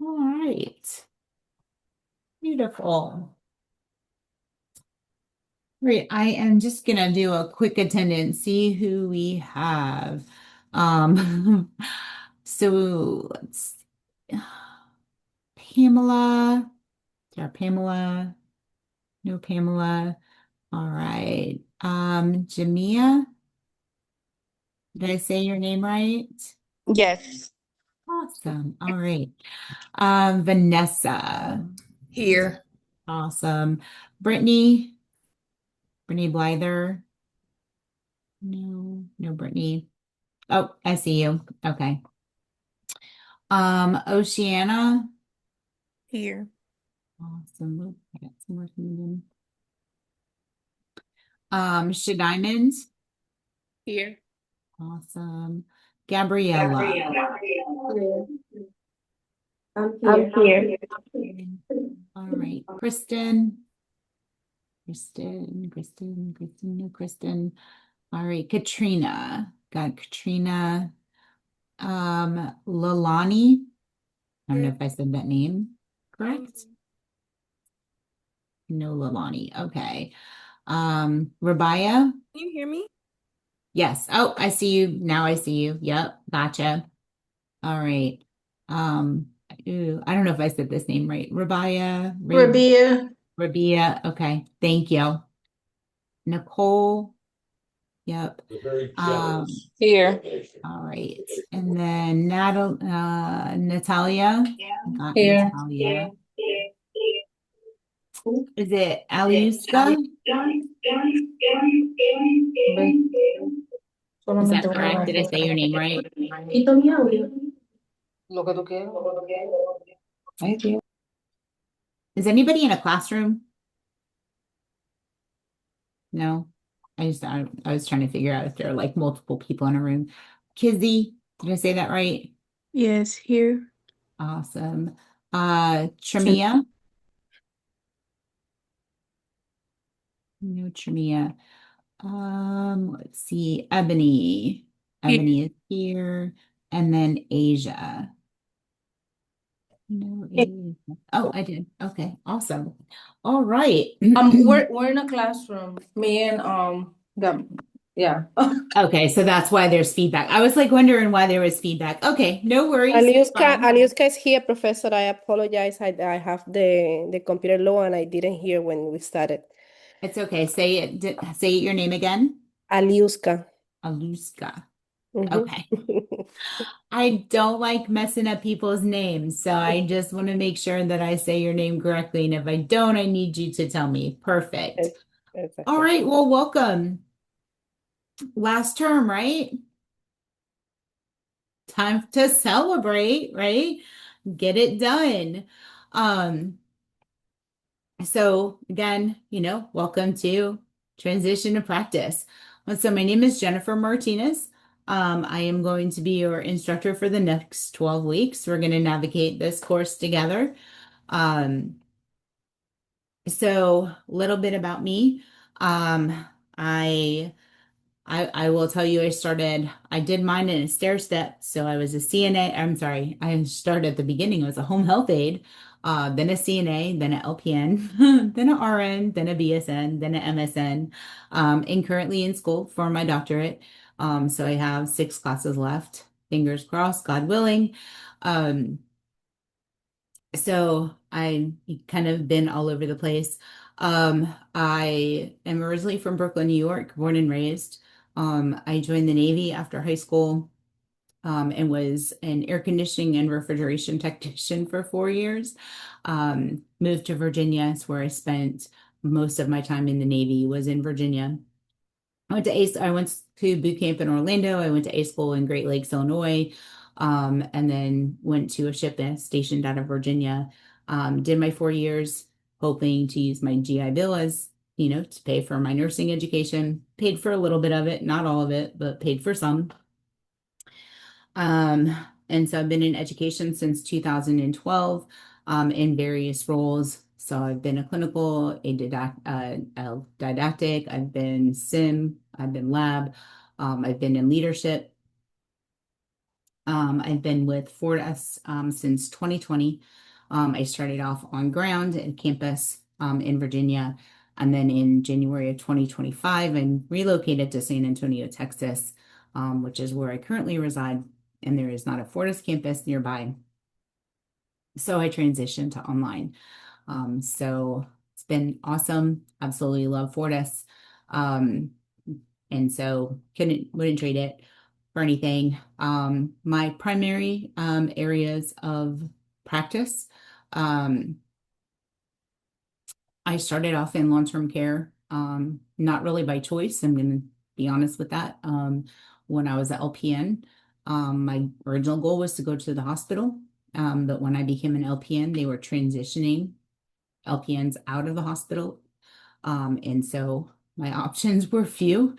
All right. Beautiful. Great. I am just gonna do a quick attendance, see who we have. Um, so let's Pamela. Yeah, Pamela. No Pamela. All right. Jamia, did I say your name right? Yes. Awesome. All right. Vanessa. Here. Awesome. Brittany, Brittany Blyther. No, no Brittany. Oh, I see you. Okay. Oceana. Here. Awesome. Oop, I got some more coming in. Shadiamond. Here. Awesome. Gabriella. Gabriella. Here. I'm I'm here. here. All right. Kristen, no Kristen. All right. Katrina. Got Katrina. Lalani. I don't know Here. if I said that name I'm correct. No Lalani. Okay. Rabaya. Can you hear me? Yes. Oh, I see you. Now I see you. Yep. Gotcha. All right. I don't know if I said this name right. Rabia. Rabia. Okay. Thank you. Nicole. Yep. A very Um, generous Here. donation. all right. And then Natalia. Got Here. Natalia. Is it Aliuska? Ve, Is solamente that una correct? Did I vez. say your name right? Quito mi audio. Lo que tú quieras. Ay, Dios. Is anybody in a classroom? No. I was trying to figure out if there are like multiple people in a room. Kizzy, did I say that right? Yes, here. Awesome. Sin- Tramia? No, Tramia. Let's see. Ebony. Here. Ebony is here. And then Asia. No, Asia. Oh, I did. Okay, awesome. All right. We're in a classroom. Me and the yeah. Okay, so that's why there's feedback. I was like wondering why there was feedback. Okay, no worries. It's Aliuska, fine. Aliuska is here, Professor. I apologize. I have the computer low and I didn't hear when we started. It's okay. Say it. Say your name again. Aliuska. Aluska. Mhm. Okay. I don't like messing up people's names, so I just want to make sure that I say your name correctly. And if I don't, I need you to tell me. Perfect. It's, it's All okay. right. Well, welcome. Last term, right? Time to celebrate, right? Get it done. Um, So again, welcome to Transition to Practice. So my name is Jennifer Martinez. I am going to be your instructor for the next 12 weeks. We're going to navigate this course together. Um, so a little bit about me. Um, I I will tell you, I did mine in a stair step. So I was a CNA. I'm sorry, I started at the beginning. I was a home health aide, then a CNA, then an LPN, then an RN, then a BSN, then an MSN, and currently in school for my doctorate. So I have 6 classes left. Fingers crossed, God willing. Um, so I kind of been all over the place. I am originally from Brooklyn, New York, born and raised. I joined the Navy after high school, and was an air conditioning and refrigeration technician for 4 years. Moved to Virginia. It's where I spent most of my time in the Navy was in Virginia. I went to boot camp in Orlando. I went to A school in Great Lakes, Illinois, and then went to a ship that's stationed out of Virginia. Did my 4 years, hoping to use my GI Bill as, to pay for my nursing education. Paid for a little bit of it, not all of it, but paid for some. Um, and so I've been in education since 2012, in various roles. So I've been a clinical, a didactic, I've been sim, I've been lab, I've been in leadership. I've been with Fortis since 2020. I started off on ground at campus in Virginia, and then in January of 2025, I relocated to San Antonio, Texas, which is where I currently reside, and there is not a Fortis campus nearby. So I transitioned to online. So it's been awesome. Absolutely love Fortis. Um, and so wouldn't trade it for anything. My primary areas of practice, um, I started off in long-term care, not really by choice. I'm going to be honest with that. When I was at LPN, my original goal was to go to the hospital. But when I became an LPN, they were transitioning LPNs out of the hospital. And so my options were few.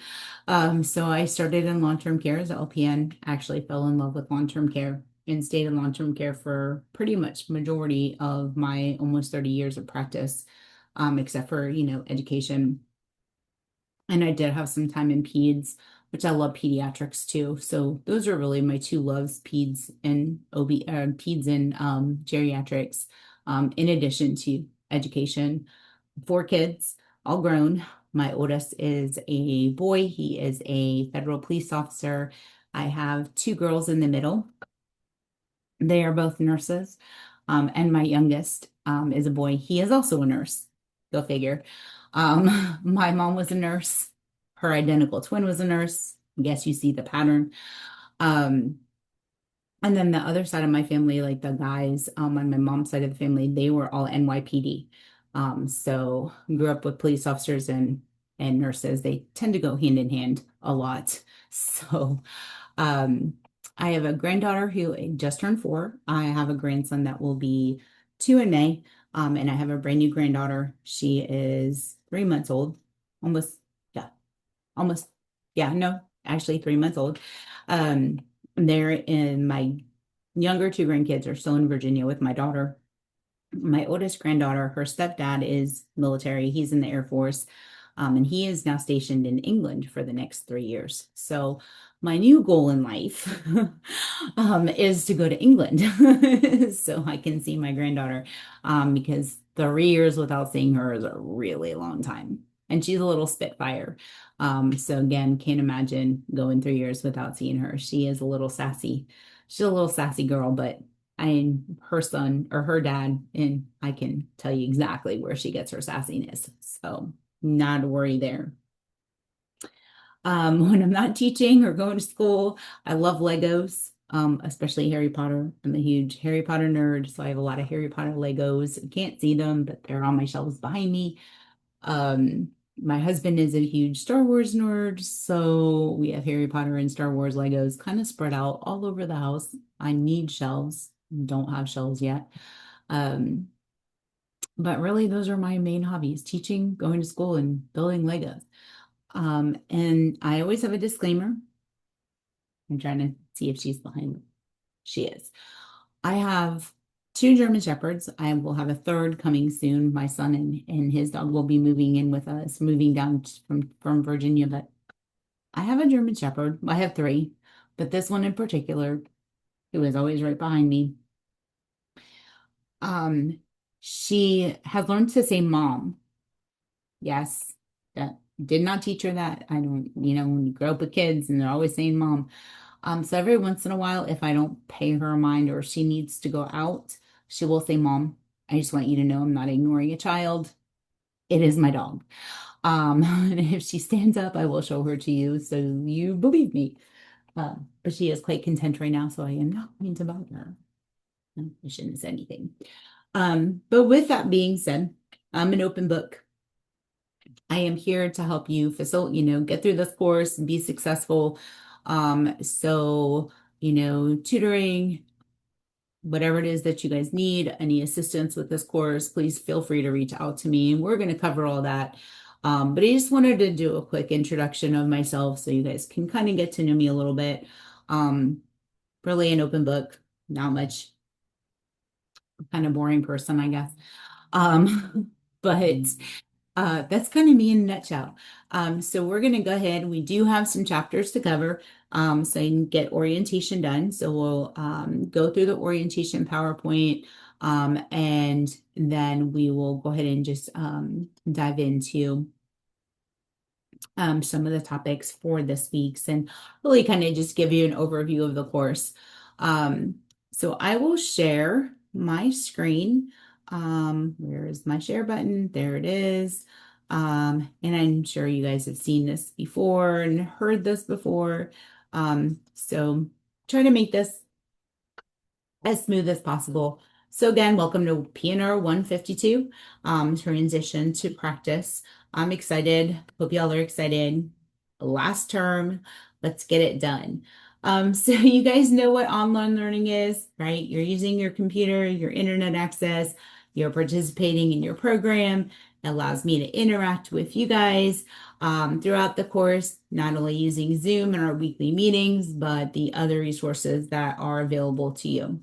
So I started in long-term care as an LPN, actually fell in love with long-term care and stayed in long-term care for pretty much majority of my almost 30 years of practice, except for, education. And I did have some time in peds, which I love pediatrics too. So those are really my two loves, peds and peds and geriatrics, in addition to education. 4 kids, all grown. My oldest is a boy. He is a federal police officer. I have 2 girls in the middle. They are both nurses. And my youngest is a boy. He is also a nurse. Go figure. My mom was a nurse. Her identical twin was a nurse. I guess you see the pattern. Um, and then the other side of my family, like the guys on my mom's side of the family, they were all NYPD. So grew up with police officers and nurses. They tend to go hand in hand a lot. So um, I have a granddaughter who just turned 4. I have a grandson that will be 2 in May. And I have a brand new granddaughter. She is 3 months old, almost, yeah, almost, yeah, no, actually 3 months old. Um, they're in my younger 2 grandkids are still in Virginia with my daughter. My oldest granddaughter, her stepdad is military. He's in the Air Force. And he is now stationed in England for the next 3 years. So my new goal in life is to go to England so I can see my granddaughter, because 3 years without seeing her is a really long time. And she's a little spitfire. So again, can't imagine going 3 years without seeing her. She is a little sassy. She's a little sassy girl, but I'm her son or her dad, and I can tell you exactly where she gets her sassiness. So not a worry there. When I'm not teaching or going to school, I love Legos, especially Harry Potter. I'm a huge Harry Potter nerd, so I have a lot of Harry Potter Legos. I can't see them, but they're on my shelves behind me. My husband is a huge Star Wars nerd, so we have Harry Potter and Star Wars Legos kind of spread out all over the house. I need shelves, don't have shelves yet. Um, but really, those are my main hobbies: teaching, going to school, and building Legos. And I always have a disclaimer. I'm trying to see if she's behind me. She is. I have 2 German Shepherds. I will have a third coming soon. My son and his dog will be moving in with us, moving down from Virginia. But I have a German Shepherd. I have 3, but this one in particular, who is always right behind me, um, she has learned to say mom. Yes, that did not teach her that. I don't, when you grow up with kids and they're always saying mom. So every once in a while, if I don't pay her a mind or she needs to go out, she will say, Mom, I just want you to know I'm not ignoring a child. It is my dog. And if she stands up, I will show her to you so you believe me. But she is quite content right now, so I am not going to bother her. No, I shouldn't have said anything. But with that being said, I'm an open book. I am here to help you facilitate, get through this course and be successful. So, tutoring, whatever it is that you guys need, any assistance with this course, please feel free to reach out to me. We're going to cover all that. But I just wanted to do a quick introduction of myself so you guys can kind of get to know me a little bit. Really an open book, not much, kind of boring person, I guess. But That's kind of me in a nutshell. So we're going to go ahead. We do have some chapters to cover, so you can get orientation done. So we'll go through the orientation PowerPoint, and then we will go ahead and just dive into some of the topics for this week's and really kind of just give you an overview of the course. Um, so I will share my screen. Where is my share button? There it is. And I'm sure you guys have seen this before and heard this before. So try to make this as smooth as possible. So again, welcome to PNR 152, transition to practice. I'm excited. Hope y'all are excited. Last term, let's get it done. So you guys know what online learning is, right? You're using your computer, your internet access, you're participating in your program. It allows me to interact with you guys throughout the course, not only using Zoom in our weekly meetings, but the other resources that are available to you.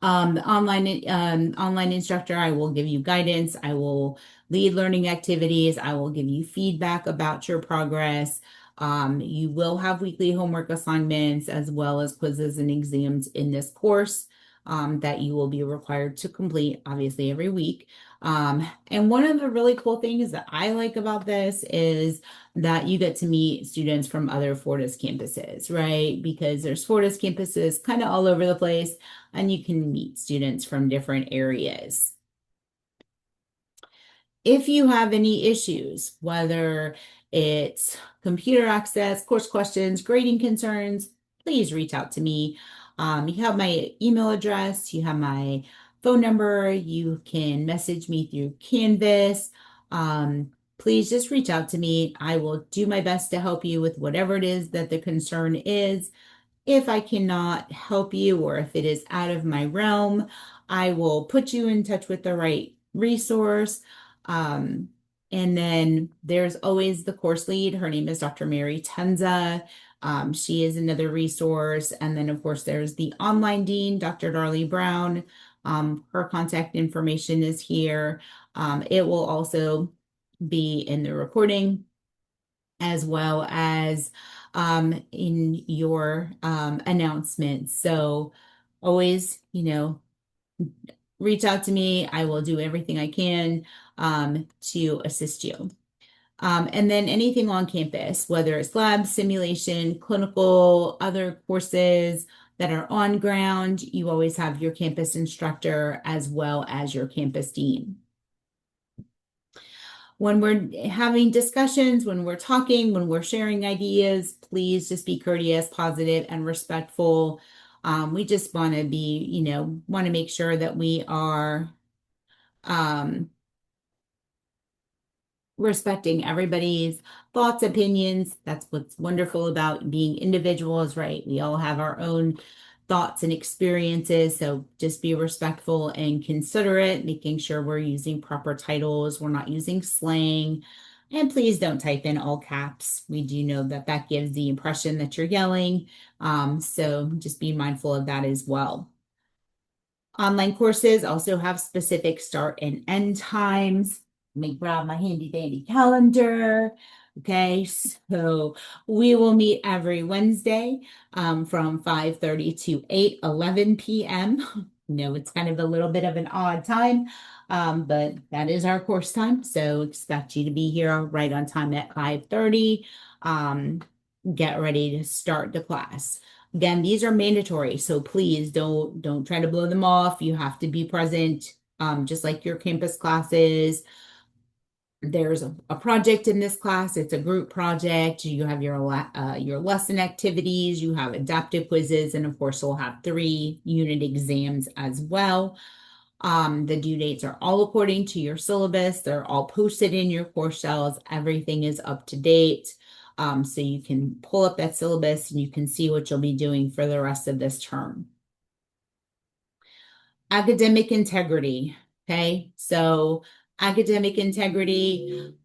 The online instructor, I will give you guidance. I will lead learning activities. I will give you feedback about your progress. You will have weekly homework assignments as well as quizzes and exams in this course that you will be required to complete, obviously, every week. And one of the really cool things that I like about this is that you get to meet students from other Fortis campuses, right? Because there's Fortis campuses kind of all over the place, and you can meet students from different areas. If you have any issues, whether it's computer access, course questions, grading concerns, please reach out to me. You have my email address, you have my phone number, you can message me through Canvas. Please just reach out to me. I will do my best to help you with whatever it is that the concern is. If I cannot help you or if it is out of my realm, I will put you in touch with the right resource. Um, and then there's always the course lead. Her name is Dr. Mary Tenza. She is another resource. And then, of course, there's the online dean, Dr. Darley Brown. Her contact information is here. It will also be in the recording as well as in your announcements. So always, reach out to me. I will do everything I can to assist you. And then anything on campus, whether it's lab, simulation, clinical, other courses that are on ground, you always have your campus instructor as well as your campus dean. When we're having discussions, when we're talking, when we're sharing ideas, please just be courteous, positive, and respectful. We just want to be, want to make sure that we are respecting everybody's thoughts, opinions. That's what's wonderful about being individuals, right? We all have our own thoughts and experiences. So just be respectful and considerate, making sure we're using proper titles. We're not using slang. And please don't type in all caps. We do know that that gives the impression that you're yelling. So just be mindful of that as well. Online courses also have specific start and end times. Let me grab my handy dandy calendar. Okay, so we will meet every Wednesday from 5:30 to 8:11 p.m. No, it's kind of a little bit of an odd time, but that is our course time. So expect you to be here right on time at 5:30. Get ready to start the class. Again, these are mandatory, so please don't try to blow them off. You have to be present, just like your campus classes. There's a project in this class. It's a group project. You have your lesson activities. You have adaptive quizzes, and of course, we'll have 3 unit exams as well. The due dates are all according to your syllabus. They're all posted in your course shells. Everything is up to date. So you can pull up that syllabus and you can see what you'll be doing for the rest of this term. Academic integrity. Okay, so academic integrity,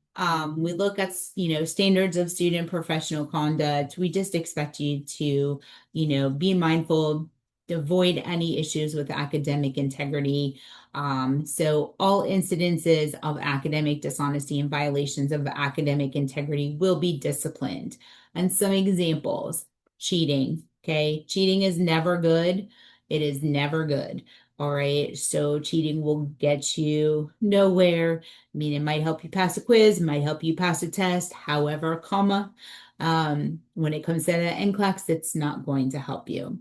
we look at, standards of student professional conduct. We just expect you to, be mindful, avoid any issues with academic integrity. So all incidences of academic dishonesty and violations of academic integrity will be disciplined. And some examples, cheating, okay? Cheating is never good. It is never good. All right. So cheating will get you nowhere. I mean, it might help you pass a quiz, might help you pass a test, however, comma. When it comes to the NCLEX, it's not going to help you.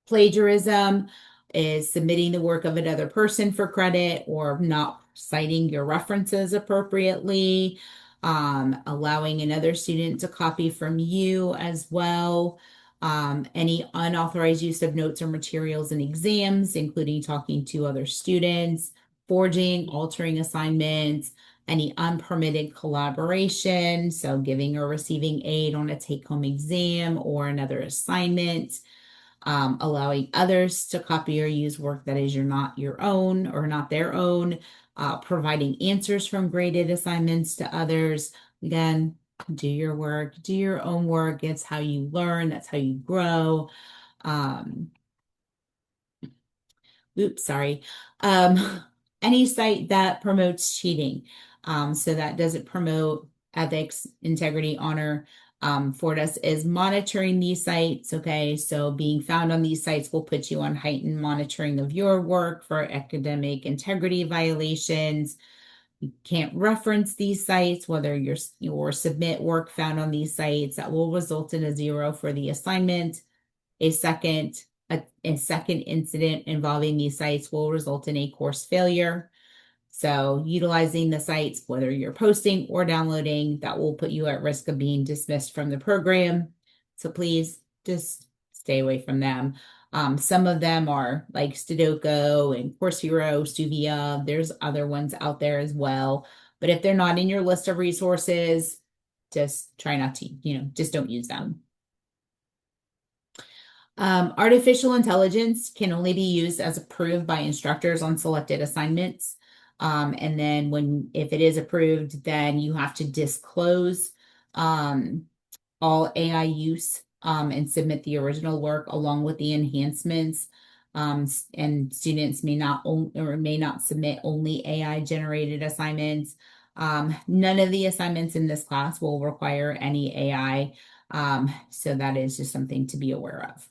Plagiarism is submitting the work of another person for credit or not citing your references appropriately, allowing another student to copy from you as well. Any unauthorized use of notes or materials in exams, including talking to other students, forging, altering assignments, any unpermitted collaboration, so giving or receiving aid on a take-home exam or another assignment, allowing others to copy or use work that is not your own or not their own, providing answers from graded assignments to others. Again, do your work, do your own work. It's how you learn, that's how you grow. Oops, sorry. Any site that promotes cheating. So that doesn't promote ethics, integrity, honor. Fortis is monitoring these sites. Okay, so being found on these sites will put you on heightened monitoring of your work for academic integrity violations. You can't reference these sites, whether or submit work found on these sites. That will result in a 0 for the assignment. A second incident involving these sites will result in a course failure. So utilizing the sites, whether you're posting or downloading, that will put you at risk of being dismissed from the program. So please just stay away from them. Some of them are like Sudoku and Course Hero, Stuvia. There's other ones out there as well. But if they're not in your list of resources, just try not to, just don't use them. Artificial intelligence can only be used as approved by instructors on selected assignments. And then if it is approved, then you have to disclose all AI use and submit the original work along with the enhancements. And students may not submit only AI generated assignments. None of the assignments in this class will require any AI. So that is just something to be aware of.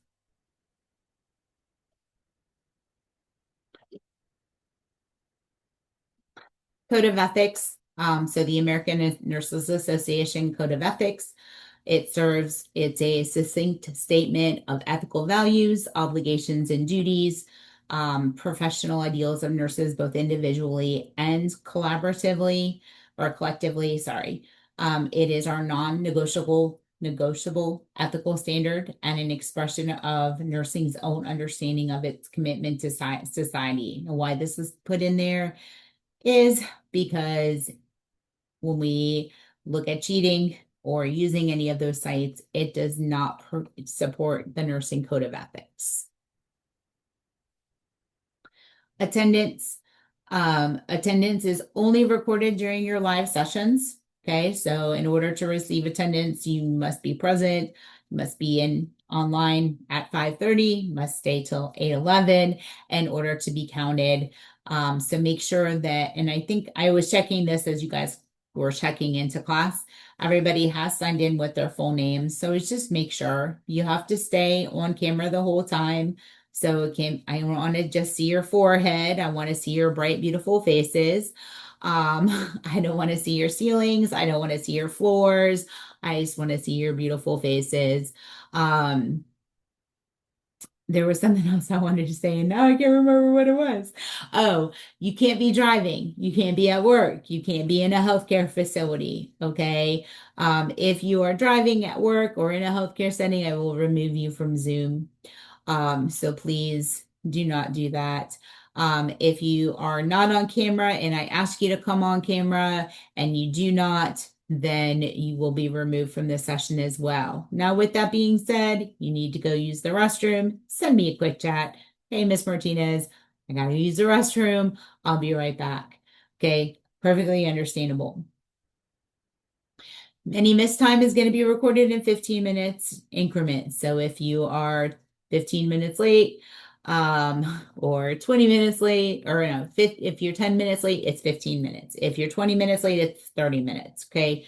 Code of Ethics. So the American Nurses Association Code of Ethics. It's a succinct statement of ethical values, obligations, and duties, professional ideals of nurses, both individually and collaboratively or collectively, sorry. It is our non-negotiable ethical standard and an expression of nursing's own understanding of its commitment to society. And why this is put in there is because when we look at cheating or using any of those sites, it does not support the nursing code of ethics. Attendance. Attendance is only recorded during your live sessions. Okay, so in order to receive attendance, you must be present, you must be online at 5:30, must stay till 8:11 in order to be counted. So make sure that, and I think I was checking this as you guys were checking into class, everybody has signed in with their full names. So it's just make sure you have to stay on camera the whole time. So I want to just see your forehead. I want to see your bright, beautiful faces. I don't want to see your ceilings. I don't want to see your floors. I just want to see your beautiful faces. There was something else I wanted to say, and now I can't remember what it was. Oh, you can't be driving. You can't be at work. You can't be in a healthcare facility. Okay. If you are driving at work or in a healthcare setting, I will remove you from Zoom. So please do not do that. If you are not on camera and I ask you to come on camera and you do not, then you will be removed from this session as well. Now, with that being said, you need to go use the restroom. Send me a quick chat. Hey, Miss Martinez, I gotta use the restroom. I'll be right back. Okay, perfectly understandable. Any missed time is going to be recorded in 15 minutes increments. So if you are 15 minutes late, or 20 minutes late, or no, if you're 10 minutes late, it's 15 minutes. If you're 20 minutes late, it's 30 minutes. Okay.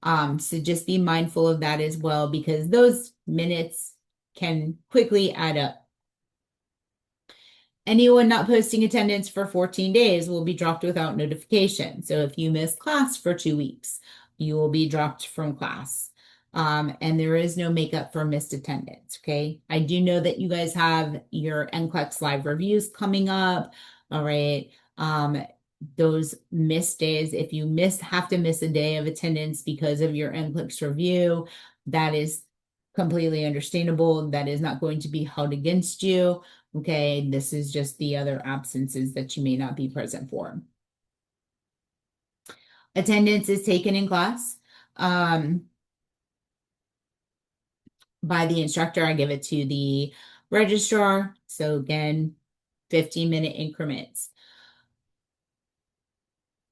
So just be mindful of that as well, because those minutes can quickly add up. Anyone not posting attendance for 14 days will be dropped without notification. So if you miss class for 2 weeks, you will be dropped from class. And there is no makeup for missed attendance. Okay. I do know that you guys have your NCLEX live reviews coming up. All right. Those missed days, if you have to miss a day of attendance because of your NCLEX review, that is completely understandable. That is not going to be held against you. Okay, this is just the other absences that you may not be present for. Attendance is taken in class by the instructor. I give it to the registrar. So again, 15-minute increments.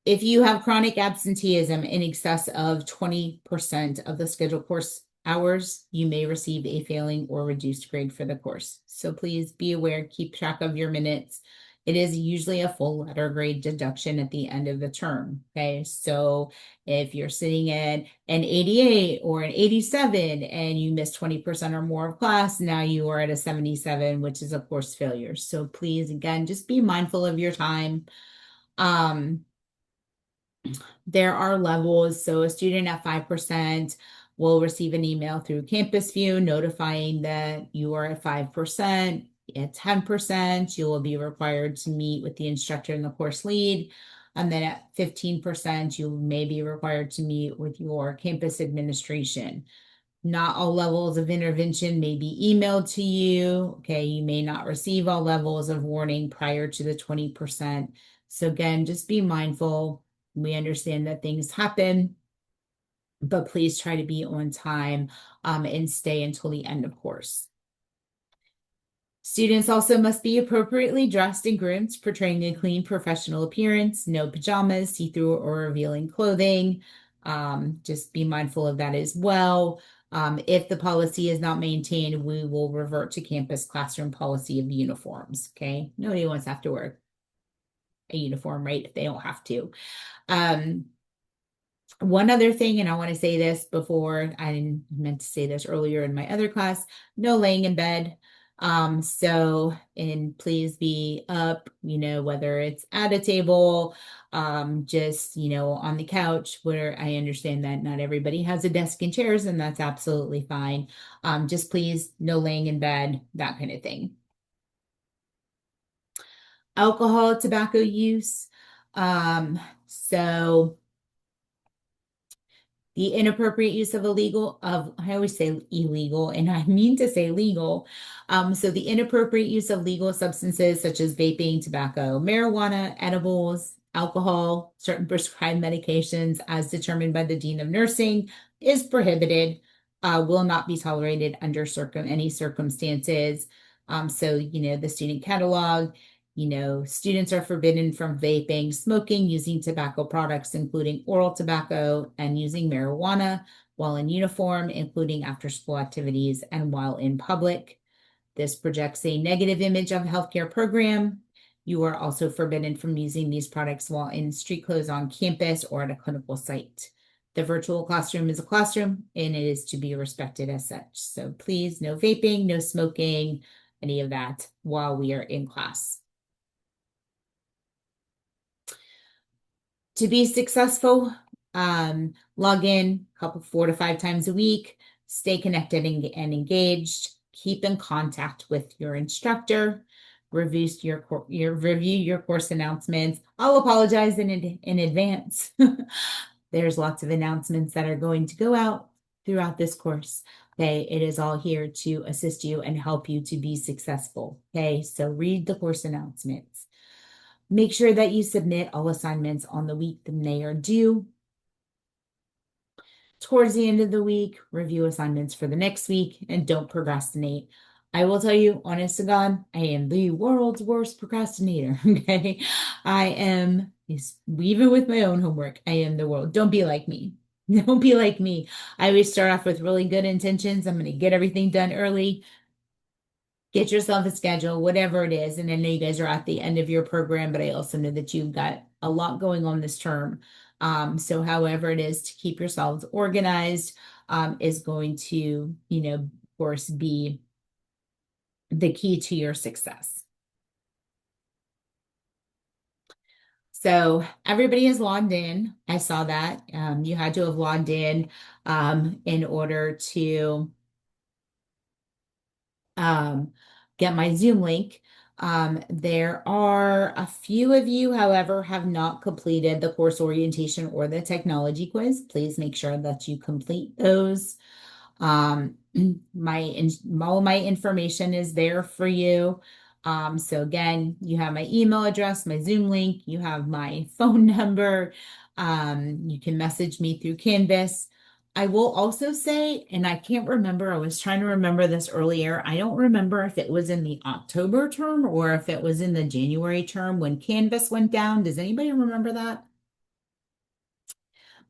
If you have chronic absenteeism in excess of 20% of the scheduled course hours, you may receive a failing or reduced grade for the course. So please be aware, keep track of your minutes. It is usually a full letter grade deduction at the end of the term. Okay, so if you're sitting at an 88 or an 87 and you miss 20% or more of class, now you are at a 77, which is a course failure. So please, again, just be mindful of your time. There are levels. So a student at 5% will receive an email through Campus View notifying that you are at 5%. At 10%, you will be required to meet with the instructor and the course lead. And then at 15%, you may be required to meet with your campus administration. Not all levels of intervention may be emailed to you. Okay, you may not receive all levels of warning prior to the 20%. So again, just be mindful. We understand that things happen, but please try to be on time and stay until the end of course. Students also must be appropriately dressed and groomed, portraying a clean professional appearance, no pajamas, see-through or revealing clothing. Just be mindful of that as well. If the policy is not maintained, we will revert to campus classroom policy of uniforms. Okay, nobody wants to have to wear a uniform, right? If they don't have to. One other thing, and I want to say this before, I meant to say this earlier in my other class, no laying in bed. And please be up, whether it's at a table, just, on the couch, where I understand that not everybody has a desk and chairs, and that's absolutely fine. Just please, no laying in bed, that kind of thing. Alcohol, tobacco use. So the inappropriate use of I always say illegal, and I mean to say legal. So the inappropriate use of legal substances such as vaping, tobacco, marijuana, edibles, alcohol, certain prescribed medications as determined by the Dean of Nursing is prohibited, will not be tolerated under any circumstances. So, the student catalog, students are forbidden from vaping, smoking, using tobacco products, including oral tobacco, and using marijuana while in uniform, including after school activities and while in public. This projects a negative image of a healthcare program. You are also forbidden from using these products while in street clothes on campus or at a clinical site. The virtual classroom is a classroom and it is to be respected as such. So please, no vaping, no smoking, any of that while we are in class. To be successful, log in 4 to 5 times a week, stay connected and engaged, keep in contact with your instructor, review your course announcements. I'll apologize in advance. There's lots of announcements that are going to go out throughout this course. Okay, it is all here to assist you and help you to be successful. Okay, so read the course announcements. Make sure that you submit all assignments on the week that they are due. Towards the end of the week, review assignments for the next week and don't procrastinate. I will tell you, honest to God, I am the world's worst procrastinator. Okay. I am, even with my own homework, I am the world. Don't be like me. Don't be like me. I always start off with really good intentions. I'm going to get everything done early. get yourself a schedule, whatever it is. And I know you guys are at the end of your program, but I also know that you've got a lot going on this term. So however it is to keep yourselves organized, is going to, of course, be the key to your success. So everybody is logged in. I saw that. You had to have logged in order to get my Zoom link. There are a few of you, however, have not completed the course orientation or the technology quiz. Please make sure that you complete those. Um, all my information is there for you. So again, you have my email address, my Zoom link, you have my phone number. You can message me through Canvas. I will also say, and I can't remember, I was trying to remember this earlier. I don't remember if it was in the October term or if it was in the January term when Canvas went down. Does anybody remember that?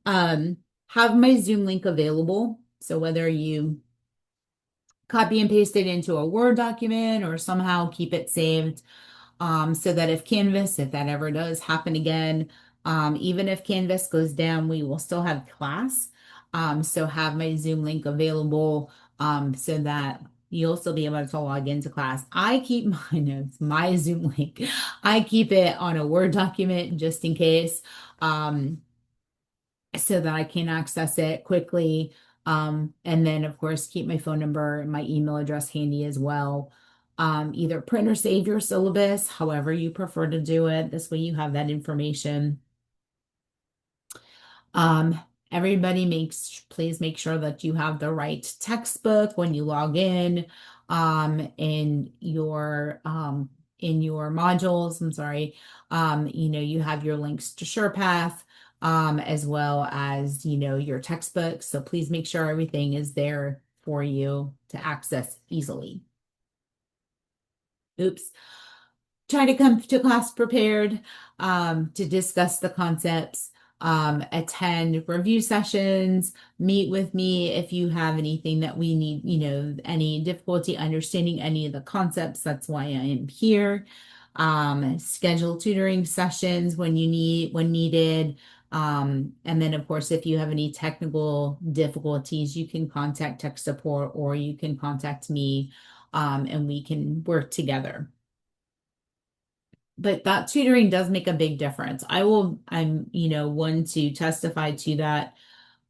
Have my Zoom link available. So whether you copy and paste it into a Word document or somehow keep it saved, so that if that ever does happen again, even if Canvas goes down, we will still have class. So have my Zoom link available, so that you'll still be able to log into class. I keep my notes, my Zoom link. I keep it on a Word document just in case. So that I can access it quickly. And then, of course, keep my phone number and my email address handy as well. Either print or save your syllabus, however you prefer to do it. This way you have that information. Um, please make sure that you have the right textbook when you log in, in your modules. I'm sorry. You have your links to SurePath, as well as, your textbooks. So please make sure everything is there for you to access easily. Oops. Try to come to class prepared, to discuss the concepts, attend review sessions, meet with me if you have anything that we need, any difficulty understanding any of the concepts. That's why I am here. Schedule tutoring sessions when needed. And then of course, if you have any technical difficulties, you can contact tech support or you can contact me, and we can work together. But that tutoring does make a big difference. I'm, one to testify to that.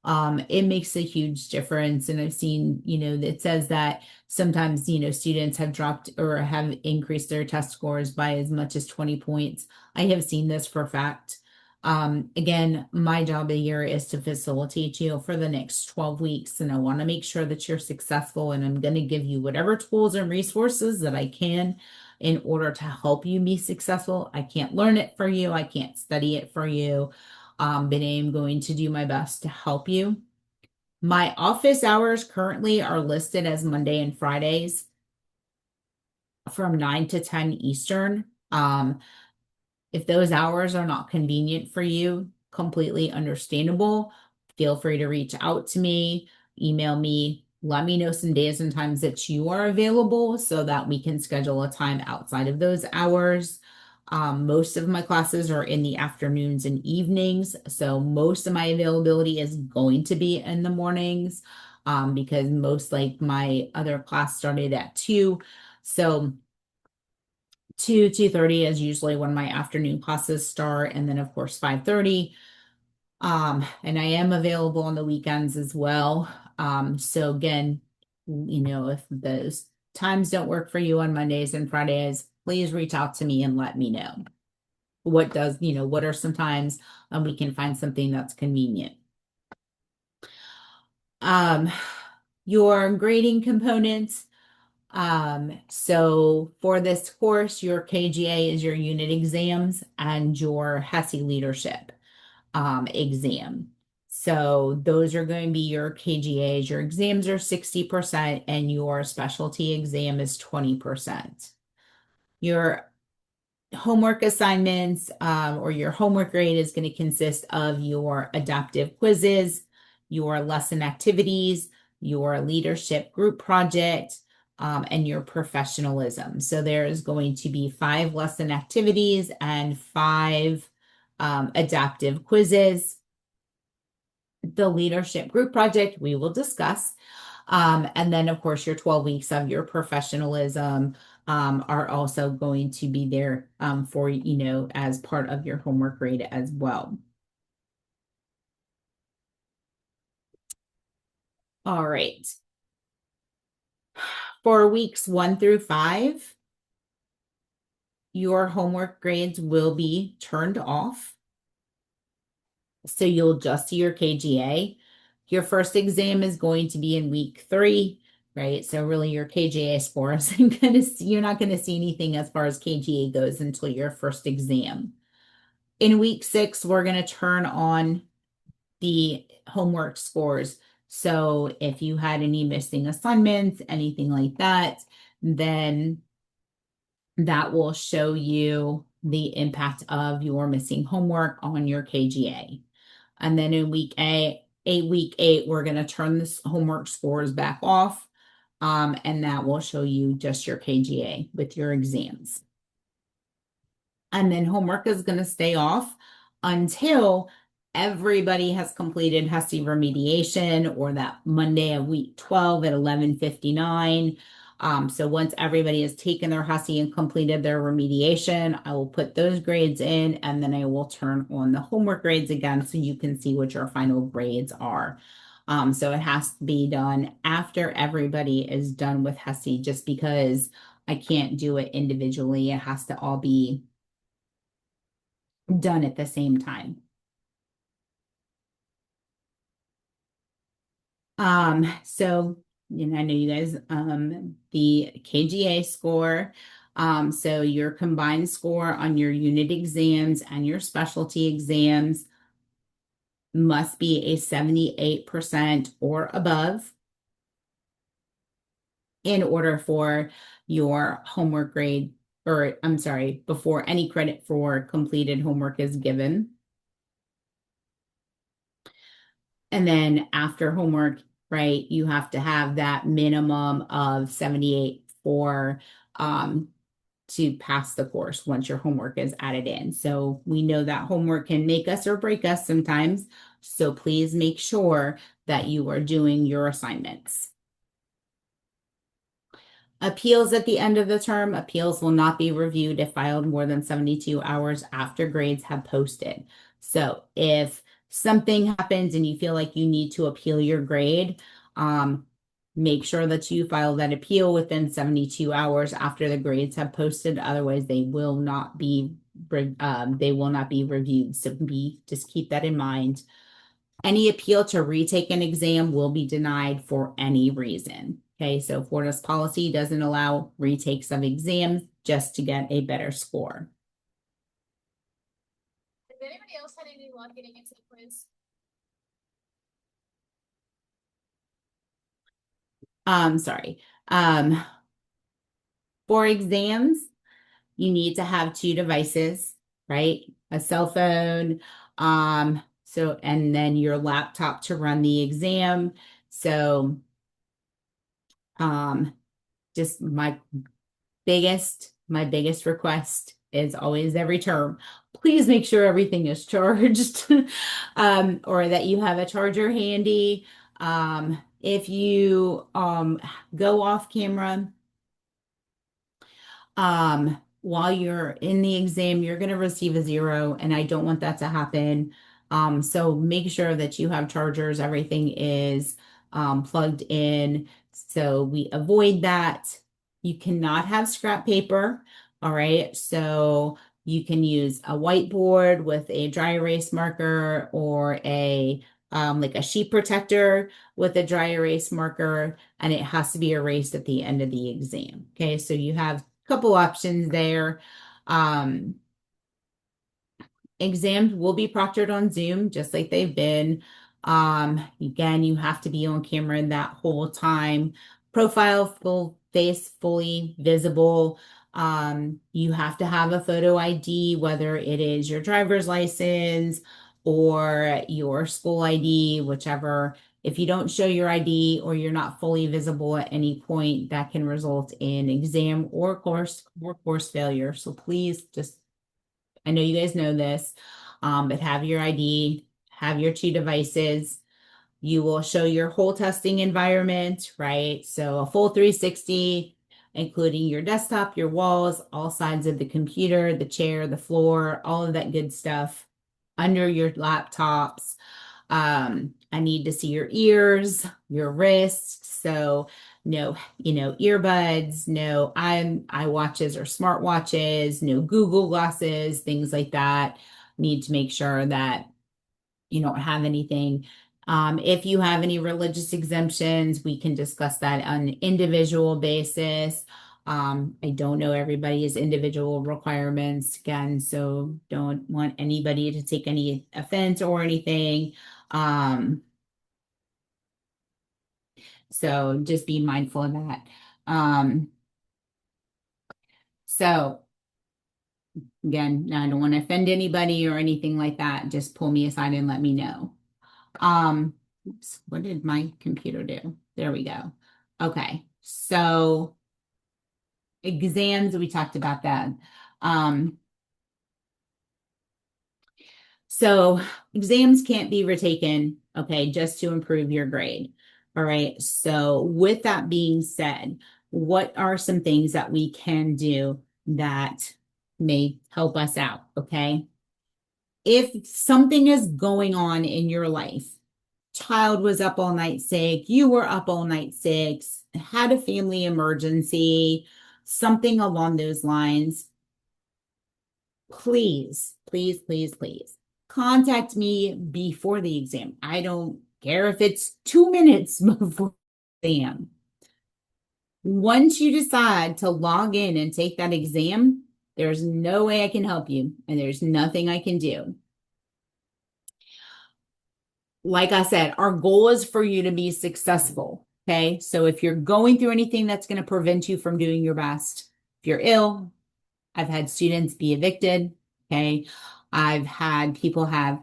It makes a huge difference. And I've seen, it says that sometimes, students have dropped or have increased their test scores by as much as 20 points. I have seen this for a fact. Again, my job here is to facilitate you for the next 12 weeks, and I want to make sure that you're successful, and I'm going to give you whatever tools and resources that I can in order to help you be successful. I can't learn it for you. I can't study it for you. But I am going to do my best to help you. My office hours currently are listed as Monday and Fridays from 9 to 10 Eastern. If those hours are not convenient for you, completely understandable. Feel free to reach out to me, email me, let me know some days and times that you are available so that we can schedule a time outside of those hours. Most of my classes are in the afternoons and evenings, so most of my availability is going to be in the mornings, because my other class started at 2. So 2:30 is usually when my afternoon classes start, and then of course 5:30. And I am available on the weekends as well. So again, if those times don't work for you on Mondays and Fridays, please reach out to me and let me know what are some times, we can find something that's convenient. Your grading components. So for this course, your KGA is your unit exams and your HESI leadership exam. So those are going to be your KGAs. Your exams are 60% and your specialty exam is 20%. Your homework assignments, or your homework grade is going to consist of your adaptive quizzes, your lesson activities, your leadership group project, and your professionalism. So there's going to be 5 lesson activities and 5 adaptive quizzes. The leadership group project we will discuss. And then, of course, your 12 weeks of your professionalism are also going to be there for, as part of your homework grade as well. All right. For weeks 1 through 5, your homework grades will be turned off. So you'll just see your KGA. Your first exam is going to be in week 3, right? So really your KGA score isn't going to see, you're not going to see anything as far as KGA goes until your first exam. In week 6, we're going to turn on the homework scores. So if you had any missing assignments, anything like that, then that will show you the impact of your missing homework on your KGA. And then in week 8, we're going to turn this homework scores back off. And that will show you just your KGA with your exams. And then homework is going to stay off until everybody has completed HESI remediation, or that Monday of week 12 at 11:59. So once everybody has taken their HESI and completed their remediation, I will put those grades in, and then I will turn on the homework grades again so you can see what your final grades are. So it has to be done after everybody is done with HESI, just because I can't do it individually. It has to all be done at the same time. So, I know you guys, the KGA score, so your combined score on your unit exams and your specialty exams must be a 78% or above in order for your homework grade, or I'm sorry, before any credit for completed homework is given. And then after homework, right, you have to have that minimum of 78 for to pass the course once your homework is added in. So we know that homework can make us or break us sometimes. So please make sure that you are doing your assignments. Appeals at the end of the term. Appeals will not be reviewed if filed more than 72 hours after grades have posted. So if something happens and you feel like you need to appeal your grade, make sure that you file that appeal within 72 hours after the grades have posted. Otherwise, they will not be reviewed. So just keep that in mind. Any appeal to retake an exam will be denied for any reason. Okay, so Florida's policy doesn't allow retakes of exams just to get a better score. Has anybody else had any luck getting into the quiz? Sorry. For exams, you need to have 2 devices, right? A cell phone, and then your laptop to run the exam. So, just my biggest request is always every term, please make sure everything is charged, or that you have a charger handy. If you go off camera while you're in the exam, you're going to receive a 0, and I don't want that to happen. So make sure that you have chargers, everything is plugged in, so we avoid that. You cannot have scrap paper. All right, so you can use a whiteboard with a dry erase marker, or a like a sheet protector with a dry erase marker, and it has to be erased at the end of the exam. Okay, so you have couple options there. Exams will be proctored on Zoom, just like they've been. Again, you have to be on camera that whole time. Profile, full face, fully visible. You have to have a photo ID, whether it is your driver's license or your school ID, whichever If you don't show your ID or you're not fully visible at any point, that can result in exam or course failure. So please just, I know you guys know this, but have your ID, have your two devices. You will show your whole testing environment, right? So a full 360, including your desktop, your walls, all sides of the computer, the chair, the floor, all of that good stuff under your laptops. I need to see your ears, your wrists. So no, earbuds, no eye watches or smart watches, no Google glasses, things like that. Need to make sure that you don't have anything. If you have any religious exemptions, we can discuss that on an individual basis. I don't know everybody's individual requirements again, so don't want anybody to take any offense or anything. Um, so just be mindful of that. So again, I don't want to offend anybody or anything like that. Just pull me aside and let me know. Oops, what did my computer do? There we go. Okay, so exams, we talked about that. Um, so exams can't be retaken, okay, just to improve your grade. All right, so with that being said, what are some things that we can do that may help us out, okay? If something is going on in your life, child was up all night sick, you were up all night sick, had a family emergency, something along those lines, please, please, please, please contact me before the exam. I don't care if it's 2 minutes before the exam. Once you decide to log in and take that exam, there's no way I can help you, and there's nothing I can do. Like I said, our goal is for you to be successful. Okay. So if you're going through anything that's going to prevent you from doing your best, if you're ill, I've had students be evicted. Okay. I've had people have,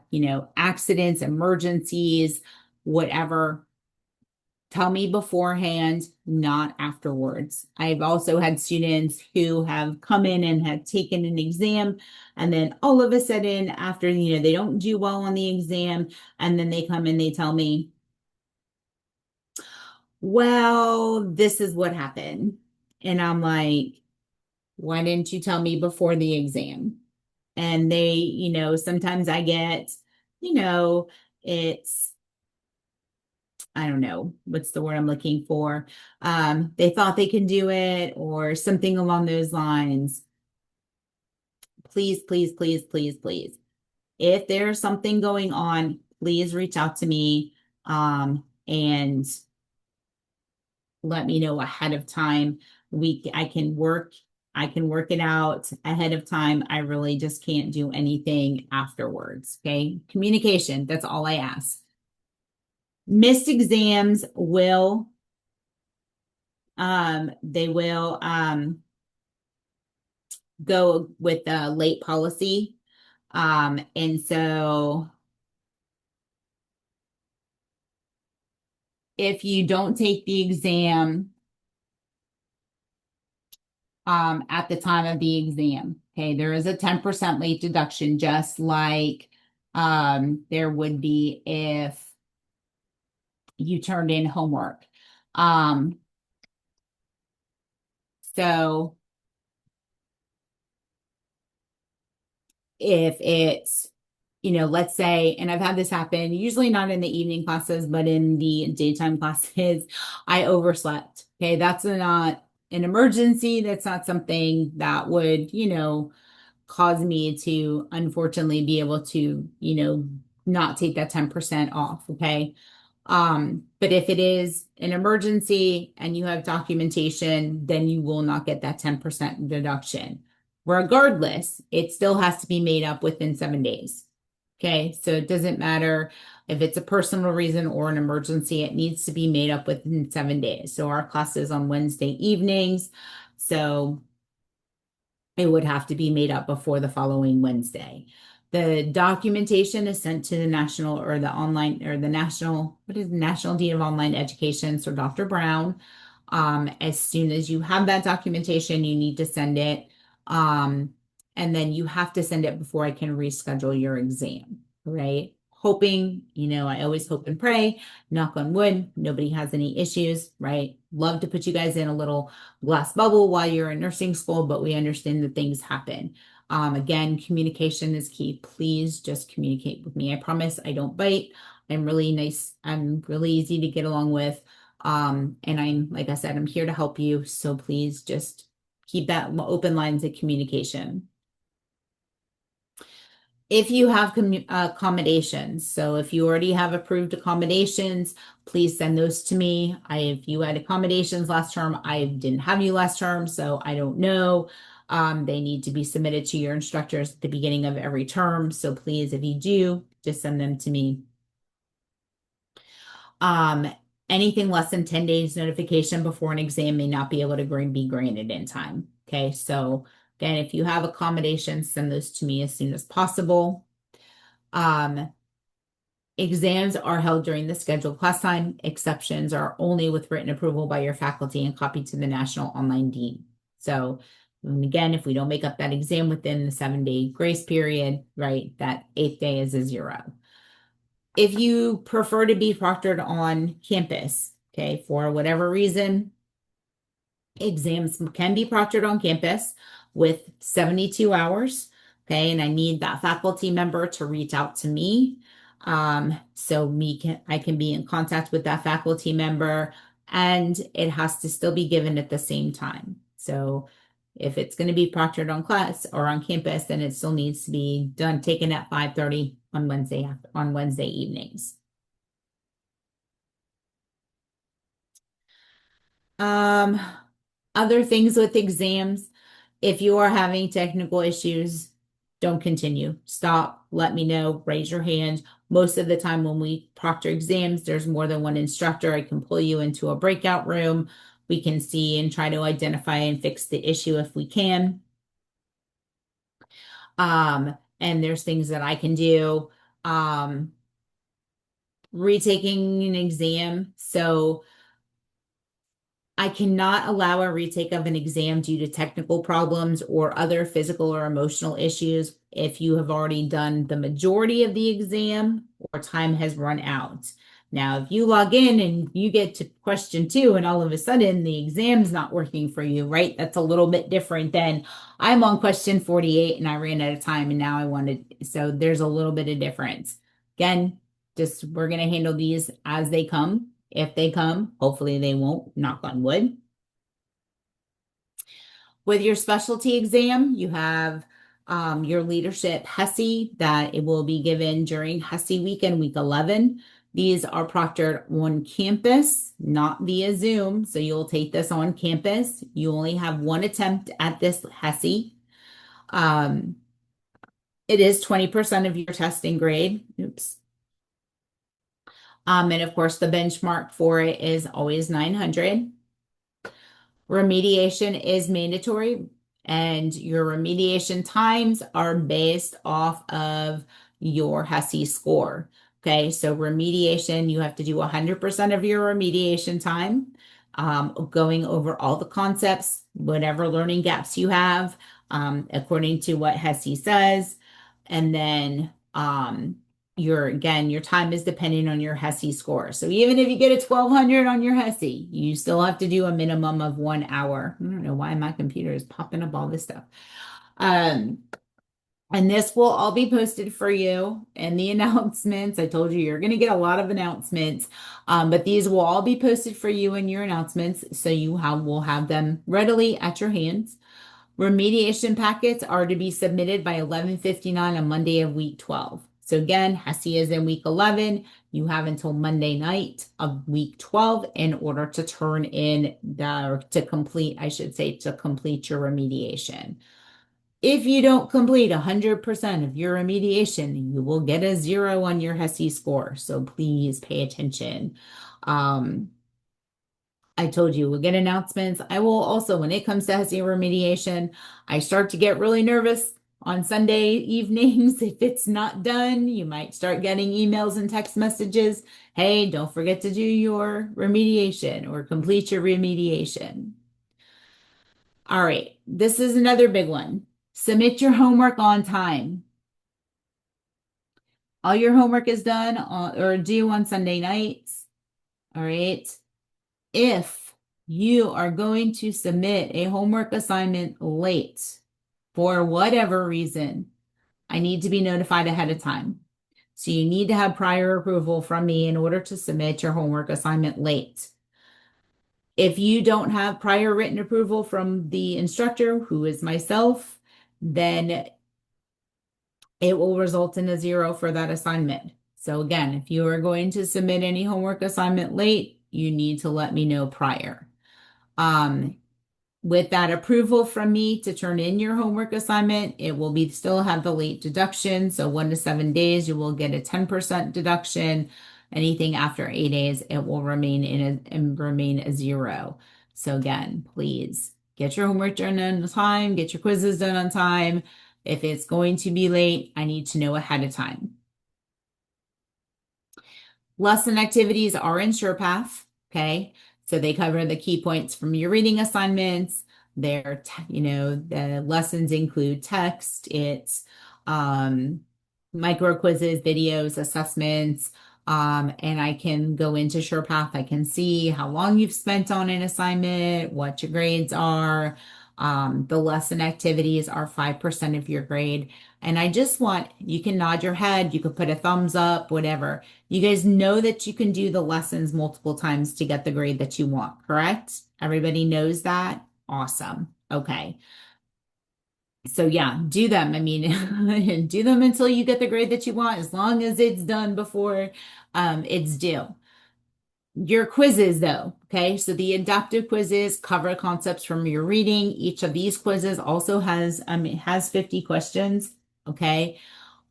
accidents, emergencies, whatever. Tell me beforehand, not afterwards. I've also had students who have come in and have taken an exam, and then all of a sudden, after, they don't do well on the exam, and then they come and they tell me, well, this is what happened. And I'm like, why didn't you tell me before the exam? And they, sometimes I get, it's, I don't know, what's the word I'm looking for? They thought they could do it or something along those lines. Please, please, please, please, please. If there's something going on, please reach out to me and let me know ahead of time. I can work it out ahead of time. I really just can't do anything afterwards. Okay. Communication, that's all I ask. Missed exams they will go with the late policy. And so if you don't take the exam at the time of the exam, okay, there is a 10% late deduction, just like there would be if you turned in homework. So if it's, let's say, and I've had this happen, usually not in the evening classes, but in the daytime classes, I overslept. Okay, that's not an emergency. That's not something that would, cause me to unfortunately be able to, not take that 10% off. Okay. But if it is an emergency and you have documentation, then you will not get that 10% deduction. Regardless, it still has to be made up within 7 days. Okay, so it doesn't matter if it's a personal reason or an emergency, it needs to be made up within 7 days. So our class is on Wednesday evenings. So it would have to be made up before the following Wednesday. The documentation is sent to the national or the online or the national, what is National Dean of Online Education, so Dr. Brown. As soon as you have that documentation, you need to send it. And then you have to send it before I can reschedule your exam, right? Hoping, I always hope and pray, knock on wood, nobody has any issues, right? Love to put you guys in a little glass bubble while you're in nursing school, but we understand that things happen. Again, communication is key. Please just communicate with me. I promise I don't bite. I'm really nice. I'm really easy to get along with. And like I said, I'm here to help you. So please just keep that open lines of communication. If you have accommodations, so if you already have approved accommodations, please send those to me. If you had accommodations last term, I didn't have you last term, so I don't know. They need to be submitted to your instructors at the beginning of every term. So please, if you do, just send them to me. Um, Anything less than 10 days notification before an exam may not be able to be granted in time. Okay, so again, if you have accommodations, send those to me as soon as possible. Exams are held during the scheduled class time. Exceptions are only with written approval by your faculty and copied to the National Online Dean. So again, if we don't make up that exam within the 7-day grace period, right, that 8th day is a 0. If you prefer to be proctored on campus, okay, for whatever reason, exams can be proctored on campus with 72 hours. Okay, and I need that faculty member to reach out to me. I can be in contact with that faculty member, and it has to still be given at the same time. So if it's going to be proctored on class or on campus, then it still needs to be taken at 5:30 on Wednesday evenings. Um, Other things with exams, if you are having technical issues, don't continue. Stop, let me know, raise your hand. Most of the time when we proctor exams, there's more than one instructor. I can pull you into a breakout room. We can see and try to identify and fix the issue if we can. And there's things that I can do. Retaking an exam. So I cannot allow a retake of an exam due to technical problems or other physical or emotional issues if you have already done the majority of the exam or time has run out. Now, if you log in and you get to question 2 and all of a sudden the exam's not working for you, right? That's a little bit different than I'm on question 48 and I ran out of time and now I wanted, so there's a little bit of difference. Again, just we're going to handle these as they come. If they come, hopefully they won't, knock on wood. With your specialty exam, you have your leadership HESI that it will be given during HESI weekend, week 11. These are proctored on campus, not via Zoom. So you'll take this on campus. You only have one attempt at this HESI. It is 20% of your testing grade. Oops. And of course, the benchmark for it is always 900. Remediation is mandatory, and your remediation times are based off of your HESI score. Okay, so remediation, you have to do 100% of your remediation time, going over all the concepts, whatever learning gaps you have, according to what HESI says. And then your time is dependent on your HESI score. So even if you get a 1200 on your HESI, you still have to do a minimum of 1 hour. I don't know why my computer is popping up all this stuff. And this will all be posted for you in the announcements. I told you you're going to get a lot of announcements, but these will all be posted for you in your announcements. So will have them readily at your hands. Remediation packets are to be submitted by 11:59 on Monday of week 12. So again, HESI is in week 11. You have until Monday night of week 12 in order to complete your remediation. If you don't complete 100% of your remediation, you will get a 0 on your HESI score. So please pay attention. I told you we'll get announcements. I will also, when it comes to HESI remediation, I start to get really nervous on Sunday evenings. If it's not done, you might start getting emails and text messages. Hey, don't forget to do your remediation or complete your remediation. All right, this is another big one. Submit your homework on time. All your homework is done or due on Sunday nights. All right. If you are going to submit a homework assignment late for whatever reason, I need to be notified ahead of time. So you need to have prior approval from me in order to submit your homework assignment late. If you don't have prior written approval from the instructor, who is myself, then it will result in a 0 for that assignment. So again, if you are going to submit any homework assignment late, you need to let me know prior. With that approval from me to turn in your homework assignment, it will be still have the late deduction. So 1 to 7 days, you will get a 10% deduction. Anything after 8 days, it will remain remain a 0. So again, please get your homework done on time, get your quizzes done on time. If it's going to be late, I need to know ahead of time. Lesson activities are in SurePath, okay? So they cover the key points from your reading assignments. The lessons include text, it's micro quizzes, videos, assessments, and I can go into SurePath. I can see how long you've spent on an assignment, what your grades are. The lesson activities are 5% of your grade. And I just want, you can nod your head, you could put a thumbs up, whatever. You guys know that you can do the lessons multiple times to get the grade that you want, correct? Everybody knows that? Awesome. Okay. So yeah, do them. I mean, do them until you get the grade that you want, as long as it's done before it's due. Your quizzes though, okay? So the adaptive quizzes cover concepts from your reading. Each of these quizzes also has 50 questions, okay?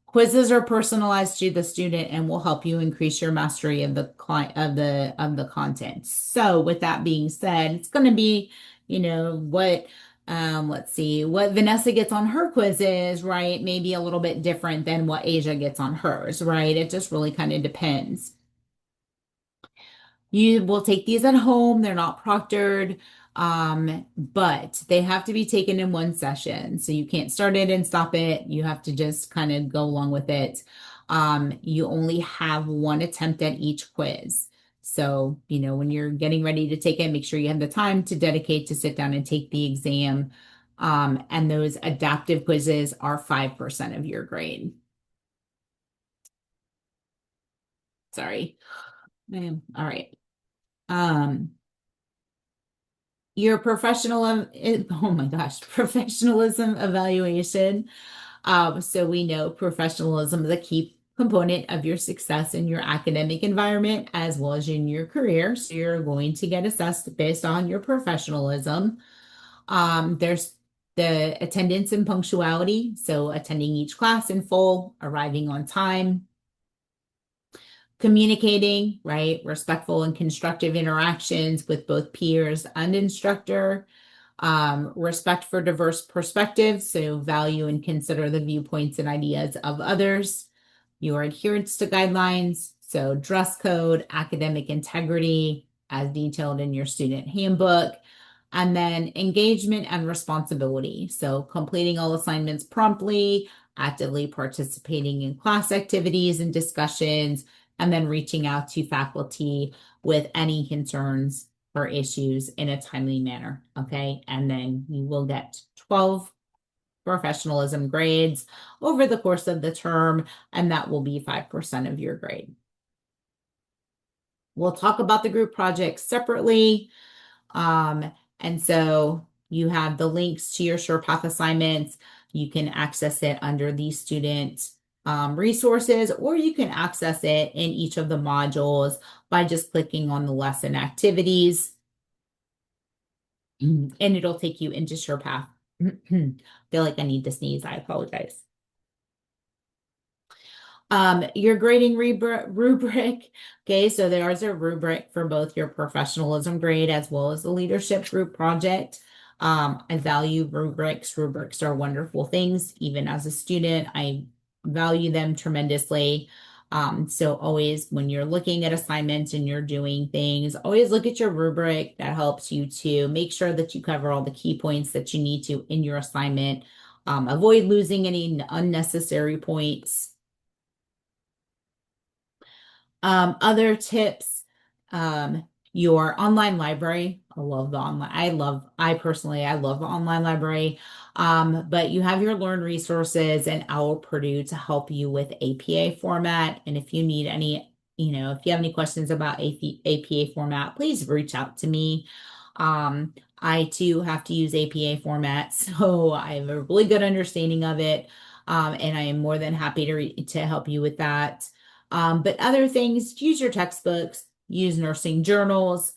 Quizzes are personalized to the student and will help you increase your mastery of the client of the content. So with that being said, it's going to be, what let's see, what Vanessa gets on her quizzes, right? Maybe a little bit different than what Asia gets on hers, right? It just really kind of depends. You will take these at home. They're not proctored, but they have to be taken in one session. So you can't start it and stop it. You have to just kind of go along with it. You only have one attempt at each quiz. So, when you're getting ready to take it, make sure you have the time to dedicate to sit down and take the exam. And those adaptive quizzes are 5% of your grade. Sorry. All right. Your oh my gosh, professionalism evaluation. So we know professionalism is a key component of your success in your academic environment as well as in your career. So you're going to get assessed based on your professionalism. There's the attendance and punctuality. So attending each class in full, arriving on time, communicating, right? Respectful and constructive interactions with both peers and instructor. Respect for diverse perspectives, so value and consider the viewpoints and ideas of others. Your adherence to guidelines, so dress code, academic integrity, as detailed in your student handbook. And then engagement and responsibility, so completing all assignments promptly, actively participating in class activities and discussions, and then reaching out to faculty with any concerns or issues in a timely manner. Okay. And then you will get 12 professionalism grades over the course of the term, and that will be 5% of your grade. We'll talk about the group projects separately. And so you have the links to your SurePath assignments. You can access it under the student resources, or you can access it in each of the modules by just clicking on the lesson activities. And it'll take you into SurePath. Feel like I need to sneeze. I apologize. Your grading rubric. Okay, so there's a rubric for both your professionalism grade as well as the leadership group project. I value rubrics. Rubrics are wonderful things. Even as a student, I value them tremendously. So always when you're looking at assignments and you're doing things, always look at your rubric. That helps you to make sure that you cover all the key points that you need to in your assignment. Avoid losing any unnecessary points. Other tips, your online library. I love the online. I personally, I love the online library. But you have your Learn resources and OWL Purdue to help you with APA format. And if you need any, if you have any questions about APA format, please reach out to me. I too have to use APA format, so I have a really good understanding of it. And I am more than happy to help you with that. But other things, use your textbooks, use nursing journals,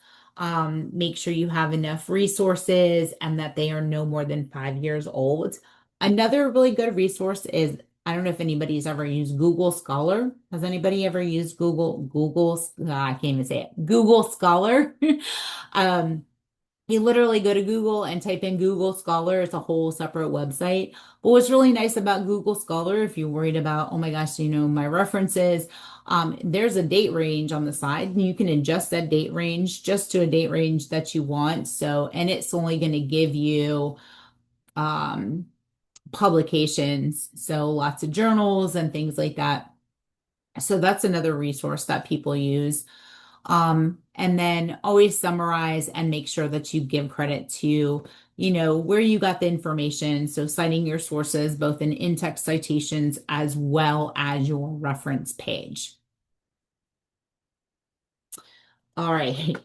make sure you have enough resources and that they are no more than 5 years old. Another really good resource is, I don't know if anybody's ever used Google Scholar. Has anybody ever used I can't even say it, Google Scholar? Um, you literally go to Google and type in Google Scholar. It's a whole separate website. But what's really nice about Google Scholar, if you're worried about, oh my gosh, my references, there's a date range on the side, and you can adjust that date range just to a date range that you want. So, and it's only going to give you um, publications, so lots of journals and things like that. So that's another resource that people use. And then always summarize and make sure that you give credit to, where you got the information. So citing your sources, both in in-text citations as well as your reference page. All right.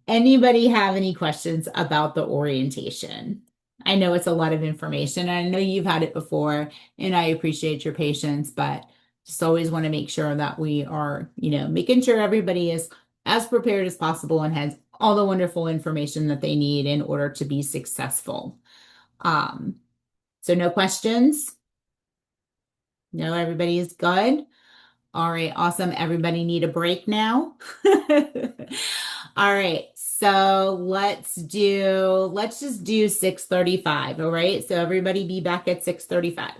Anybody have any questions about the orientation? I know it's a lot of information. I know you've had it before, and I appreciate your patience, but just always want to make sure that we are, making sure everybody is as prepared as possible and has all the wonderful information that they need in order to be successful. So no questions? No, everybody is good? All right, awesome. Everybody need a break now? All right, so let's just do 6:35. All right, so everybody be back at 6:35.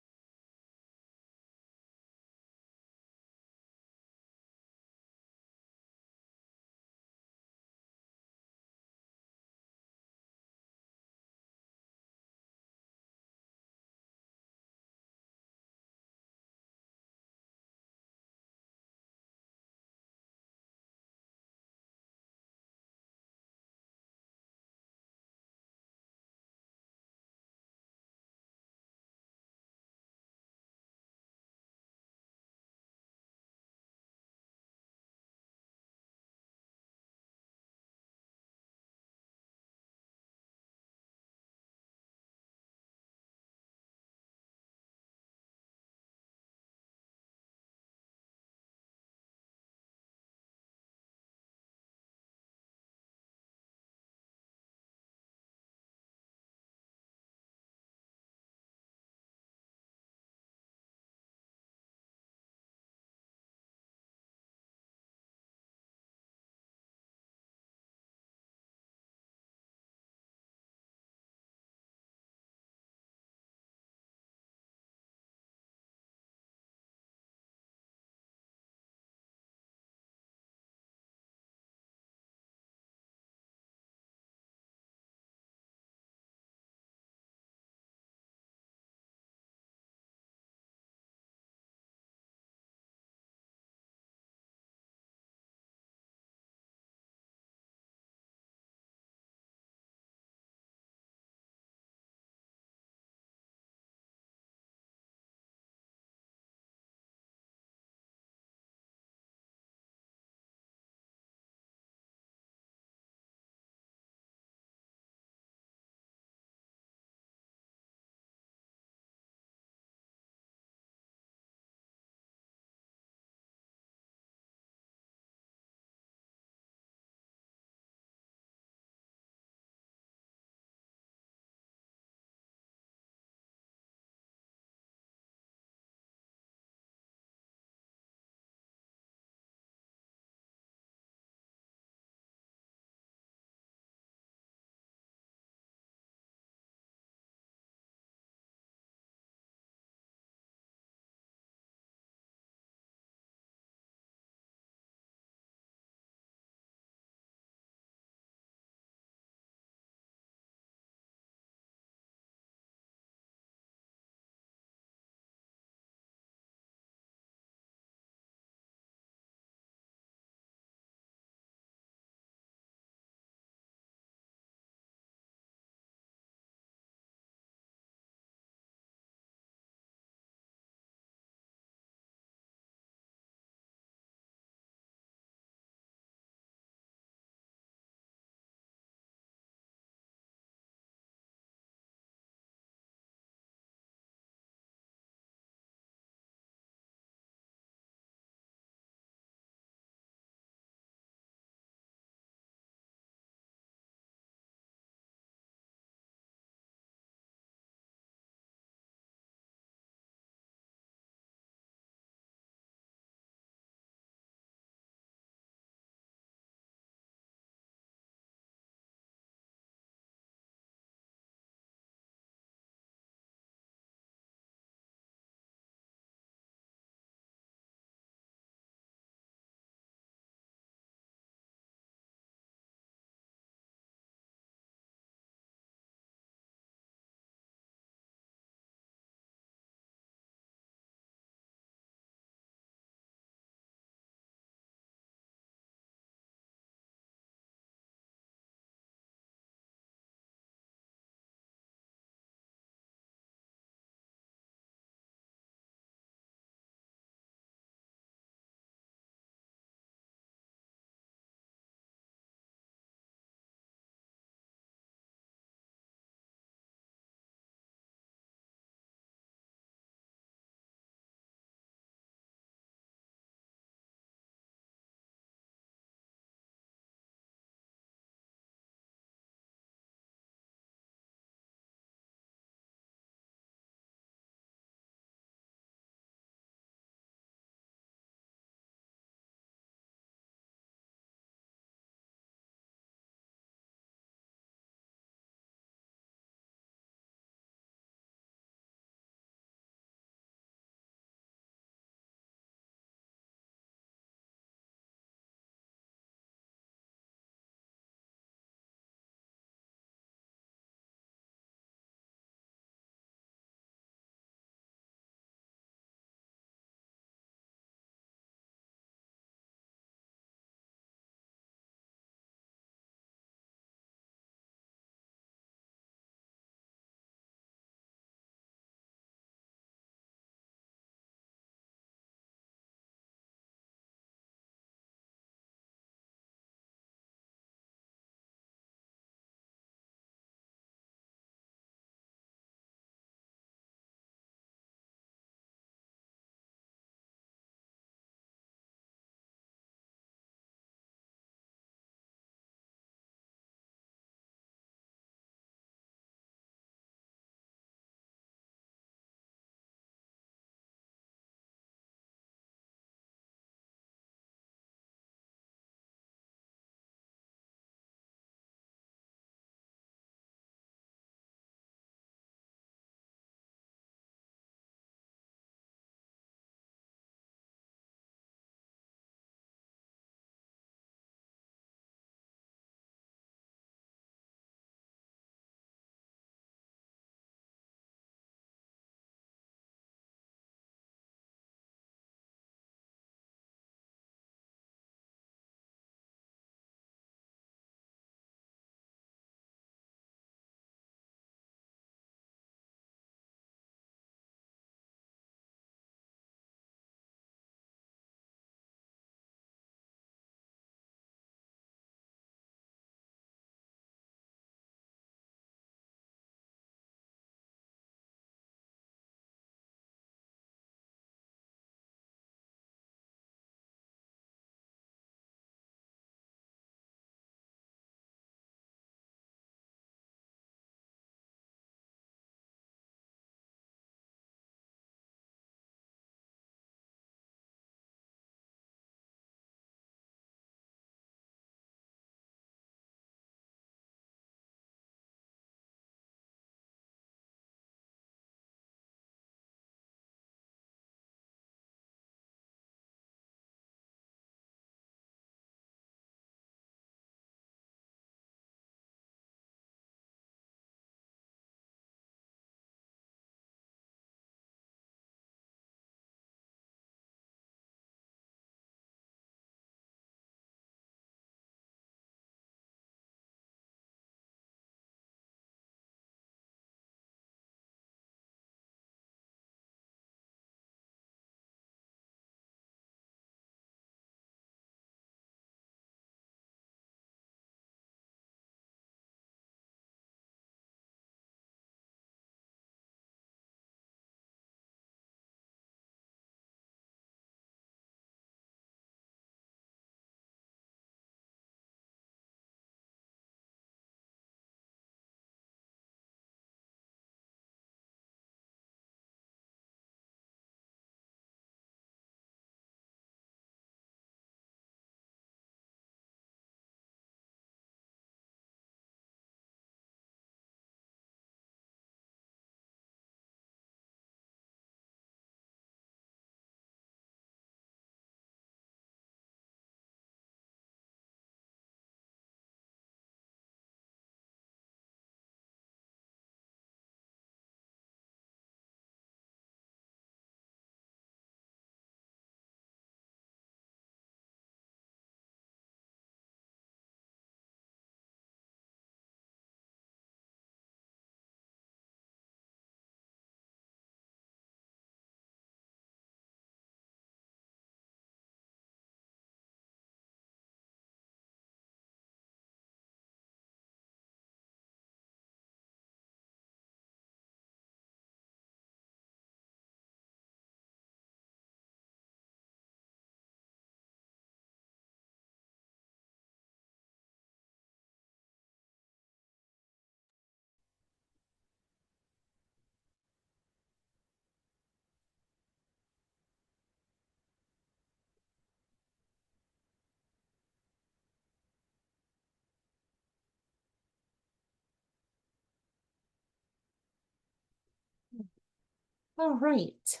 All right.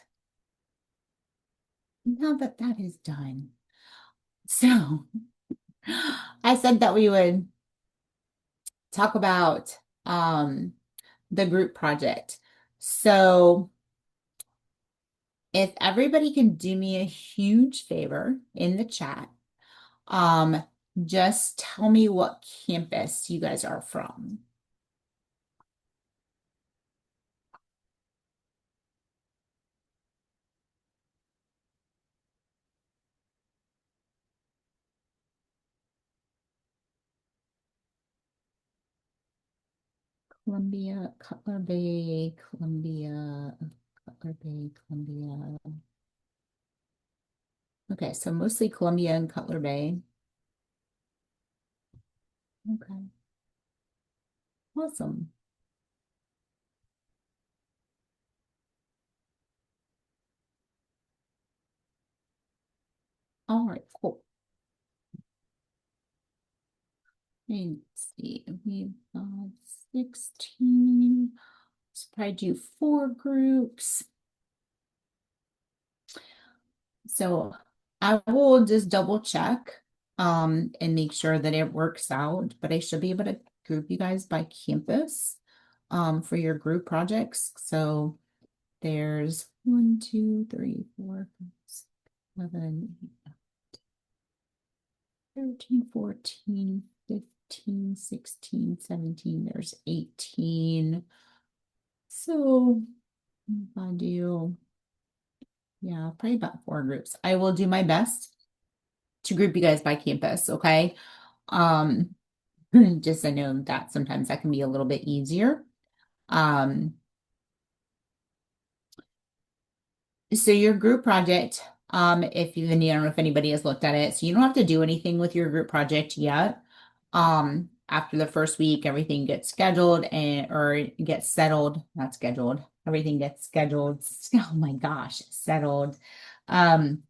Now that that is done, so I said that we would talk about the group project. So if everybody can do me a huge favor in the chat, um, just tell me what campus you guys are from. Columbia, Cutler Bay, Columbia, Cutler Bay, Columbia. Okay, so mostly Columbia and Cutler Bay. Okay, awesome. All right, cool. Let's see, we've got 16. Let's probably do 4 groups. So I will just double check and make sure that it works out, but I should be able to group you guys by campus for your group projects. So there's 1, 2, 3, 4, 5, 6, 7, 13, 14, 15, 16, 17. There's 18. So if I do, yeah, probably about 4 groups. I will do my best to group you guys by campus, okay? Um, just I know that sometimes that can be a little bit easier. Um, so your group project, if you, and I don't know if anybody has looked at it, so you don't have to do anything with your group project yet. After the first week, everything gets scheduled and or gets settled, not scheduled. Everything gets scheduled. Oh my gosh, settled. Um,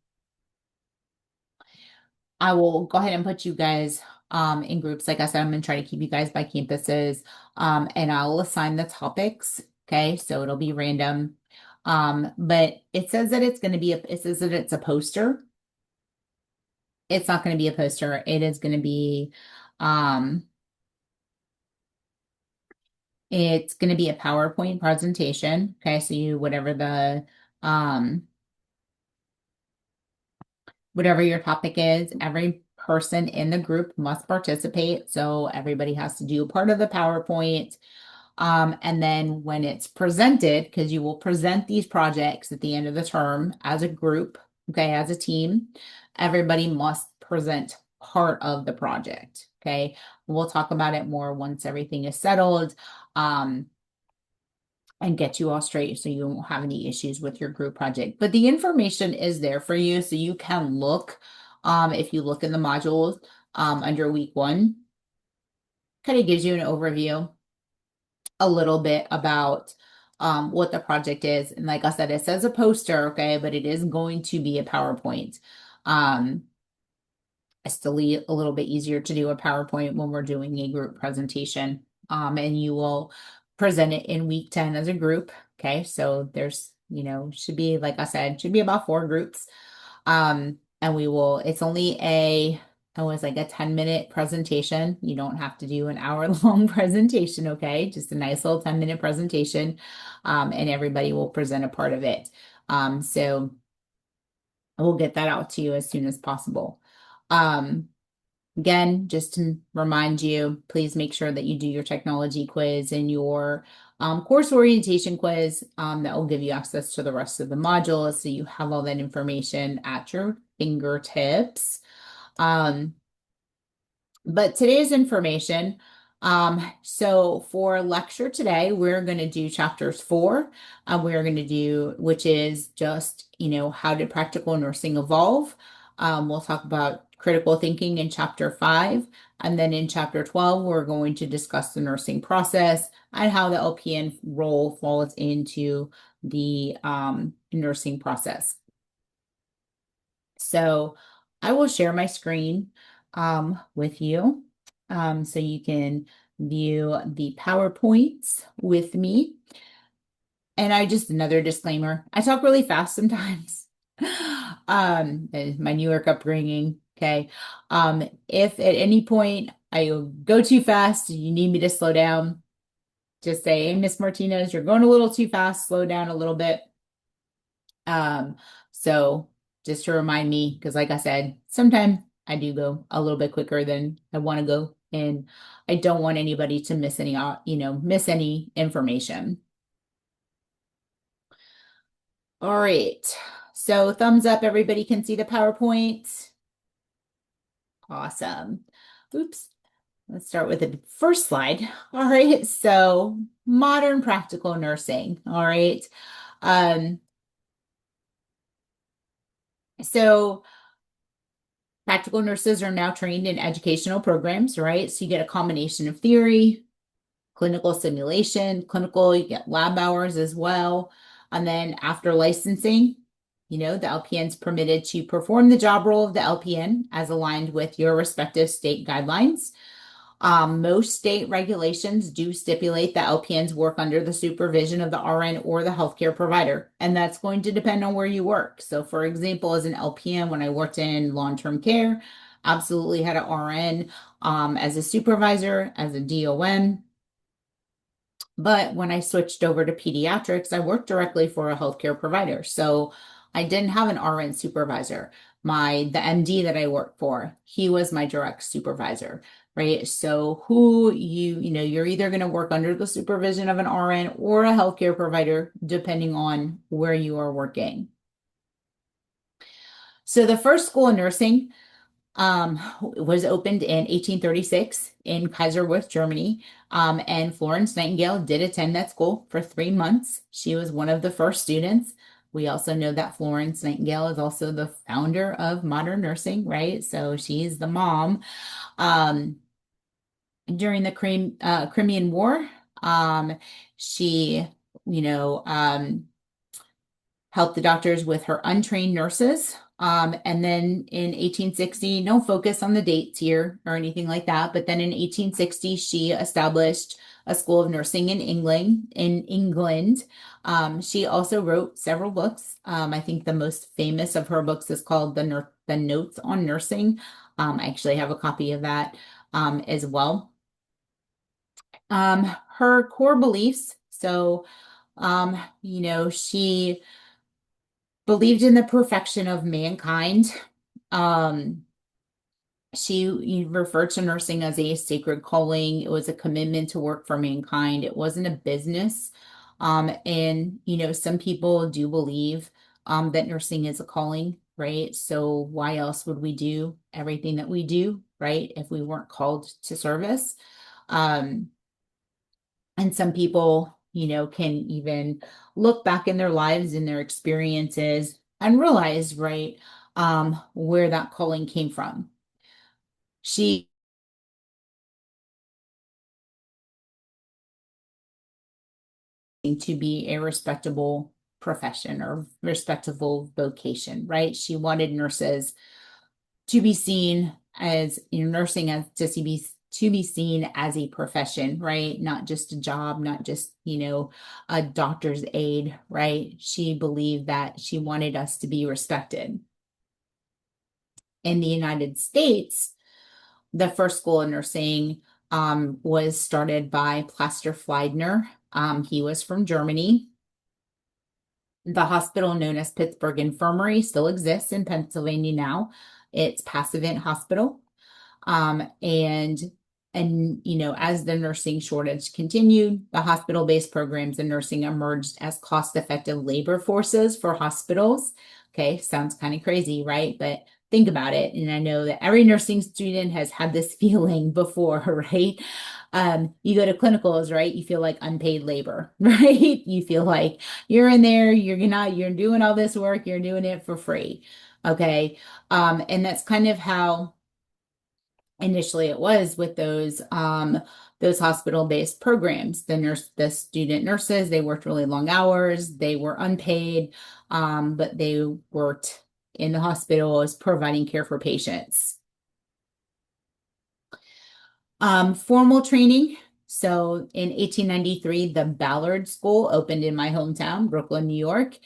I will go ahead and put you guys in groups. Like I said, I'm going to try to keep you guys by campuses, and I'll assign the topics. Okay, so it'll be random. But it says that it's going to be it says that it's a poster. It's not going to be a poster. It is going to be um it's going to be a PowerPoint presentation. Okay, so you whatever your topic is, every person in the group must participate. So everybody has to do a part of the PowerPoint. And then when it's presented, because you will present these projects at the end of the term as a group, okay, as a team, everybody must present part of the project. Okay. We'll talk about it more once everything is settled. And get you all straight so you won't have any issues with your group project. But the information is there for you so you can look. If you look in the modules under week 1, kind of gives you an overview a little bit about what the project is. And like I said, it says a poster, okay, but it is going to be a PowerPoint. It's still a little bit easier to do a PowerPoint when we're doing a group presentation. And you will present it in week 10 as a group. Okay, so there's, should be, like I said, should be about 4 groups. And it's only it's like a 10-minute presentation. You don't have to do an hour-long presentation, okay? Just a nice little 10-minute presentation. And everybody will present a part of it. So we'll get that out to you as soon as possible. Again, just to remind you, please make sure that you do your technology quiz and your course orientation quiz. That will give you access to the rest of the modules, so you have all that information at your fingertips. But today's information, so for lecture today, we're going to do chapters 4. We're going to do, which is just, how did practical nursing evolve? We'll talk about critical thinking in chapter 5. And then in chapter 12, we're going to discuss the nursing process and how the LPN role falls into the nursing process. So I will share my screen with you so you can view the PowerPoints with me. And another disclaimer, I talk really fast sometimes. My New York upbringing, okay. If at any point I go too fast and you need me to slow down, just say, hey, Miss Martinez, you're going a little too fast, slow down a little bit. So just to remind me, because like I said, sometimes I do go a little bit quicker than I want to go, and I don't want anybody to miss any, miss any information. All right. So thumbs up, everybody can see the PowerPoint. Awesome. Oops. Let's start with the first slide. All right. So modern practical nursing. All right. Um, so practical nurses are now trained in educational programs, right? So you get a combination of theory, clinical simulation, clinical, you get lab hours as well. And then after licensing, the LPN is permitted to perform the job role of the LPN as aligned with your respective state guidelines. Most state regulations do stipulate that LPNs work under the supervision of the RN or the healthcare provider, and that's going to depend on where you work. So, for example, as an LPN, when I worked in long-term care, absolutely had an RN as a supervisor, as a DON. But when I switched over to pediatrics, I worked directly for a healthcare provider. So I didn't have an RN supervisor. The MD that I worked for, he was my direct supervisor, right? So you're either going to work under the supervision of an RN or a healthcare provider, depending on where you are working. So the first school of nursing was opened in 1836 in Kaiserwerth, Germany. And Florence Nightingale did attend that school for 3 months. She was one of the first students. We also know that Florence Nightingale is also the founder of modern nursing, right? So she's the mom. During the Crimean War, she, you know, helped the doctors with her untrained nurses. And then in 1860, no focus on the dates here or anything like that, but then in 1860, she established a school of nursing in England. She also wrote several books. I think the most famous of her books is called The Notes on Nursing. I actually have a copy of that as well. Her core beliefs. So, she believed in the perfection of mankind. Um, she referred to nursing as a sacred calling. It was a commitment to work for mankind. It wasn't a business. And some people do believe that nursing is a calling, right? So why else would we do everything that we do, right? If we weren't called to service. Um, and some people, can even look back in their lives and their experiences and realize, right, where that calling came from. She to be a respectable profession or respectable vocation, right? She wanted nurses to be seen as nursing as to be seen as a profession, right? Not just a job, not just, a doctor's aide, right? She believed that she wanted us to be respected. In the United States, the first school of nursing was started by Plaster Fleidner. He was from Germany. The hospital known as Pittsburgh Infirmary still exists in Pennsylvania now. It's Passavant Hospital. And as the nursing shortage continued, the hospital-based programs in nursing emerged as cost-effective labor forces for hospitals. Okay, sounds kind of crazy, right? But think about it. And I know that every nursing student has had this feeling before, right? You go to clinicals, right? You feel like unpaid labor, right? You feel like you're in there, you're doing all this work, you're doing it for free. Okay. And that's kind of how initially it was with those hospital-based programs. The student nurses, they worked really long hours, they were unpaid, but they worked in the hospital as providing care for patients. Formal training So in 1893, the Ballard School opened in my hometown, Brooklyn, New York.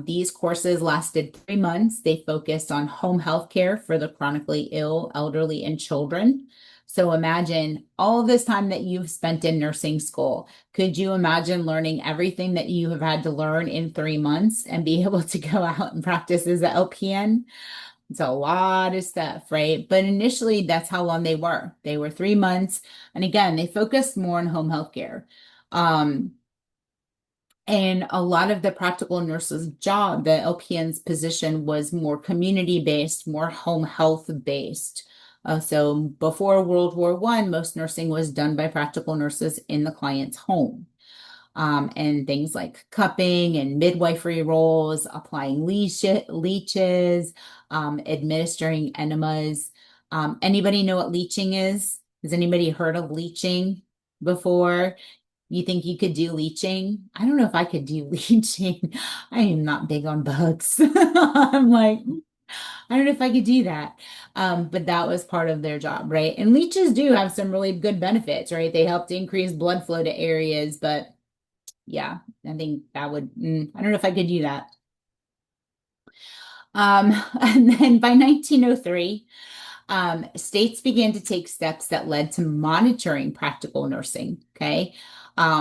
These courses lasted 3 months. They focused on home health care for the chronically ill, elderly, and children. So imagine all of this time that you've spent in nursing school. Could you imagine learning everything that you have had to learn in 3 months and be able to go out and practice as an LPN? It's a lot of stuff, right? But initially, that's how long they were. They were 3 months. And again, they focused more on home health care. And a lot of the practical nurse's job, the LPN's position was more community based, more home health based. So before World War I, most nursing was done by practical nurses in the client's home. And things like cupping and midwifery roles, applying leeches, administering enemas. Anybody know what leeching is? Has anybody heard of leeching before? You think you could do leeching? I don't know if I could do leeching. I am not big on bugs. I'm like, I don't know if I could do that. But that was part of their job, right? And leeches do have some really good benefits, right? They help to increase blood flow to areas, but yeah, I think that would, I don't know if I could do that. And then by 1903, states began to take steps that led to monitoring practical nursing. Okay.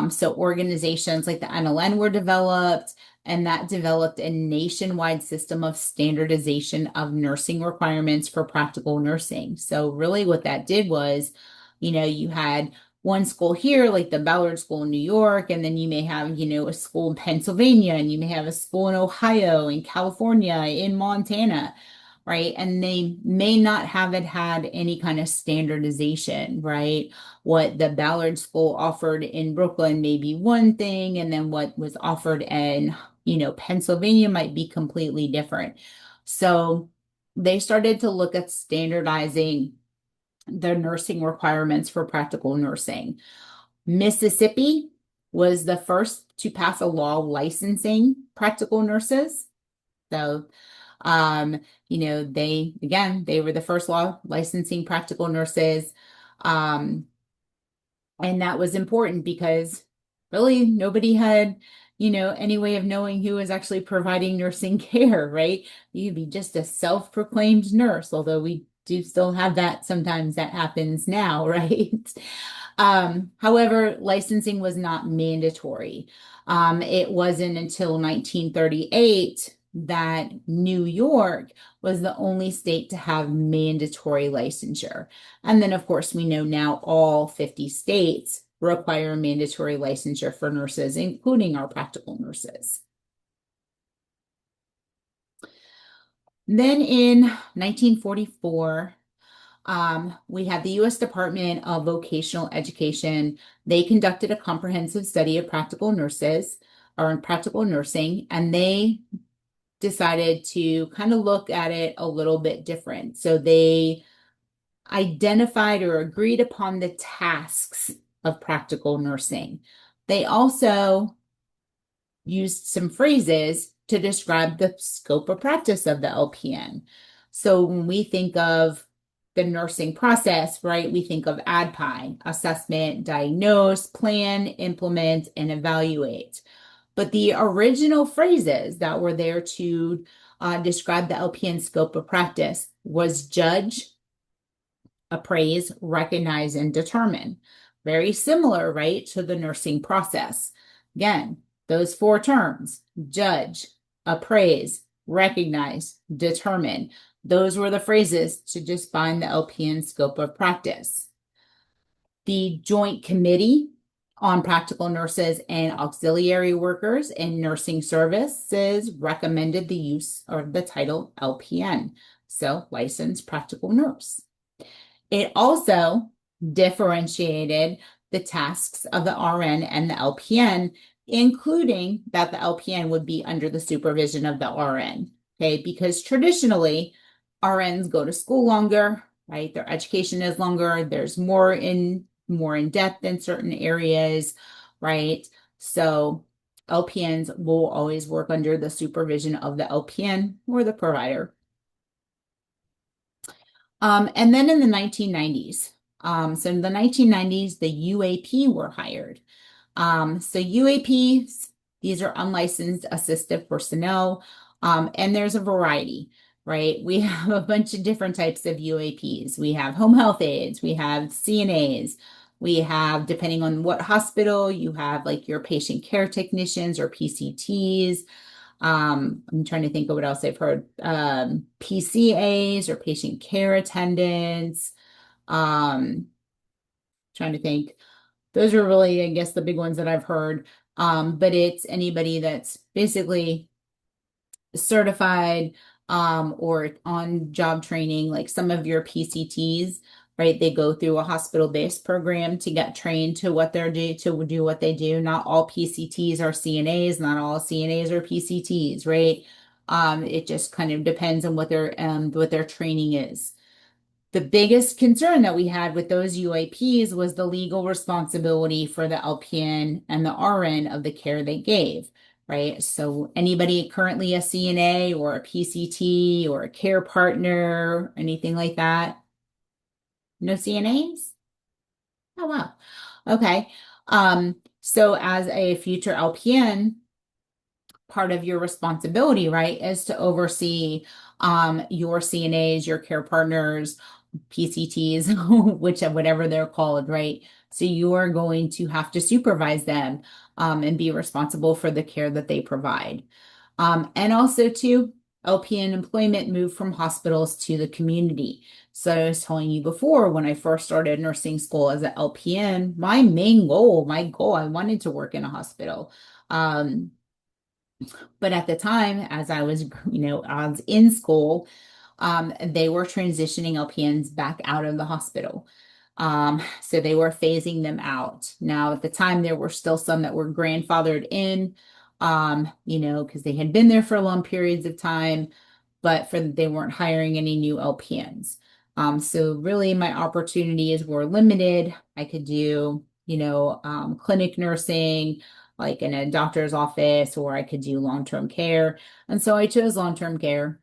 So organizations like the NLN were developed, and that developed a nationwide system of standardization of nursing requirements for practical nursing. So really what that did was, you had one school here, like the Ballard School in New York, and then you may have, a school in Pennsylvania, and you may have a school in Ohio, in California, in Montana, right? And they may not have had any kind of standardization, right? What the Ballard School offered in Brooklyn may be one thing, and then what was offered in, Pennsylvania might be completely different. So they started to look at standardizing the nursing requirements for practical nursing. Mississippi was the first to pass a law licensing practical nurses. So, they were the first law licensing practical nurses. And that was important because really nobody had, any way of knowing who was actually providing nursing care, right? You'd be just a self-proclaimed nurse, although we do still have that sometimes that happens now, right? However, licensing was not mandatory. It wasn't until 1938 that New York was the only state to have mandatory licensure. And then, of course, we know now all 50 states require mandatory licensure for nurses, including our practical nurses. Then in 1944, we had the U.S. Department of Vocational Education. They conducted a comprehensive study of practical nurses or practical nursing, and they decided to kind of look at it a little bit different. So they identified or agreed upon the tasks of practical nursing. They also used some phrases to describe the scope of practice of the LPN. So when we think of the nursing process, right, we think of ADPI, assessment, diagnose, plan, implement, and evaluate. But the original phrases that were there to describe the LPN scope of practice was judge, appraise, recognize, and determine. Very similar, right, to the nursing process. Again, those four terms, judge, appraise, recognize, determine. Those were the phrases to define the LPN scope of practice. The Joint Committee on Practical Nurses and Auxiliary Workers in Nursing Services recommended the use of the title LPN, so Licensed Practical Nurse. It also differentiated the tasks of the RN and the LPN, including that the LPN would be under the supervision of the RN, okay? Because traditionally, RNs go to school longer, right? Their education is longer. There's more in depth in certain areas, right? So LPNs will always work under the supervision of the LPN or the provider. And then in the 1990s, So in the 1990s, the UAP were hired. So UAPs, these are unlicensed assistive personnel, and there's a variety, right? We have a bunch of different types of UAPs. We have home health aides, we have CNAs, we have, depending on what hospital, you have like your patient care technicians or PCTs. I'm trying to think of what else I've heard. PCAs or patient care attendants. Um, Trying to think. Those are really, I guess, the big ones that I've heard. But it's anybody that's basically certified or on job training, like some of your PCTs, right? They go through a hospital-based program to get trained to what they're to do what they do. Not all PCTs are CNAs, not all CNAs are PCTs, right? It just kind of depends on what their training is. The biggest concern that we had with those UAPs was the legal responsibility for the LPN and the RN of the care they gave, right? So anybody currently a CNA or a PCT or a care partner, anything like that? No CNAs? Oh, wow. Okay. So as a future LPN, part of your responsibility, right, is to oversee your CNAs, your care partners, PCTs, which whatever they're called, right? So you are going to have to supervise them and be responsible for the care that they provide. And also too, LPN employment moved from hospitals to the community. So I was telling you before, when I first started nursing school as an LPN, my main goal, I wanted to work in a hospital. Um, but at the time, as I was, I was in school, they were transitioning LPNs back out of the hospital. So they were phasing them out. Now, at the time, there were still some that were grandfathered in, because they had been there for long periods of time, but they weren't hiring any new LPNs. So really, my opportunities were limited. I could do, clinic nursing, like in a doctor's office, or I could do long-term care. And so I chose long-term care.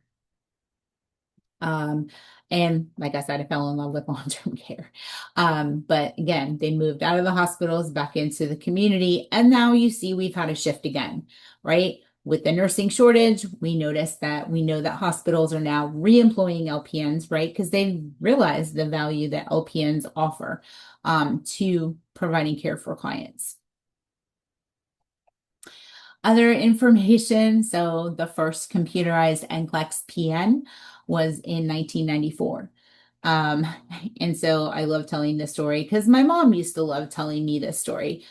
Um, and like I said, I fell in love with long-term care. But again, they moved out of the hospitals back into the community. And now you see we've had a shift again, right? With the nursing shortage, we know that hospitals are now re-employing LPNs, right? Because they realize the value that LPNs offer to providing care for clients. Other information, so the first computerized NCLEX PN was in 1994. Um, and so I love telling this story because my mom used to love telling me this story.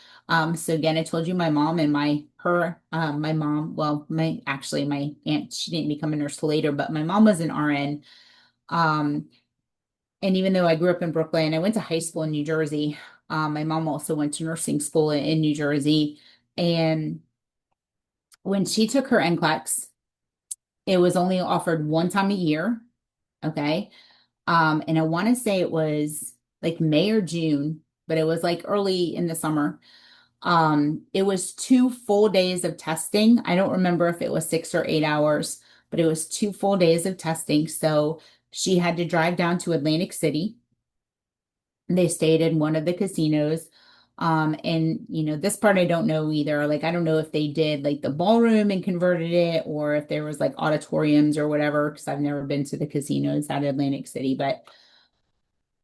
So again, I told you my mom and my mom, well, my aunt, she didn't become a nurse till later, but my mom was an RN. Um, and even though I grew up in Brooklyn, I went to high school in New Jersey. My mom also went to nursing school in New Jersey. And when she took her NCLEX, it was only offered one time a year. Okay. And I want to say it was like May or June, but it was like early in the summer. It was 2 full days of testing. I don't remember if it was 6 or 8 hours, but it was 2 full days of testing. So she had to drive down to Atlantic City. They stayed in one of the casinos. And this part I don't know either. Like, I don't know if they did like the ballroom and converted it or if there was like auditoriums or whatever, because I've never been to the casinos at Atlantic City, but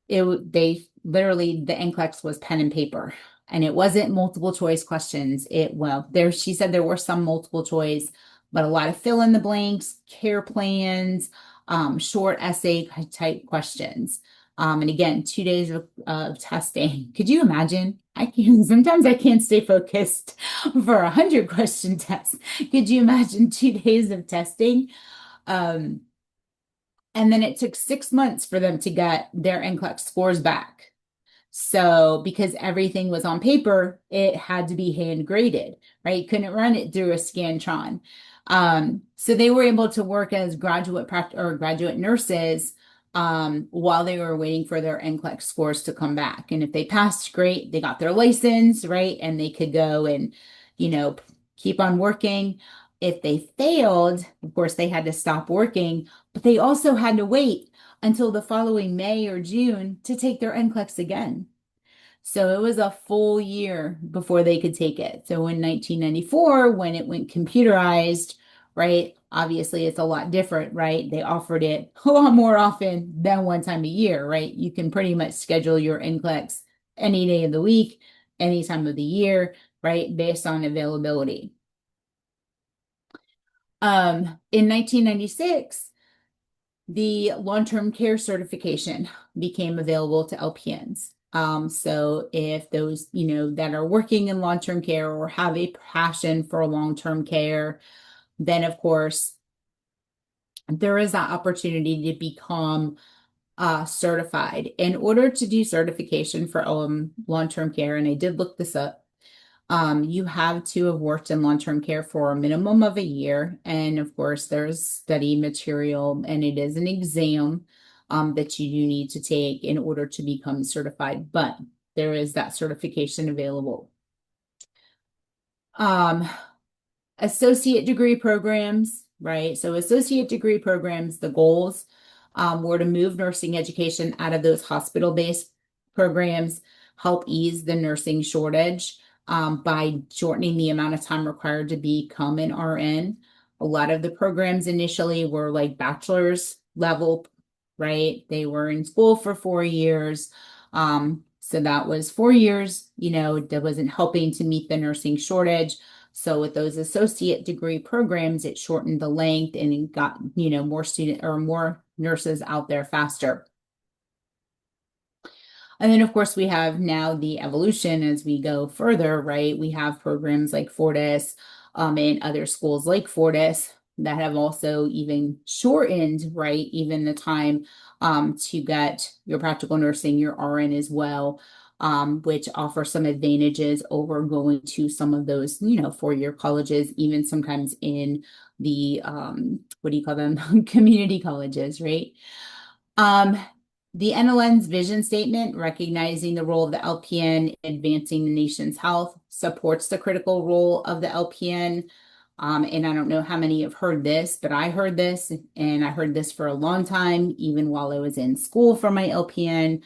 they literally, the NCLEX was pen and paper, and it wasn't multiple choice questions. She said there were some multiple choice, but a lot of fill in the blanks, care plans, short essay type questions. And again, 2 days of testing. Could you imagine? Sometimes I can't stay focused for 100 question tests. Could you imagine 2 days of testing? Um, and then it took 6 months for them to get their NCLEX scores back. So because everything was on paper, it had to be hand graded, right? Couldn't run it through a Scantron. So they were able to work as graduate nurses while they were waiting for their NCLEX scores to come back. And if they passed, great, they got their license, right? And they could go and, you know, keep on working. If they failed, of course, they had to stop working, but they also had to wait until the following May or June to take their NCLEX again. So it was a full year before they could take it. So in 1994, when it went computerized, right? Obviously, it's a lot different, right? They offered it a lot more often than one time a year, right? You can pretty much schedule your NCLEX any day of the week, any time of the year, right? Based on availability. In 1996, the long-term care certification became available to LPNs. So if those, that are working in long-term care or have a passion for long-term care, then of course there is that opportunity to become certified. In order to do certification for long-term care, and I did look this up, you have to have worked in long-term care for a minimum of a year. And of course, there's study material and it is an exam that you do need to take in order to become certified, but there is that certification available. Um, Associate degree programs, right? So associate degree programs, the goals were to move nursing education out of those hospital-based programs, help ease the nursing shortage by shortening the amount of time required to become an RN. A lot of the programs initially were like bachelor's level, right? They were in school for 4 years. So that was 4 years, that wasn't helping to meet the nursing shortage. So with those associate degree programs, it shortened the length and it got, more student or more nurses out there faster. And then, of course, we have now the evolution as we go further, right? We have programs like Fortis and other schools like Fortis that have also even shortened, right, even the time to get your practical nursing, your RN as well, which offer some advantages over going to some of those, 4-year colleges, even sometimes in the, what do you call them, community colleges, right? Um, the NLN's vision statement, recognizing the role of the LPN in advancing the nation's health, supports the critical role of the LPN. And I don't know how many have heard this, but I heard this, and I heard this for a long time, even while I was in school for my LPN.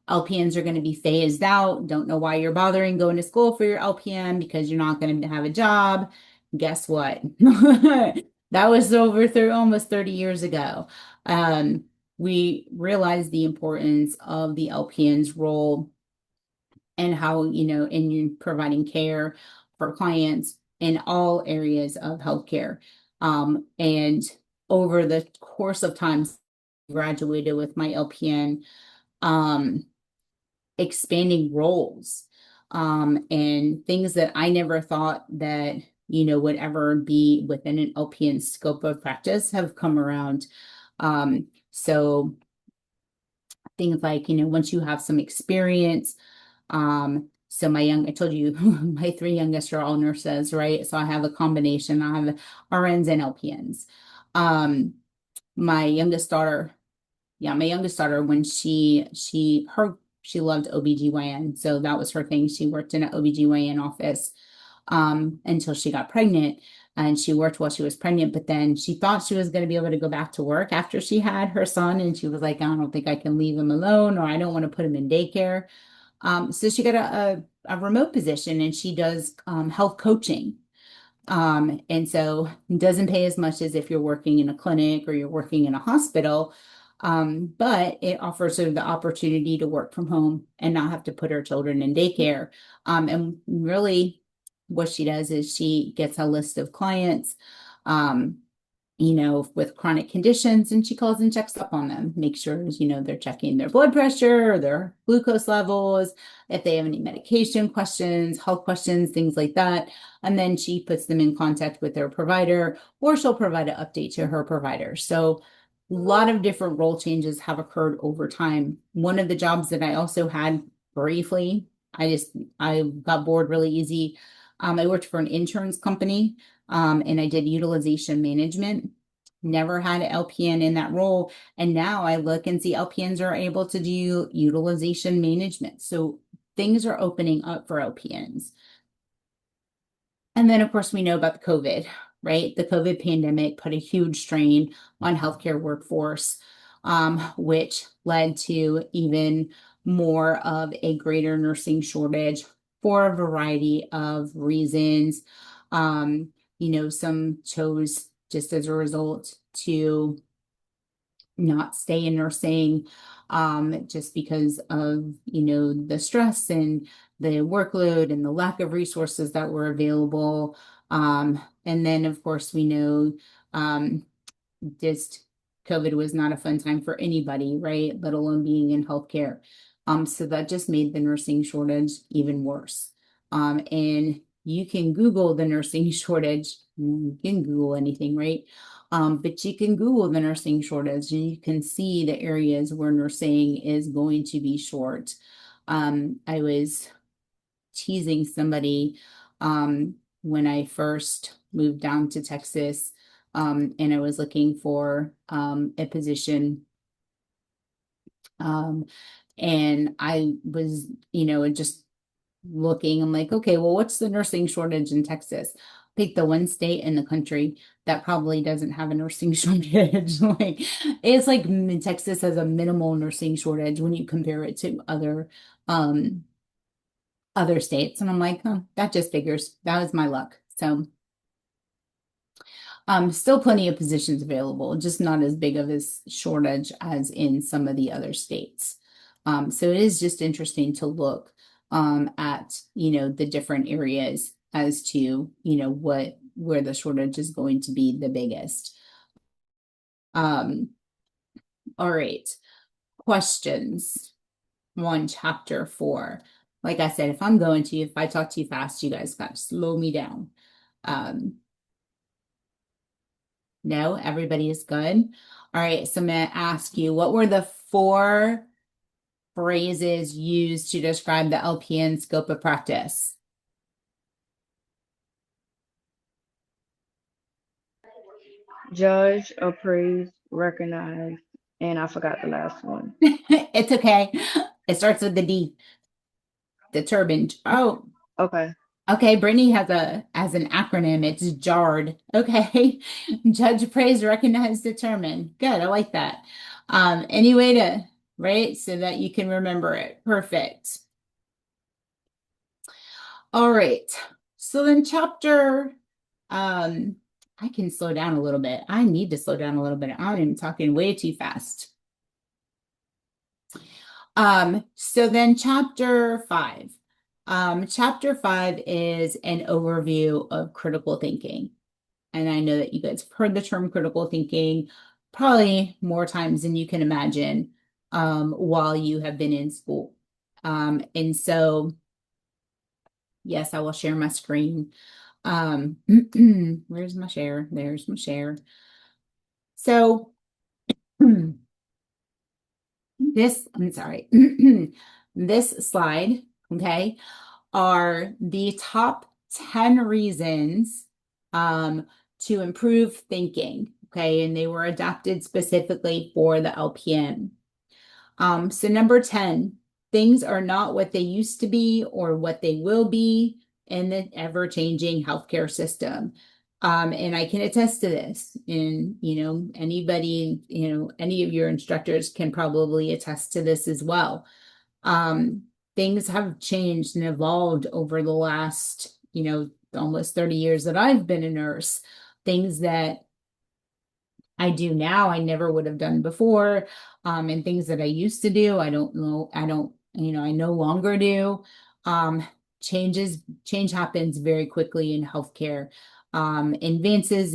LPNs are going to be phased out. Don't know why you're bothering going to school for your LPN because you're not going to have a job. Guess what? That was over through almost 30 years ago. We realized the importance of the LPN's role and how, in you providing care for clients in all areas of healthcare. And over the course of time, graduated with my LPN, expanding roles, and things that I never thought that, would ever be within an LPN scope of practice have come around. So things like, once you have some experience, so I told you my 3 youngest are all nurses, right? So I have a combination. I have RNs and LPNs. My youngest daughter, when she loved OBGYN. So that was her thing. She worked in an OBGYN office until she got pregnant. And she worked while she was pregnant, but then she thought she was going to be able to go back to work after she had her son. And she was like, I don't think I can leave him alone, or I don't want to put him in daycare. So she got a remote position, and she does health coaching. And so it doesn't pay as much as if you're working in a clinic or you're working in a hospital. But it offers her the opportunity to work from home and not have to put her children in daycare. And really what she does is she gets a list of clients, with chronic conditions, and she calls and checks up on them, make sure, they're checking their blood pressure, their glucose levels, if they have any medication questions, health questions, things like that. And then she puts them in contact with their provider, or she'll provide an update to her provider. So a lot of different role changes have occurred over time. One of the jobs that I also had briefly, I got bored really easy. I worked for an insurance company, and I did utilization management. Never had an LPN in that role. And now I look and see LPNs are able to do utilization management. So things are opening up for LPNs. And then, of course, we know about the COVID, right? The COVID pandemic put a huge strain on healthcare workforce. which led to even more of a greater nursing shortage for a variety of reasons. Some chose just as a result to not stay in nursing, just because of, the stress and the workload and the lack of resources that were available. And then, of course, we know, just COVID was not a fun time for anybody, right? Let alone being in healthcare. So that just made the nursing shortage even worse. And you can Google the nursing shortage. You can Google anything, right? But you can Google the nursing shortage and you can see the areas where nursing is going to be short. I was teasing somebody when I first moved down to Texas, and I was looking for a position. Um, and I was, just looking. I'm like, okay, well, what's the nursing shortage in Texas? Pick the one state in the country that probably doesn't have a nursing shortage. Like, it's like Texas has a minimal nursing shortage when you compare it to other states. And I'm like, oh, that just figures. That was my luck. So, still plenty of positions available, just not as big of a shortage as in some of the other states. So it is just interesting to look at, the different areas as to, where the shortage is going to be the biggest. Um, all right. Questions on chapter 4. Like I said, if I talk too fast, you guys got to slow me down. Um, No, everybody is good. All right, so I'm going to ask you, what were the 4 phrases used to describe the LPN scope of practice? Judge, appraise, recognize, and I forgot the last one. It's okay. It starts with the D. Determined. Oh, Okay. okay. Brittany has an acronym. It's JARD. Okay. Judge, appraise, recognize, determine. Good. I like that. Any way to, right? So that you can remember it. Perfect. All right. So then I can slow down a little bit. I need to slow down a little bit. I'm talking way too fast. So then chapter 5. Chapter 5 is an overview of critical thinking. And I know that you guys have heard the term critical thinking probably more times than you can imagine, while you have been in school. And so, yes, I will share my screen. Where's my share? There's my share. So I'm sorry, this slide, okay, are the top 10 reasons to improve thinking, okay, and they were adapted specifically for the LPN. So number 10, things are not what they used to be or what they will be in the ever-changing healthcare system. And I can attest to this. And, anybody, any of your instructors can probably attest to this as well. Things have changed and evolved over the last, almost 30 years that I've been a nurse. Things that I do now, I never would have done before. And things that I used to do, I don't know, I no longer do. Um, change happens very quickly in healthcare. Advances,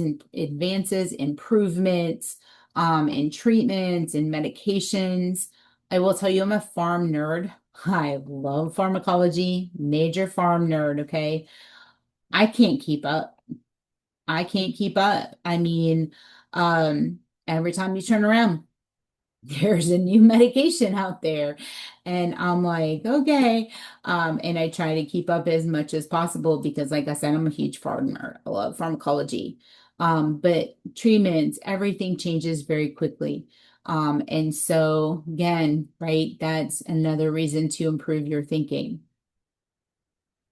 improvements, in treatments and medications. I will tell you, I'm a farm nerd. I love pharmacology, major farm nerd, okay? I can't keep up. I can't keep up. I mean, every time you turn around, there's a new medication out there. And I'm like, okay. And I try to keep up as much as possible because, like I said, I'm a huge farmer. I love pharmacology. But treatments, everything changes very quickly. And so again, right, that's another reason to improve your thinking.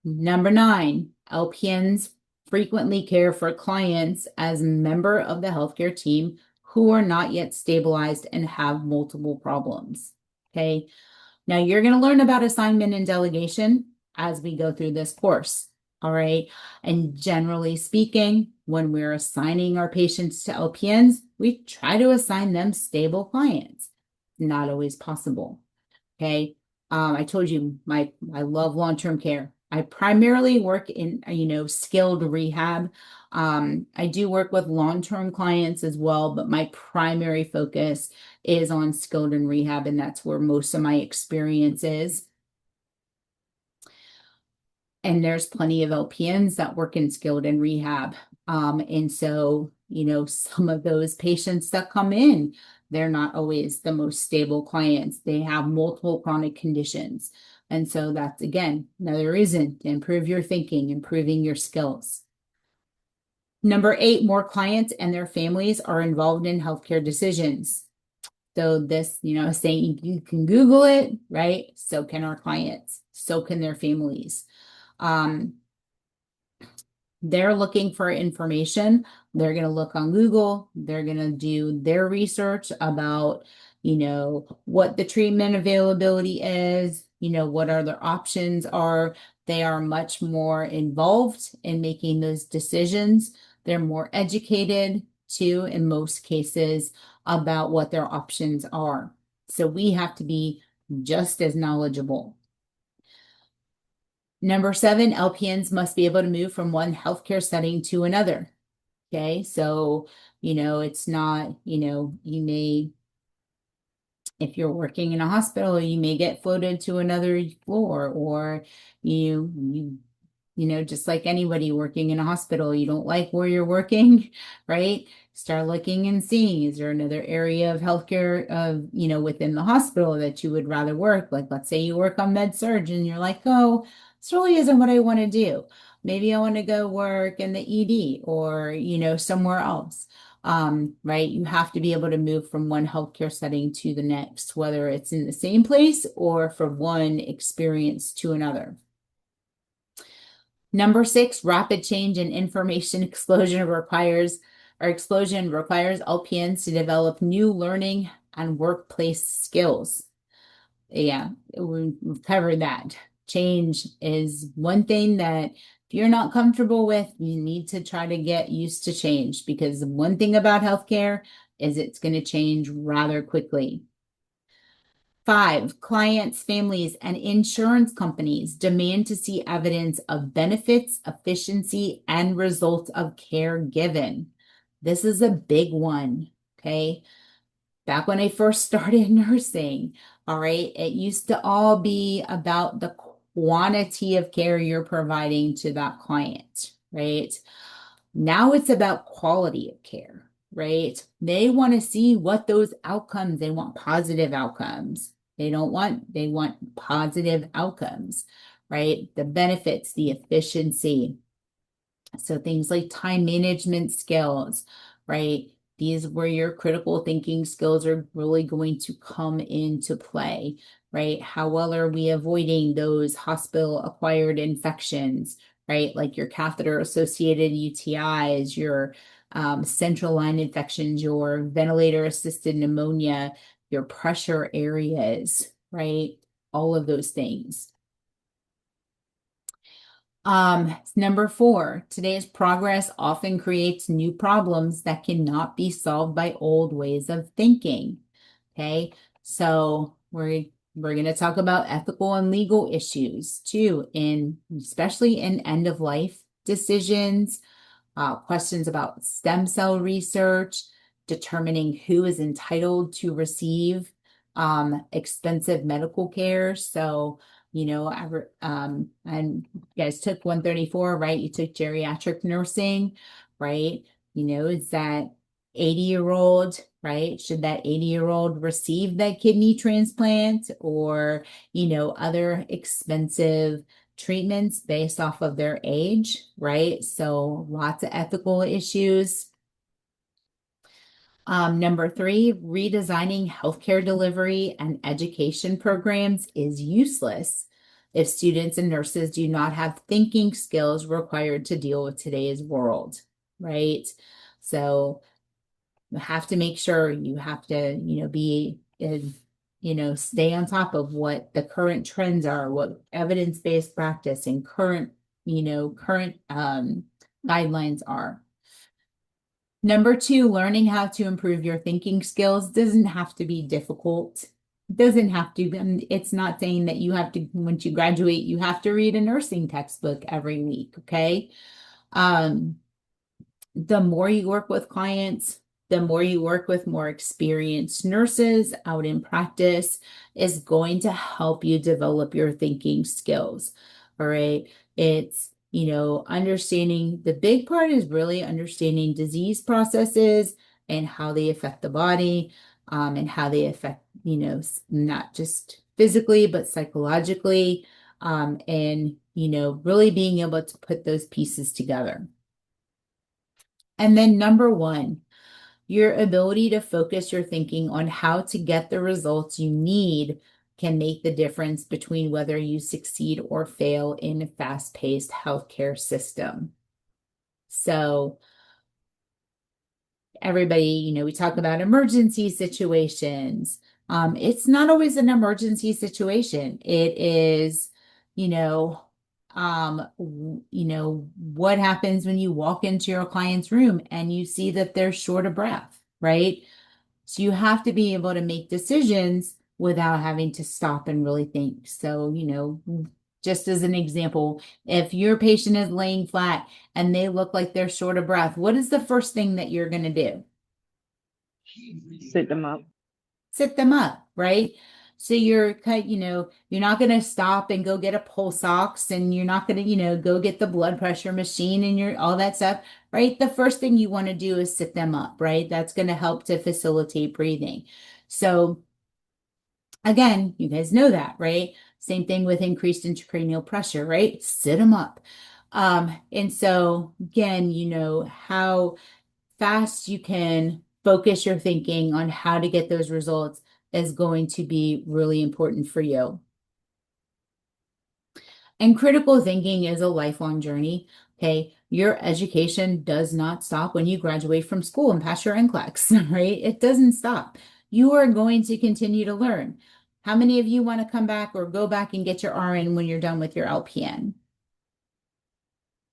Number 9, LPNs frequently care for clients as a member of the healthcare team who are not yet stabilized and have multiple problems. Okay. Now you're going to learn about assignment and delegation as we go through this course. All right. And generally speaking, when we're assigning our patients to LPNs, we try to assign them stable clients. Not always possible. Okay. I told you I love long-term care. I primarily work in, skilled rehab. I do work with long-term clients as well, but my primary focus is on skilled and rehab, and that's where most of my experience is. And there's plenty of LPNs that work in skilled and rehab. And so, some of those patients that come in, they're not always the most stable clients. They have multiple chronic conditions. And so that's, again, another reason to improve your thinking, improving your skills. Number 8, more clients and their families are involved in healthcare decisions. So this, saying you can Google it, right? So can our clients. So can their families. They're looking for information. They're going to look on Google. They're going to do their research about, what the treatment availability is, what other options are. They are much more involved in making those decisions. They're more educated too, in most cases, about what their options are. So we have to be just as knowledgeable. Number 7, LPNs must be able to move from one healthcare setting to another. Okay, so, it's not, you may, if you're working in a hospital, you may get floated to another floor, or just like anybody working in a hospital, you don't like where you're working, right? Start looking and seeing, is there another area of healthcare within the hospital that you would rather work? Like, let's say you work on med surg and you're like, oh, this really isn't what I want to do. Maybe I want to go work in the ED or, somewhere else. Right? You have to be able to move from one healthcare setting to the next, whether it's in the same place or from one experience to another. Number 6, rapid change in information explosion requires LPNs to develop new learning and workplace skills. Yeah, we've covered that. Change is one thing that if you're not comfortable with, you need to try to get used to change, because one thing about healthcare is it's going to change rather quickly. 5, clients, families, and insurance companies demand to see evidence of benefits, efficiency, and results of care given. This is a big one, okay? Back when I first started nursing, all right, it used to all be about the quantity of care you're providing to that client, right? Now it's about quality of care, right? They want to see what those outcomes, they want positive outcomes. They want positive outcomes, right? The benefits, the efficiency. So things like time management skills, right? These where your critical thinking skills are really going to come into play, right? How well are we avoiding those hospital acquired infections, right? Like your catheter associated UTIs, your central line infections, your ventilator assisted pneumonia, your pressure areas, right? All of those things. Number 4, today's progress often creates new problems that cannot be solved by old ways of thinking. Okay, so we're going to talk about ethical and legal issues too, especially in end of life decisions, questions about stem cell research, determining who is entitled to receive expensive medical care. So, and you guys took 134, right? You took geriatric nursing, right? Is that 80-year-old, right? Should that 80-year-old receive that kidney transplant or, other expensive treatments based off of their age, right? So lots of ethical issues. Number 3, redesigning healthcare delivery and education programs is useless if students and nurses do not have thinking skills required to deal with today's world, right? So you have to make sure you have to, be stay on top of what the current trends are, what evidence-based practice and current guidelines are. Number two, learning how to improve your thinking skills doesn't have to be difficult. It doesn't have to. It's not saying that you have to, once you graduate, you have to read a nursing textbook every week, okay? The more you work with clients, the more you work with more experienced nurses out in practice is going to help you develop your thinking skills. All right. It's, understanding the big part is really understanding disease processes and how they affect the body, and how they affect, not just physically, but psychologically, and, really being able to put those pieces together. And then number one, your ability to focus your thinking on how to get the results you need can make the difference between whether you succeed or fail in a fast-paced healthcare system. So everybody, we talk about emergency situations. It's not always an emergency situation. It is, what happens when you walk into your client's room and you see that they're short of breath, right? So you have to be able to make decisions without having to stop and really think. So, just as an example, if your patient is laying flat and they look like they're short of breath, what is the first thing that you're going to do? Sit them up. Sit them up, right? So you're you're not going to stop and go get a pulse ox, and you're not going to, go get the blood pressure machine and all that stuff, right? The first thing you want to do is sit them up, right? That's going to help to facilitate breathing. So again, you guys know that, right? Same thing with increased intracranial pressure, right? Sit them up. And so again, how fast you can focus your thinking on how to get those results is going to be really important for you. And critical thinking is a lifelong journey. Okay. Your education does not stop when you graduate from school and pass your NCLEX, right? It doesn't stop. You are going to continue to learn. How many of you want to come back or go back and get your RN when you're done with your LPN?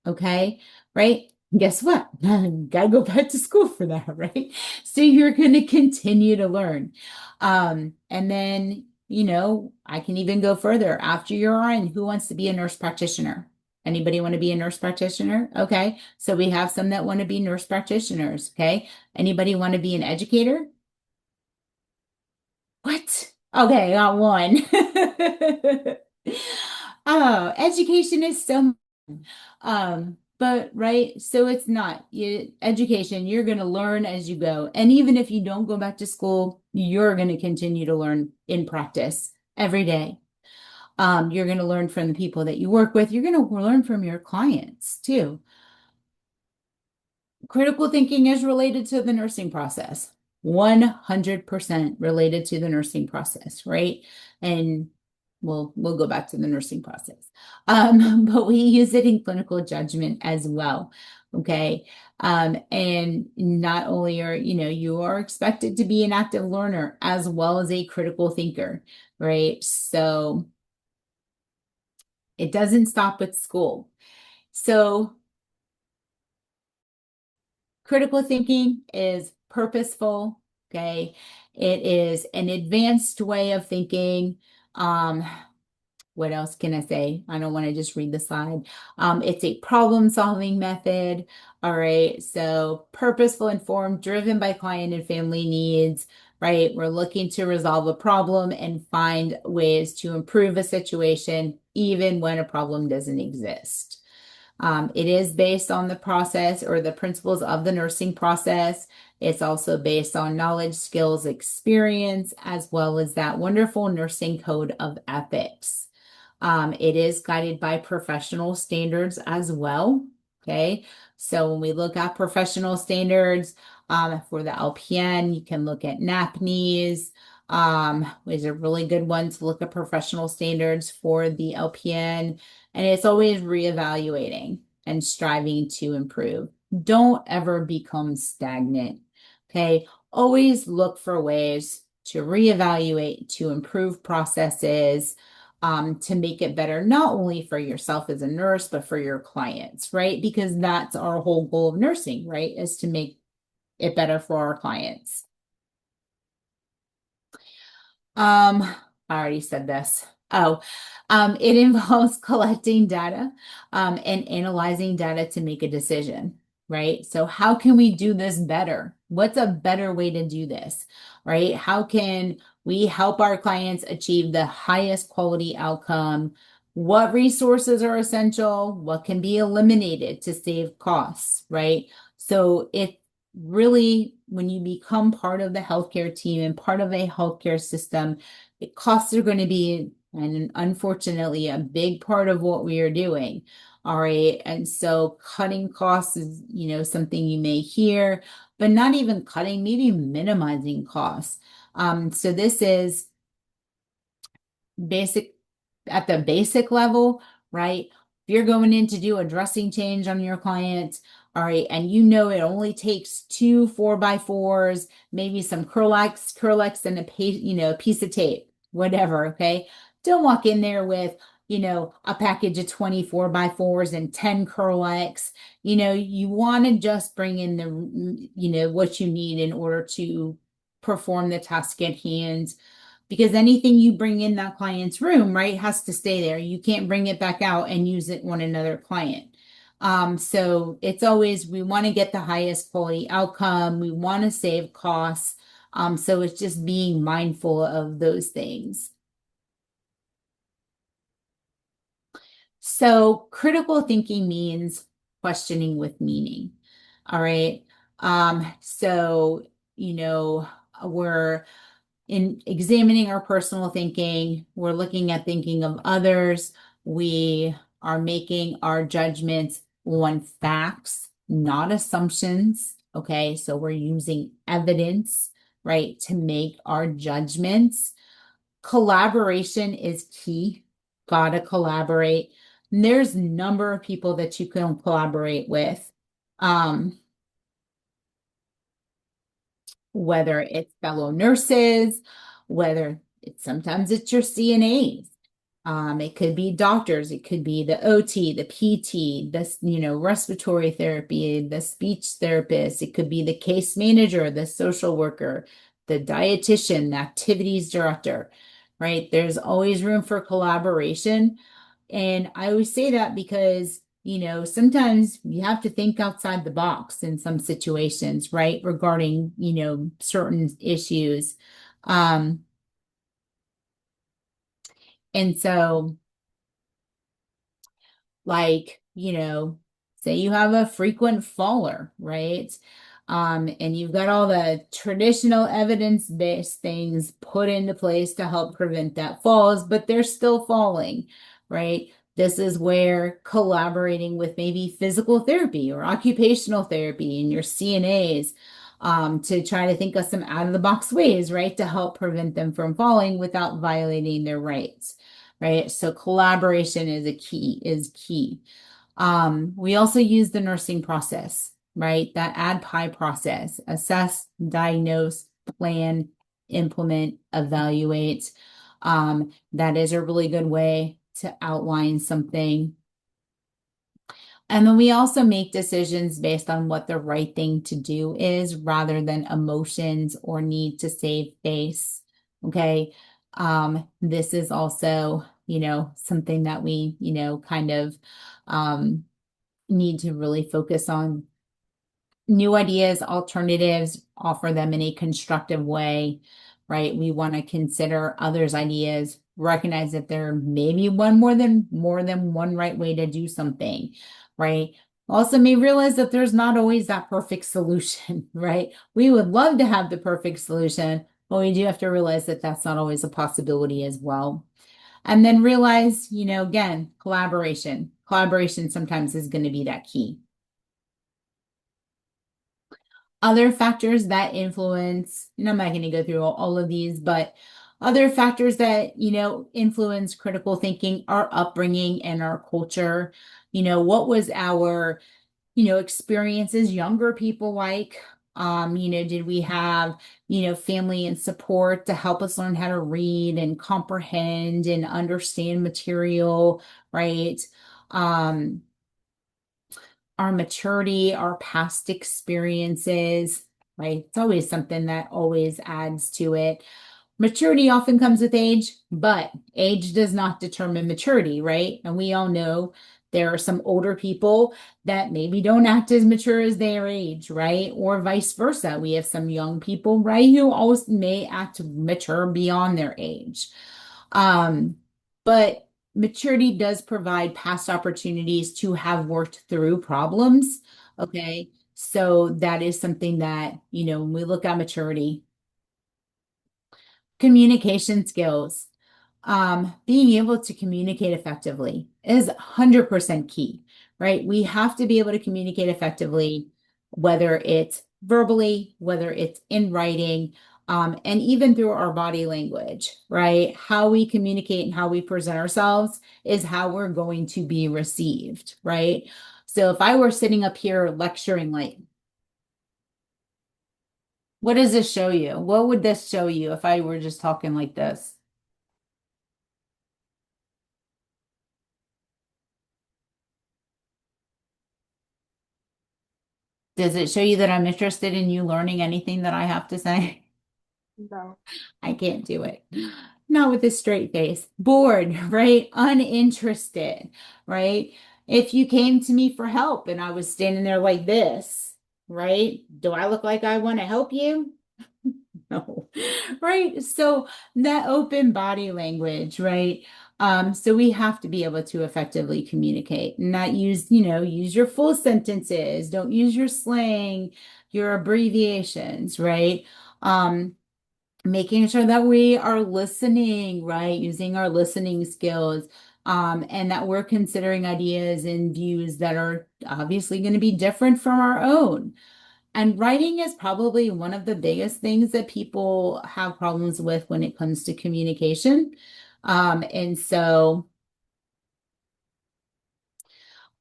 Okay. Right. Guess what? Gotta go back to school for that, right? So you're going to continue to learn. And then, I can even go further. After you're RN, who wants to be a nurse practitioner? Anybody want to be a nurse practitioner? Okay. So we have some that want to be nurse practitioners. Okay. Anybody want to be an educator? What? Okay, got one. Oh, education is so but right, so it's not education, you're going to learn as you go. And even if you don't go back to school, you're going to continue to learn in practice every day. You're going to learn from the people that you work with. You're going to learn from your clients too. Critical thinking is related to the nursing process. 100% related to the nursing process, right? And we'll go back to the nursing process. But we use it in clinical judgment as well. Okay. And not only are, you are expected to be an active learner as well as a critical thinker, right? So it doesn't stop at school. So critical thinking is purposeful, okay? It is an advanced way of thinking. What else can I say? I don't want to just read the slide. It's a problem-solving method. All right. So purposeful, informed, driven by client and family needs, right? We're looking to resolve a problem and find ways to improve a situation, even when a problem doesn't exist. It is based on the process or the principles of the nursing process. It's also based on knowledge, skills, experience, as well as that wonderful nursing code of ethics. It is guided by professional standards as well. Okay. So when we look at professional standards, for the LPN, you can look at NAPNES, is a really good one to look at professional standards for the LPN. And it's always reevaluating and striving to improve. Don't ever become stagnant. Okay. Always look for ways to reevaluate, to improve processes, to make it better, not only for yourself as a nurse, but for your clients, right? Because that's our whole goal of nursing, right? Is to make it better for our clients. I already said this. Oh, it involves collecting data, and analyzing data to make a decision, right? So how can we do this better? What's a better way to do this, right? How can we help our clients achieve the highest quality outcome? What resources are essential? What can be eliminated to save costs, right? So it really, when you become part of the healthcare team and part of a healthcare system, costs are going to be, and unfortunately, a big part of what we are doing. All right. And so cutting costs is, something you may hear, but not even cutting, maybe minimizing costs. So this is basic at the basic level, right? If you're going in to do a dressing change on your client, all right, and it only takes two 4x4s, maybe some Curlex and a piece of tape, whatever, okay? Don't walk in there with, a package of 24x4s and 10 Curlex. You want to just bring in what you need in order to perform the task at hand, because anything you bring in that client's room, right, has to stay there. You can't bring it back out and use it on another client. So it's always, we want to get the highest quality outcome. We want to save costs. So it's just being mindful of those things. So critical thinking means questioning with meaning. All right. So, we're in examining our personal thinking, we're looking at thinking of others. We are making our judgments on facts, not assumptions. Okay, so we're using evidence, right, to make our judgments. Collaboration is key. Gotta collaborate. And there's a number of people that you can collaborate with. Whether it's fellow nurses, whether sometimes it's your CNAs. It could be doctors, it could be the OT, the PT, respiratory therapy, the speech therapist, it could be the case manager, the social worker, the dietitian, the activities director, right? There's always room for collaboration. And I always say that because, sometimes you have to think outside the box in some situations, right? Regarding, certain issues. And so, like, say you have a frequent faller, right? And you've got all the traditional evidence-based things put into place to help prevent that falls, but they're still falling, right? This is where collaborating with maybe physical therapy or occupational therapy and your CNAs, to try to think of some out-of-the-box ways, right, to help prevent them from falling without violating their rights, right? So collaboration is key. We also use the nursing process, right? That ADPI process: assess, diagnose, plan, implement, evaluate. That is a really good way to outline something. And then we also make decisions based on what the right thing to do is rather than emotions or need to save face. Okay. This is also, something that we, kind of need to really focus on. New ideas, alternatives, offer them in a constructive way, right? We want to consider others' ideas, recognize that there may be more than one right way to do something, right? Also may realize that there's not always that perfect solution, right? We would love to have the perfect solution, but we do have to realize that that's not always a possibility as well. And then realize, again, collaboration. Collaboration sometimes is going to be that key. Other factors that influence, and I'm not going to go through all of these, but other factors that, influence critical thinking, our upbringing and our culture. What was our, experiences, younger people like? Did we have, family and support to help us learn how to read and comprehend and understand material, right? Um, our maturity, our past experiences, right? It's always something that always adds to it. Maturity often comes with age, but age does not determine maturity, right? And we all know there are some older people that maybe don't act as mature as their age, right? Or vice versa. We have some young people, right, who also may act mature beyond their age. Um, but maturity does provide past opportunities to have worked through problems. Okay. So that is something that, when we look at maturity, communication skills, being able to communicate effectively is 100% key, right? We have to be able to communicate effectively, whether it's verbally, whether it's in writing, and even through our body language, right? How we communicate and how we present ourselves is how we're going to be received, right? So if I were sitting up here lecturing, like, what does this show you? What would this show you if I were just talking like this? Does it show you that I'm interested in you learning anything that I have to say? No. I can't do it. Not with a straight face. Bored, right? Uninterested, right? If you came to me for help and I was standing there like this, right? Do I look like I want to help you? No, right? So that open body language, right? So we have to be able to effectively communicate and not use your full sentences. Don't use your slang, your abbreviations, right? Um, Making sure that we are listening, right? Using our listening skills, and that we're considering ideas and views that are obviously going to be different from our own. And writing is probably one of the biggest things that people have problems with when it comes to communication. And so,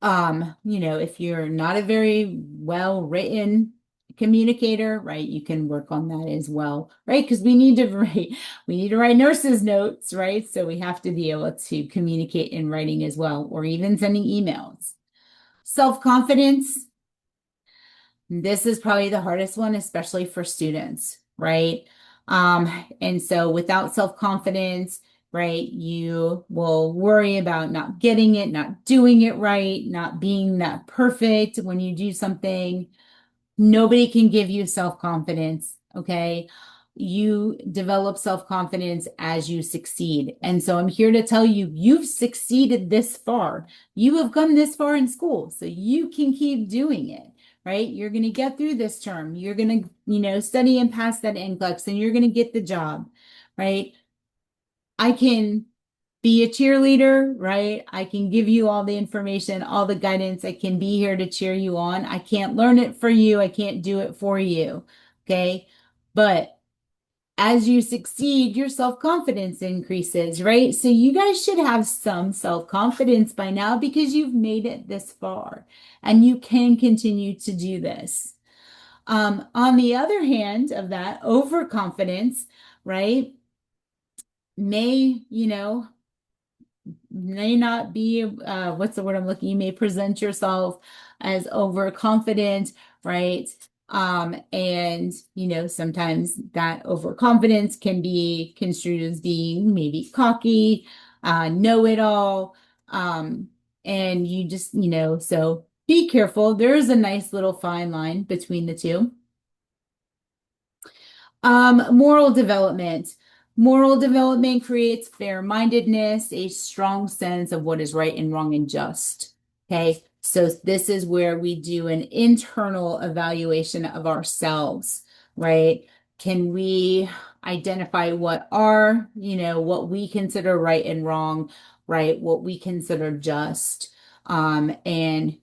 if you're not a very well written communicator, right, you can work on that as well, right? Because we need to write nurses' notes, right? So we have to be able to communicate in writing as well, or even sending emails. Self-confidence. This is probably the hardest one, especially for students, right? And so without self-confidence, right, you will worry about not getting it, not doing it right, not being that perfect when you do something. Nobody can give you self-confidence, okay? You develop self-confidence as you succeed. And so I'm here to tell you, you've succeeded this far. You have come this far in school, so you can keep doing it, right? You're going to get through this term. You're going to, study and pass that NCLEX, and you're going to get the job, right? I can be a cheerleader, right? I can give you all the information, all the guidance. I can be here to cheer you on. I can't learn it for you. I can't do it for you. Okay. But as you succeed, your self-confidence increases, right? So you guys should have some self-confidence by now because you've made it this far and you can continue to do this. On the other hand of that, overconfidence, right, may not be what's the word I'm looking, you may present yourself as overconfident, right? And sometimes that overconfidence can be construed as being maybe cocky, know-it-all, and you just so be careful. There is a nice little fine line between the two. Moral development. Moral development creates fair-mindedness, a strong sense of what is right and wrong and just. Okay, so this is where we do an internal evaluation of ourselves, right? Can we identify what we consider right and wrong, right? What we consider just. And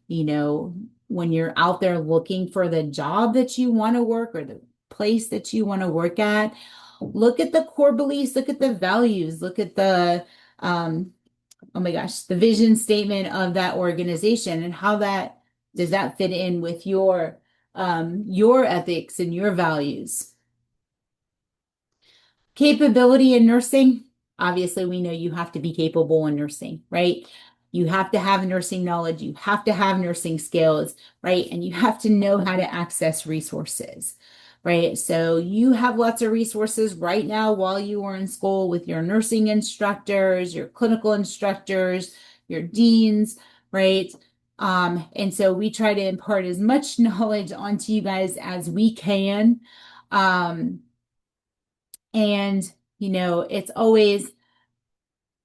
when you're out there looking for the job that you want to work or the place that you want to work at, look at the core beliefs, look at the values, look at the oh my gosh, the vision statement of that organization and how that does that fit in with your your ethics and your values. Capability in nursing. Obviously, we know you have to be capable in nursing, right? You have to have nursing knowledge. You have to have nursing skills, right? And you have to know how to access resources, right? So you have lots of resources right now while you are in school with your nursing instructors, your clinical instructors, your deans, right? And so we try to impart as much knowledge onto you guys as we can. And, it's always,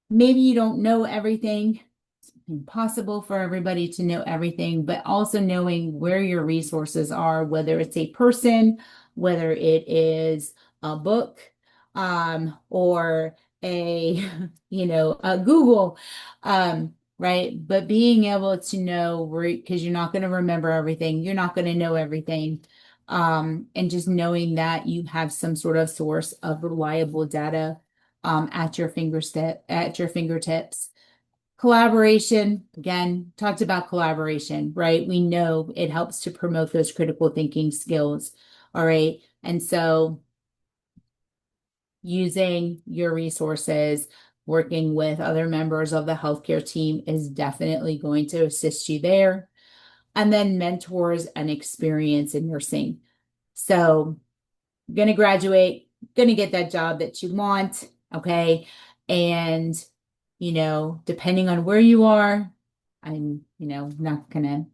maybe you don't know everything. It's impossible for everybody to know everything, but also knowing where your resources are, whether it's a person, whether it is a book, or a, a Google, right? But being able to know where, because you're not going to remember everything, you're not going to know everything. And just knowing that you have some sort of source of reliable data at your fingertips. Collaboration, again, talked about collaboration, right? We know it helps to promote those critical thinking skills. All right. And so using your resources, working with other members of the healthcare team is definitely going to assist you there. And then mentors and experience in nursing. So, going to graduate, going to get that job that you want, okay? And, depending on where you are, I'm, not going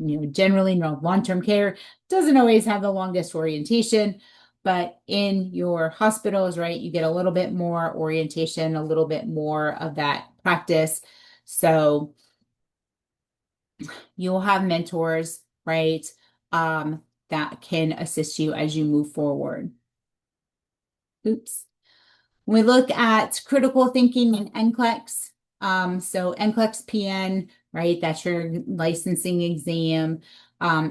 to, generally long-term care doesn't always have the longest orientation, but in your hospitals, right, you get a little bit more orientation, a little bit more of that practice. So you'll have mentors, right, that can assist you as you move forward. Oops. When we look at critical thinking and NCLEX, so NCLEX PN, right, that's your licensing exam.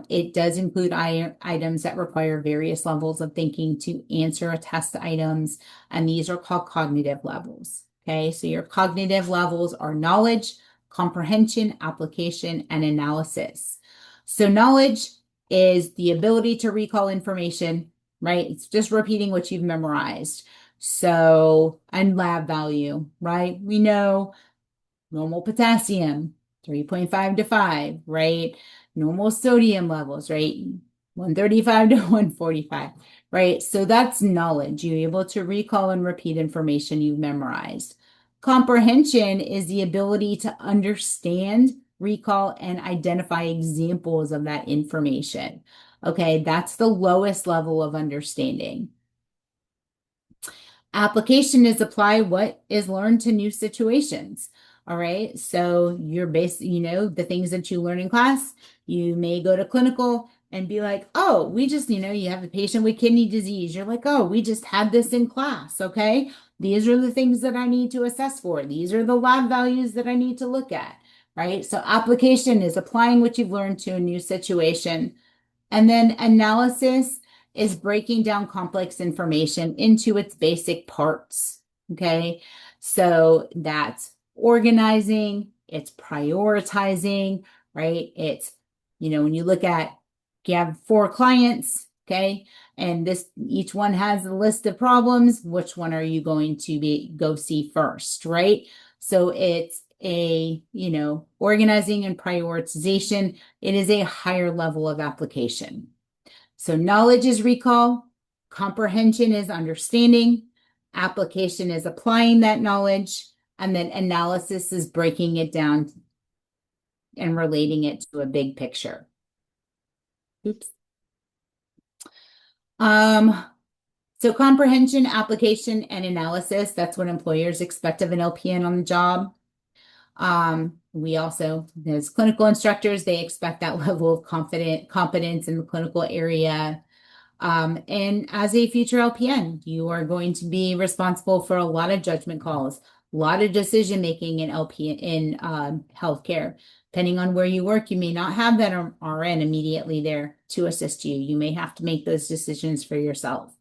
It does include items that require various levels of thinking to answer a test items, and these are called cognitive levels. Okay, so your cognitive levels are knowledge, comprehension, application, and analysis. So knowledge is the ability to recall information, right? It's just repeating what you've memorized. So, and lab value, right? We know normal potassium, 3.5 to 5, right? Normal sodium levels, right? 135 to 145, right? So that's knowledge. You're able to recall and repeat information you've memorized. Comprehension is the ability to understand, recall, and identify examples of that information. Okay, that's the lowest level of understanding. Application is apply what is learned to new situations. All right. So you're the things that you learn in class, you may go to clinical and be like, oh, we just, you have a patient with kidney disease. You're like, oh, we just had this in class. Okay. These are the things that I need to assess for. These are the lab values that I need to look at. Right. So application is applying what you've learned to a new situation. And then analysis is breaking down complex information into its basic parts. Okay. So that's organizing, it's prioritizing, right? It's, when you look at, you have 4 clients, okay, and each one has a list of problems. Which one are you going to go see first, right? So it's organizing and prioritization. It is a higher level of application. So knowledge is recall, comprehension is understanding, application is applying that knowledge, and then analysis is breaking it down and relating it to a big picture. Oops. So comprehension, application, and analysis, that's what employers expect of an LPN on the job. We also, as clinical instructors, they expect that level of competence in the clinical area. And as a future LPN, you are going to be responsible for a lot of judgment calls, a lot of decision making in healthcare. Depending on where you work, you may not have that RN immediately there to assist you. You may have to make those decisions for yourself.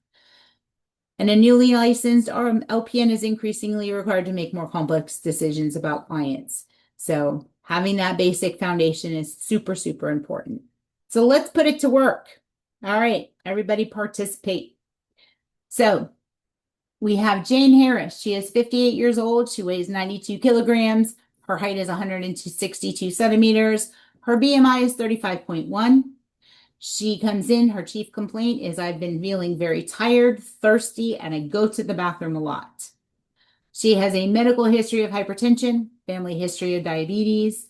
And a newly licensed LPN is increasingly required to make more complex decisions about clients. So having that basic foundation is super, super important. So let's put it to work. All right, everybody participate. So we have Jane Harris. She is 58 years old. She weighs 92 kilograms. Her height is 162 centimeters. Her BMI is 35.1. She comes in, her chief complaint is I've been feeling very tired, thirsty, and I go to the bathroom a lot. She has a medical history of hypertension, family history of diabetes.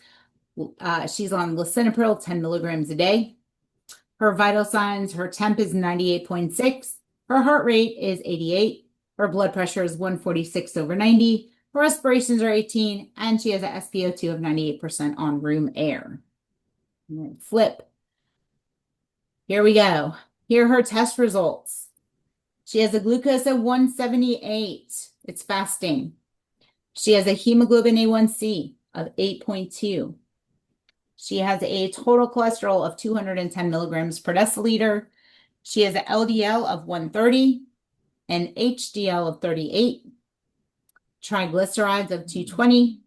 She's on lisinopril 10 milligrams a day. Her vital signs, her temp is 98.6. Her heart rate is 88. Her blood pressure is 146 over 90. Her respirations are 18, and she has an SpO2 of 98% on room air. Flip. Here we go. Here are her test results. She has a glucose of 178. It's fasting. She has a hemoglobin A1C of 8.2. She has a total cholesterol of 210 milligrams per deciliter. She has an LDL of 130, an HDL of 38, triglycerides of 220,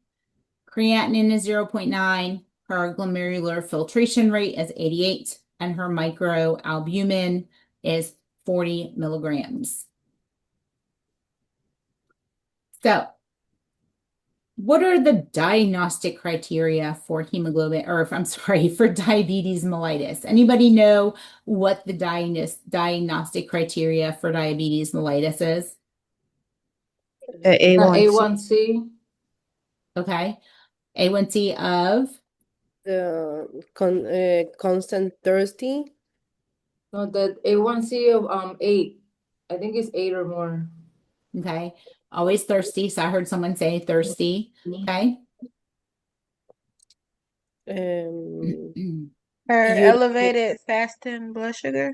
creatinine is 0.9, her glomerular filtration rate is 88, and her microalbumin is 40 milligrams. So, what are the diagnostic criteria for hemoglobin, or I'm sorry, for diabetes mellitus? Anybody know what the diagnostic criteria for diabetes mellitus is? The A1C. A1C, Okay. A1C of, The constant thirsty. no, the A1C of 8. I think it's 8 or more. okay, always thirsty. So I heard someone say thirsty. Okay. Her You elevated fasting blood sugar.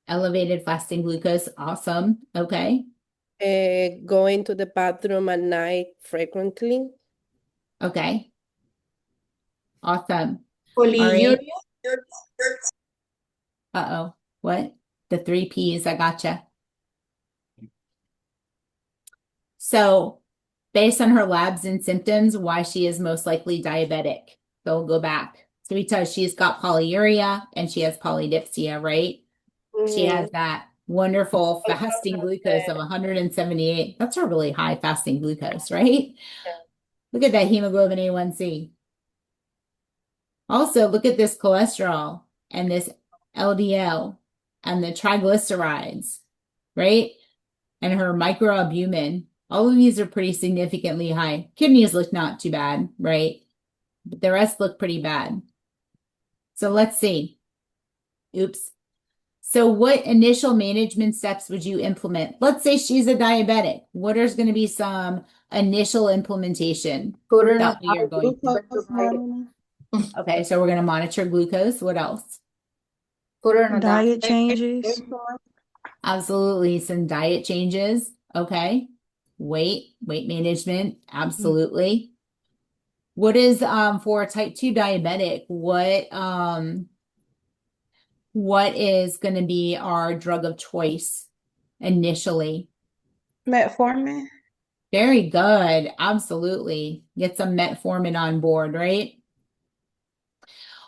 Elevated fasting glucose. Awesome. Okay. going to the bathroom at night frequently. Okay. Awesome. All Polyuria. right. Uh-oh. What? The 3 Ps. I gotcha. So based on her labs and symptoms, why she is most likely diabetic. So we'll go back. So because she's got polyuria and she has polydipsia, right? She has that wonderful fasting glucose of 178. That's a really high fasting glucose, right? Look at that hemoglobin A1C. Also, look at this cholesterol and this LDL and the triglycerides, right? And her microalbumin. All of these are pretty significantly high. Kidneys look not too bad, right? But the rest look pretty bad. So let's see. Oops. So what initial management steps would you implement? Let's say she's a diabetic. What is going to be some initial implementation Put her in a that we are going to? Glucose monitoring. Okay, so we're going to monitor glucose. What else? Put her in a Diet changes. Absolutely. Some diet changes. Okay. Weight management. Absolutely. What is for a type 2 diabetic? What is going to be our drug of choice initially? Metformin. Very good. Absolutely. Get some metformin on board, right?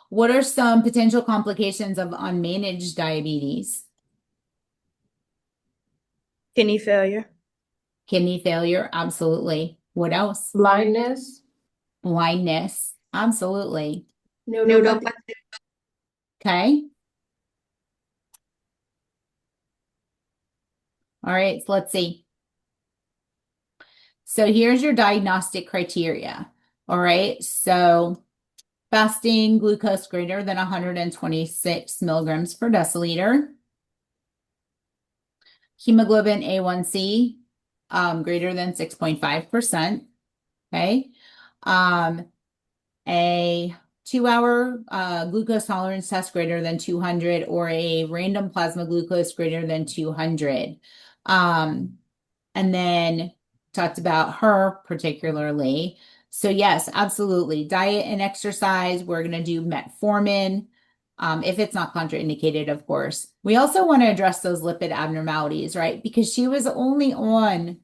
What are some potential complications of unmanaged diabetes? Kidney failure. Kidney failure. Absolutely. What else? blindness. Blindness. Absolutely. Neuropathy. Okay. All right. So let's see. So here's your diagnostic criteria. All right. So fasting glucose greater than 126 milligrams per deciliter. Hemoglobin A1C greater than 6.5%. Okay. A 2-hour glucose tolerance test greater than 200 or a random plasma glucose greater than 200. And then talked about her particularly. So yes, absolutely. Diet and exercise. We're going to do metformin. If it's not contraindicated, of course. We also want to address those lipid abnormalities, right? Because she was only on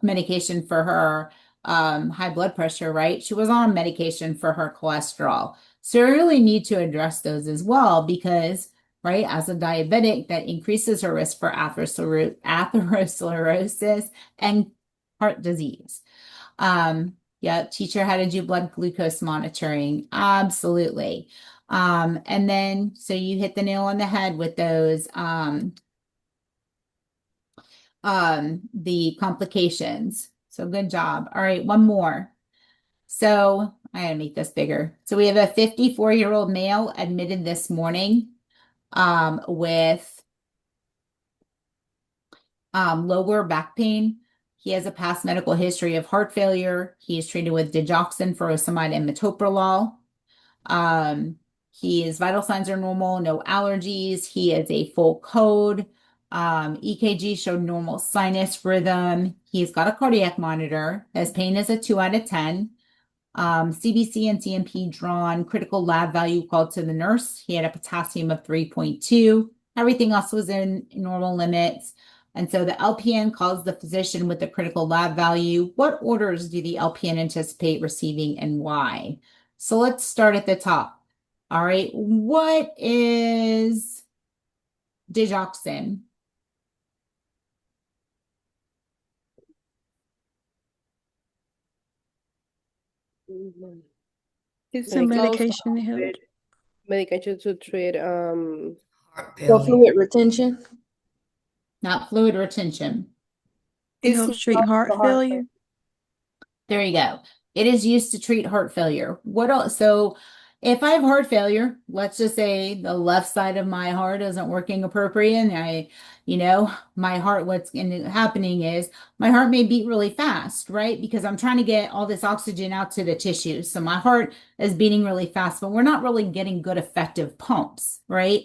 medication for her high blood pressure, right? She was on medication for her cholesterol. So we really need to address those as well because, right, as a diabetic, that increases her risk for atherosclerosis and heart disease. Yeah, teach her how to do blood glucose monitoring. Absolutely. And then so you hit the nail on the head with those the complications. So good job. All right, one more. So I gotta make this bigger. So we have a 54-year-old male admitted this morning with lower back pain. He has a past medical history of heart failure. He is treated with digoxin, furosemide, and metoprolol. Um, his vital signs are normal, no allergies. He is a full code. EKG showed normal sinus rhythm. He's got a cardiac monitor. His pain is a 2 out of 10. CBC and CMP drawn, critical lab value called to the nurse. He had a potassium of 3.2. Everything else was in normal limits. And so the LPN calls the physician with the critical lab value. What orders do the LPN anticipate receiving and why? So let's start at the top. All right, what is digoxin? It's It's a medication to help. medication to treat Heart For failure. fluid retention. Not fluid retention. It it's helps treat not heart for heart failure. There you go. It is used to treat heart failure. What else? So if I have heart failure, let's just say the left side of my heart isn't working appropriate and my heart, happening is my heart may beat really fast, right? Because I'm trying to get all this oxygen out to the tissues. So my heart is beating really fast, but we're not really getting good effective pumps, right?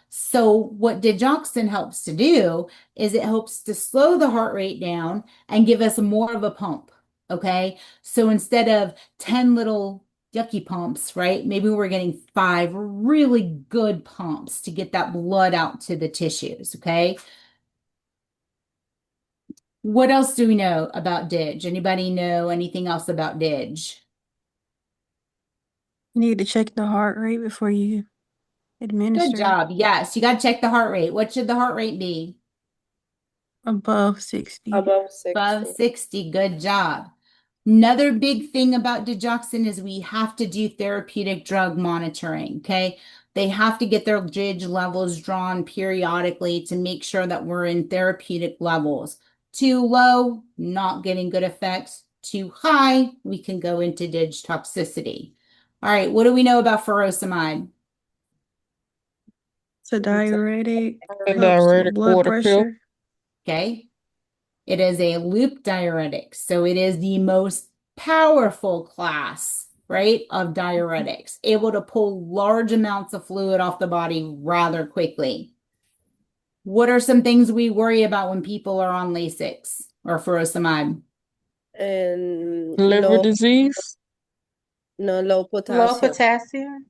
So what digoxin helps to do is it helps to slow the heart rate down and give us more of a pump. Okay. So instead of 10 little yucky pumps, right? Maybe we're getting 5 really good pumps to get that blood out to the tissues. Okay. What else do we know about DIG? Anybody know anything else about DIG? You need to check the heart rate before you Good administer it. job. Yes, you got to check the heart rate. What should the heart rate be? Above 60. above Above 60. 60. Good job. Another big thing about digoxin is we have to do therapeutic drug monitoring, okay? They have to get their GIG levels drawn periodically to make sure that we're in therapeutic levels. Too low, not getting good effects. Too high, we can go into DIG toxicity. All right, what do we know about furosemide? It's a diuretic, A helps diuretic blood water pill. pressure. Okay, it is a loop diuretic, so it is the most powerful class, right, of diuretics, able to pull large amounts of fluid off the body rather quickly. What are some things we worry about when people are on Lasix or furosemide? And Liver disease. low Low potassium. potassium.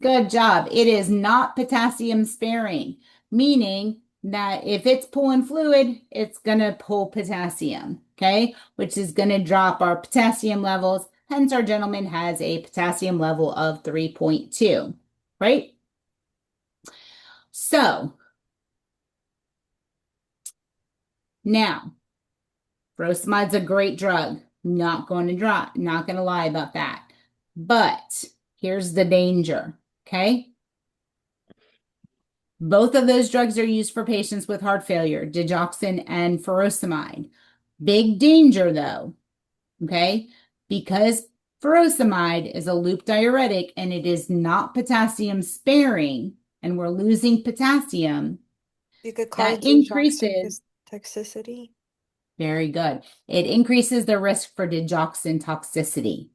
Good job. It is not potassium sparing, meaning that if it's pulling fluid, it's going to pull potassium, okay, which is going to drop our potassium levels. Hence, our gentleman has a potassium level of 3.2, right? So now, furosemide's a great drug. Not going to lie about that. But here's the danger, okay? Both of those drugs are used for patients with heart failure, digoxin and furosemide. Big danger though, okay? Because furosemide is a loop diuretic and it is not potassium sparing, and we're losing potassium. You could call That it digoxin increases, toxicity. very good. It increases the risk for digoxin toxicity.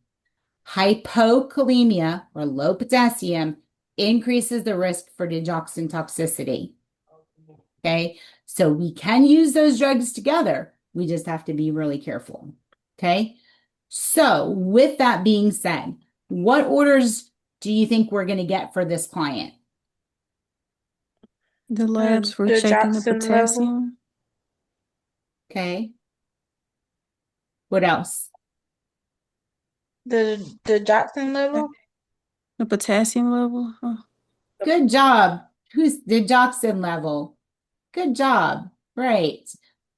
Hypokalemia or low potassium increases the risk for digoxin toxicity. Okay, so we can use those drugs together. We just have to be really careful. Okay, so with that being said, what orders do you think we're going to get for this client? The labs for checking the Digoxin level. potassium. Okay, what else? The digoxin level. The potassium level? Huh. Good job. Who's the digoxin level? Good job. Right.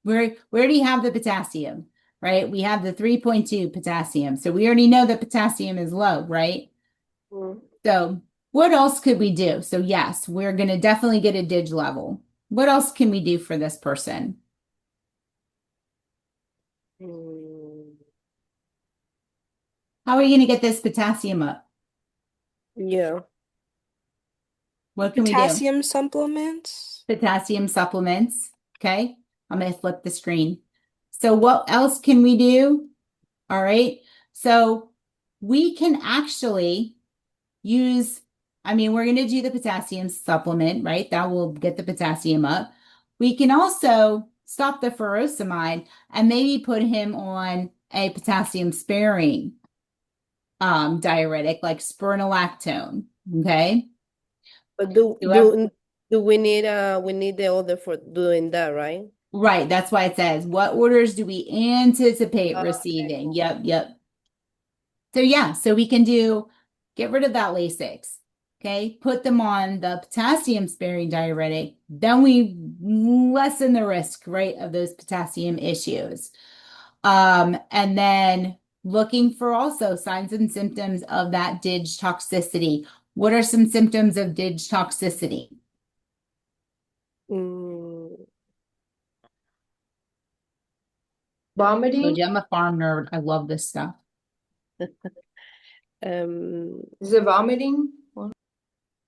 Where do you have the potassium? Right? We have the 3.2 potassium. So we already know that potassium is low, right? Mm. So what else could we do? So yes, we're going to definitely get a dig level. What else can we do for this person? Mm. How are you going to get this potassium up? Yeah. What can we do? Potassium supplements. Potassium supplements. Okay. I'm going to flip the screen. So what else can we do? All right. So we can actually use, I mean, we're going to do the potassium supplement, right? That will get the potassium up. We can also stop the furosemide and maybe put him on a potassium sparing diuretic like spironolactone. Okay. But do Do ev- do do we need the order for doing that, right? right. That's why it says, what orders do we anticipate Okay. receiving? Yep. Yep. So yeah, so we can do get rid of that Lasix. Okay, put them on the potassium sparing diuretic. Then we lessen the risk, right, of those potassium issues. And then looking for also signs and symptoms of that DIG toxicity. What are some symptoms of DIG toxicity? Mm, Vomiting? Told you I'm a farm nerd. I love this stuff. um, Is it vomiting?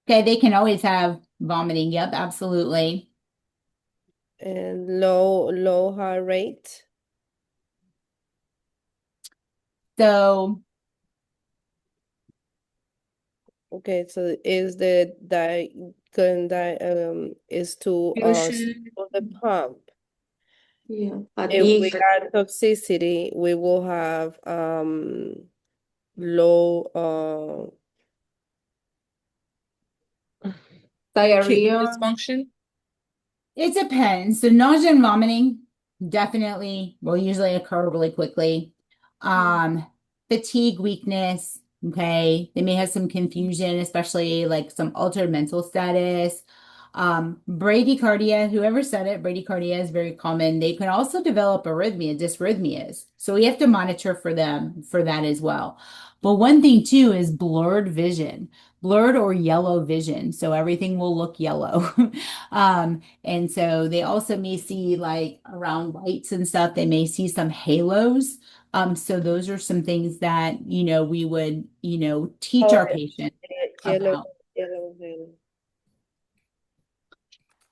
Okay, they can always have vomiting. Yep, absolutely. and low heart rate. So Okay, so is the is to Fusion? stop the pump. Yeah. If we Fatigue? got toxicity, we will have low Kidney Diarrhea? dysfunction? it depends. So nausea and vomiting definitely will usually occur really quickly. Um, Fatigue, weakness, okay. They may have some confusion, especially like some altered mental status. Bradycardia, whoever said it, bradycardia is very common. They can also develop arrhythmia, dysrhythmias. So we have to monitor for them for that as well. But one thing too is blurred vision, blurred or yellow vision. So everything will look yellow. And so they also may see like around lights and stuff, they may see some halos. So those are some things that, we would, teach oh, our patient yellow about. yellow.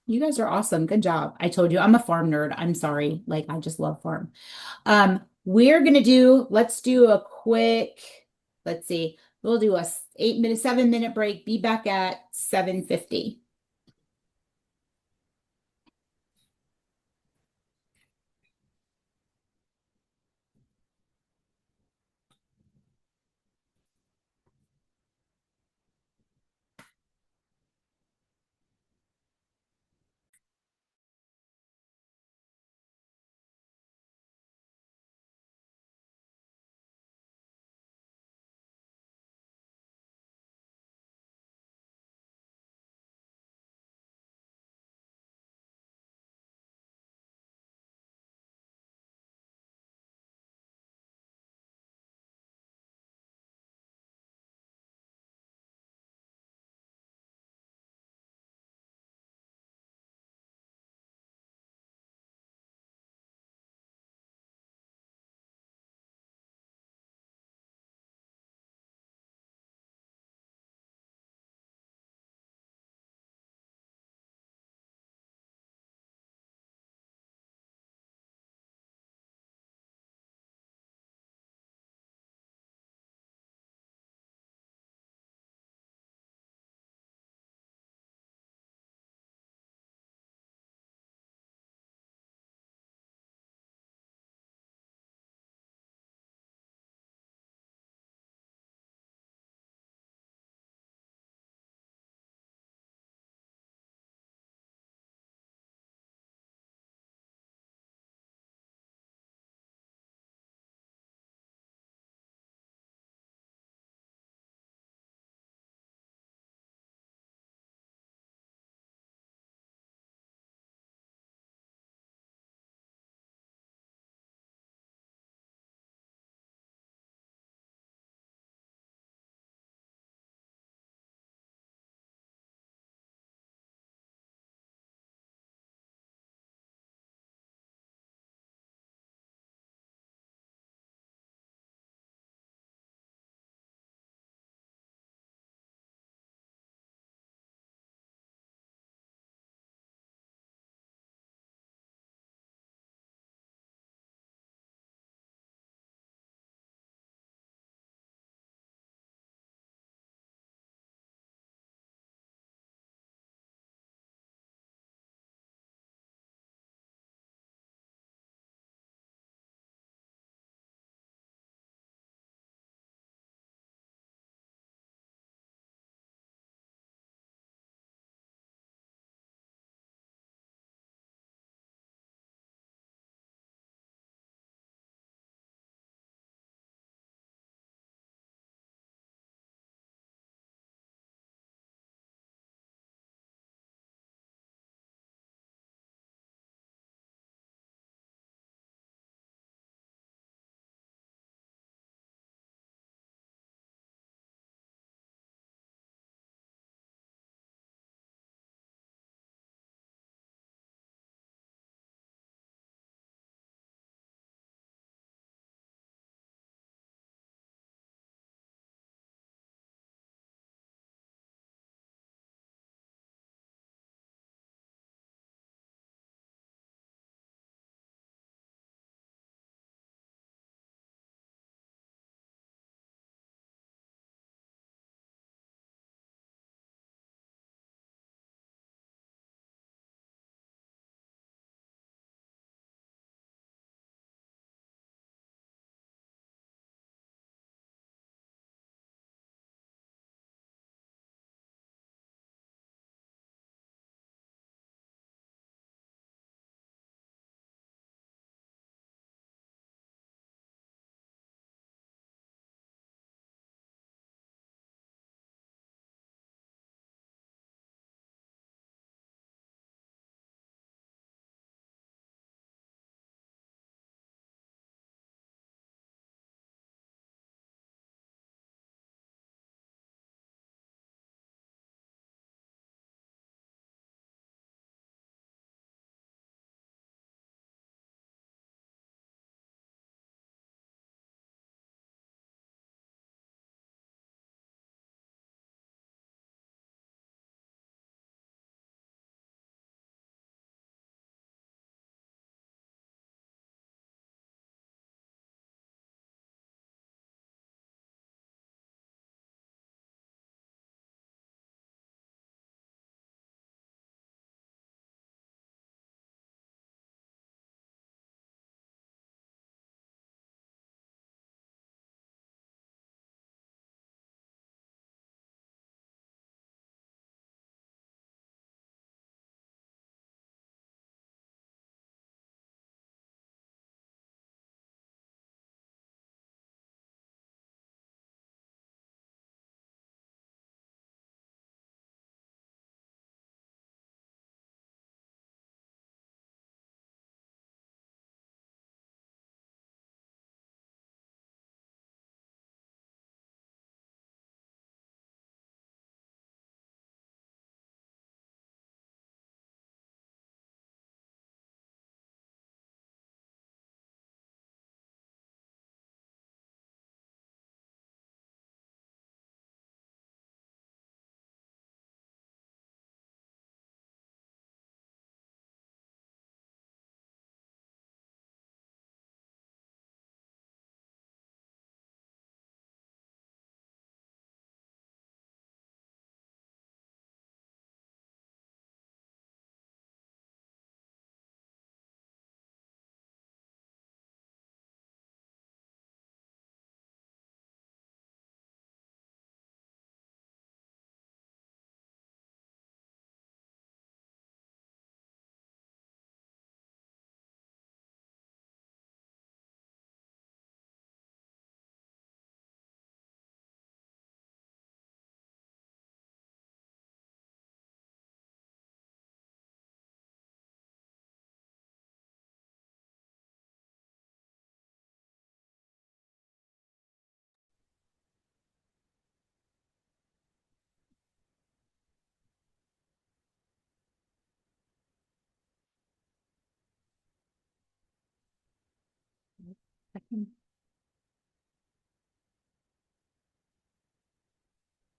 You guys are awesome. Good job. I told you I'm a farm nerd. I'm sorry. Like I just love farm. Let's do a quick, let's see. We'll do a 8 minute, 7 minute break. Be back at 7:50.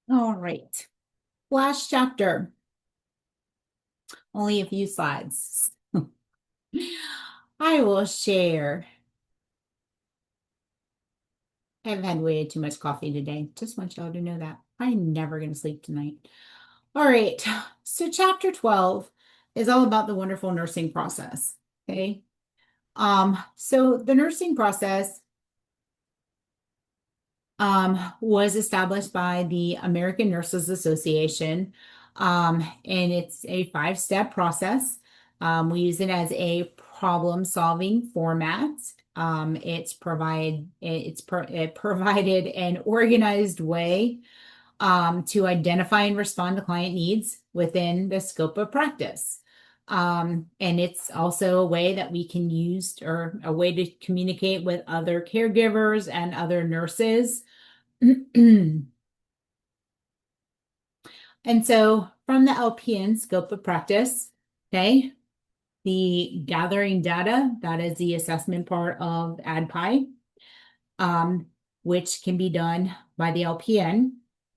All right. Last chapter. Only a few slides. I will share. I've had way too much coffee today. Just want y'all to know that. I'm never going to sleep tonight. All right. So chapter 12 is all about the wonderful nursing process. Okay. So the nursing process was established by the American Nurses Association. And it's a 5-step process. We use it as a problem-solving format. It provided an organized way to identify and respond to client needs within the scope of practice. And it's also a way that we can use, or a way to communicate with other caregivers and other nurses. And so from the LPN scope of practice, okay, the gathering data, that is the assessment part of ADPI, which can be done by the LPN.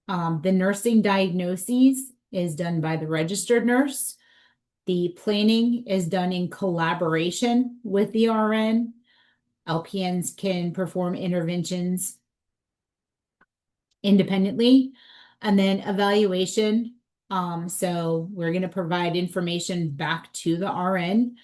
The nursing diagnoses is done by the registered nurse. The planning is done in collaboration with the RN. LPNs can perform interventions independently. And then evaluation. So we're going to provide information back to the RN.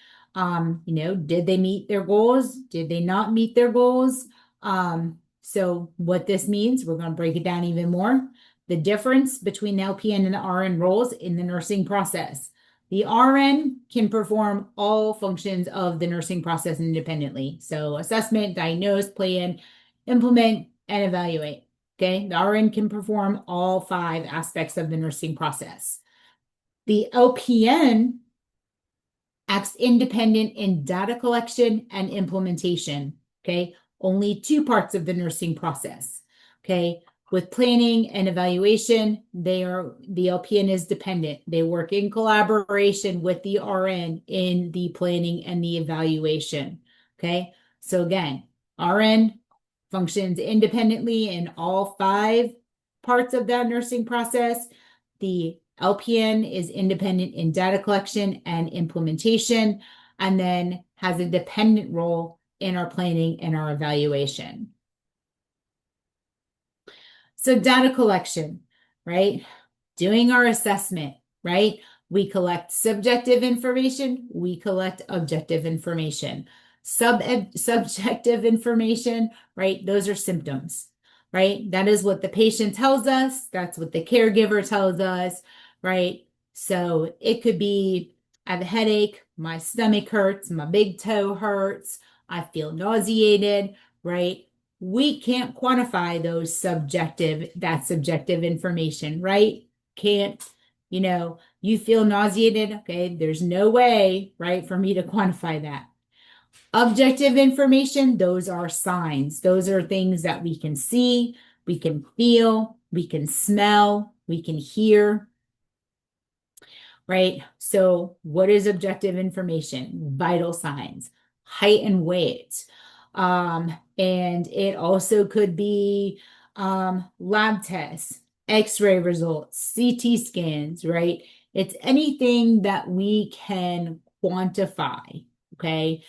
Did they meet their goals? Did they not meet their goals? So what this means, we're going to break it down even more. The difference between the LPN and the RN roles in the nursing process. The RN can perform all functions of the nursing process independently. So assessment, diagnose, plan, implement, and evaluate. Okay, the RN can perform all 5 aspects of the nursing process. The LPN acts independent in data collection and implementation. Okay, only 2 parts of the nursing process. Okay, with planning and evaluation, the LPN is dependent. They work in collaboration with the RN in the planning and the evaluation. Okay, so again, RN functions independently in all 5 parts of that nursing process. The LPN is independent in data collection and implementation, and then has a dependent role in our planning and our evaluation. So data collection, right? Doing our assessment, right? We collect subjective information, we collect objective information. Subjective information, right? Those are symptoms, right? That is what the patient tells us. That's what the caregiver tells us, right? So it could be, I have a headache, my stomach hurts, my big toe hurts, I feel nauseated, right? We can't quantify that subjective information, right? Can't, you feel nauseated. Okay, there's no way, right, for me to quantify that. Objective information, those are signs. Those are things that we can see, we can feel, we can smell, we can hear, right? So what is objective information? Vital signs, height and weight. And it also could be lab tests, x-ray results, CT scans, right? It's anything that we can quantify, okay?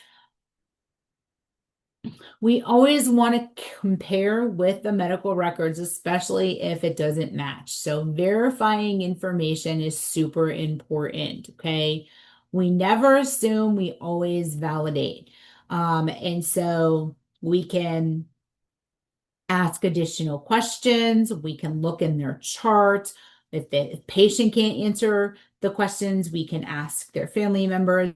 We always want to compare with the medical records, especially if it doesn't match. So verifying information is super important, okay? We never assume, we always validate. And so we can ask additional questions. We can look in their chart. If the patient can't answer the questions, we can ask their family members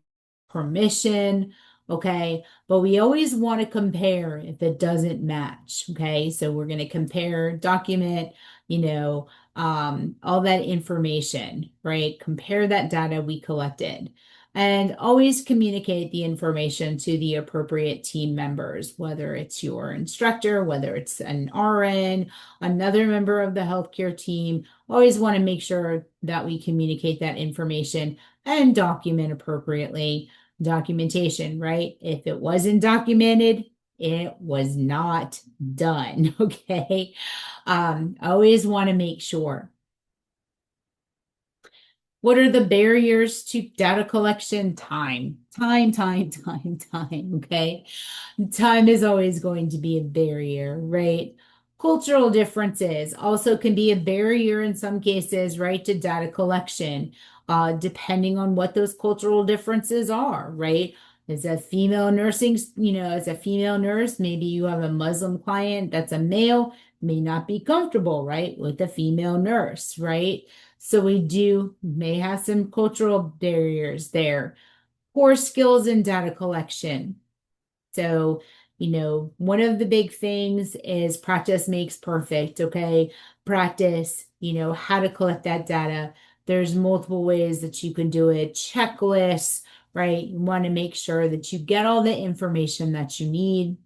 permission. Okay, but we always want to compare if it doesn't match. Okay, so we're going to compare, document, all that information, right? Compare that data we collected. And always communicate the information to the appropriate team members, whether it's your instructor, whether it's an RN, another member of the healthcare team. Always want to make sure that we communicate that information and document appropriately. Documentation, right? If it wasn't documented, It was not done. Okay. Always want to make sure. What are the barriers to data collection? Time. Okay. Time is always going to be a barrier, right? Cultural differences also can be a barrier in some cases, right, to data collection, depending on what those cultural differences are, right? As a female nursing, as a female nurse, maybe you have a Muslim client that's a male, may not be comfortable, right, with a female nurse, right? So may have some cultural barriers there. Poor skills in data collection. So, one of the big things is practice makes perfect, okay? Practice, how to collect that data. There's multiple ways that you can do it. Checklists, right? You want to make sure that you get all the information that you need.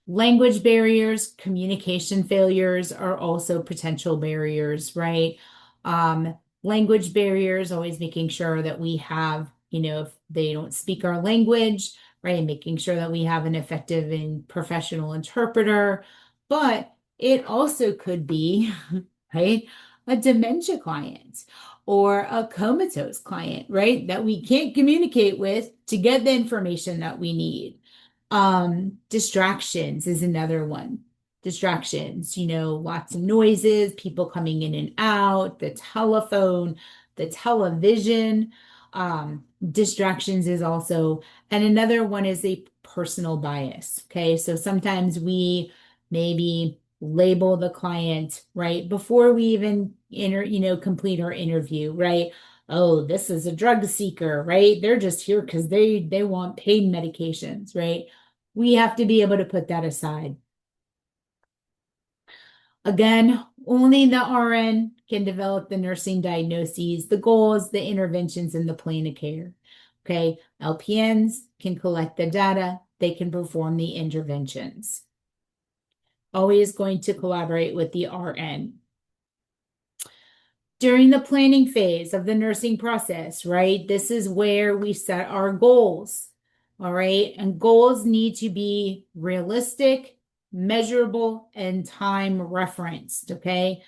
Language barriers, communication failures are also potential barriers, right? Language barriers, always making sure that we have, if they don't speak our language, right? Making sure that we have an effective and professional interpreter. But it also could be, right, a dementia client or a comatose client, right? That we can't communicate with to get the information that we need. Distractions is another one. Distractions, lots of noises, people coming in and out, the telephone, the television. Distractions is also, and another one is a personal bias. Okay. So sometimes we maybe label the client, right, before we even complete our interview, right? Oh, this is a drug seeker, right? They're just here because they want pain medications, right? We have to be able to put that aside. Again, only the RN can develop the nursing diagnoses, the goals, the interventions, and the plan of care. Okay, LPNs can collect the data, they can perform the interventions. Always going to collaborate with the RN. During the planning phase of the nursing process, right? This is where we set our goals, all right? And goals need to be realistic, measurable, and time referenced, okay?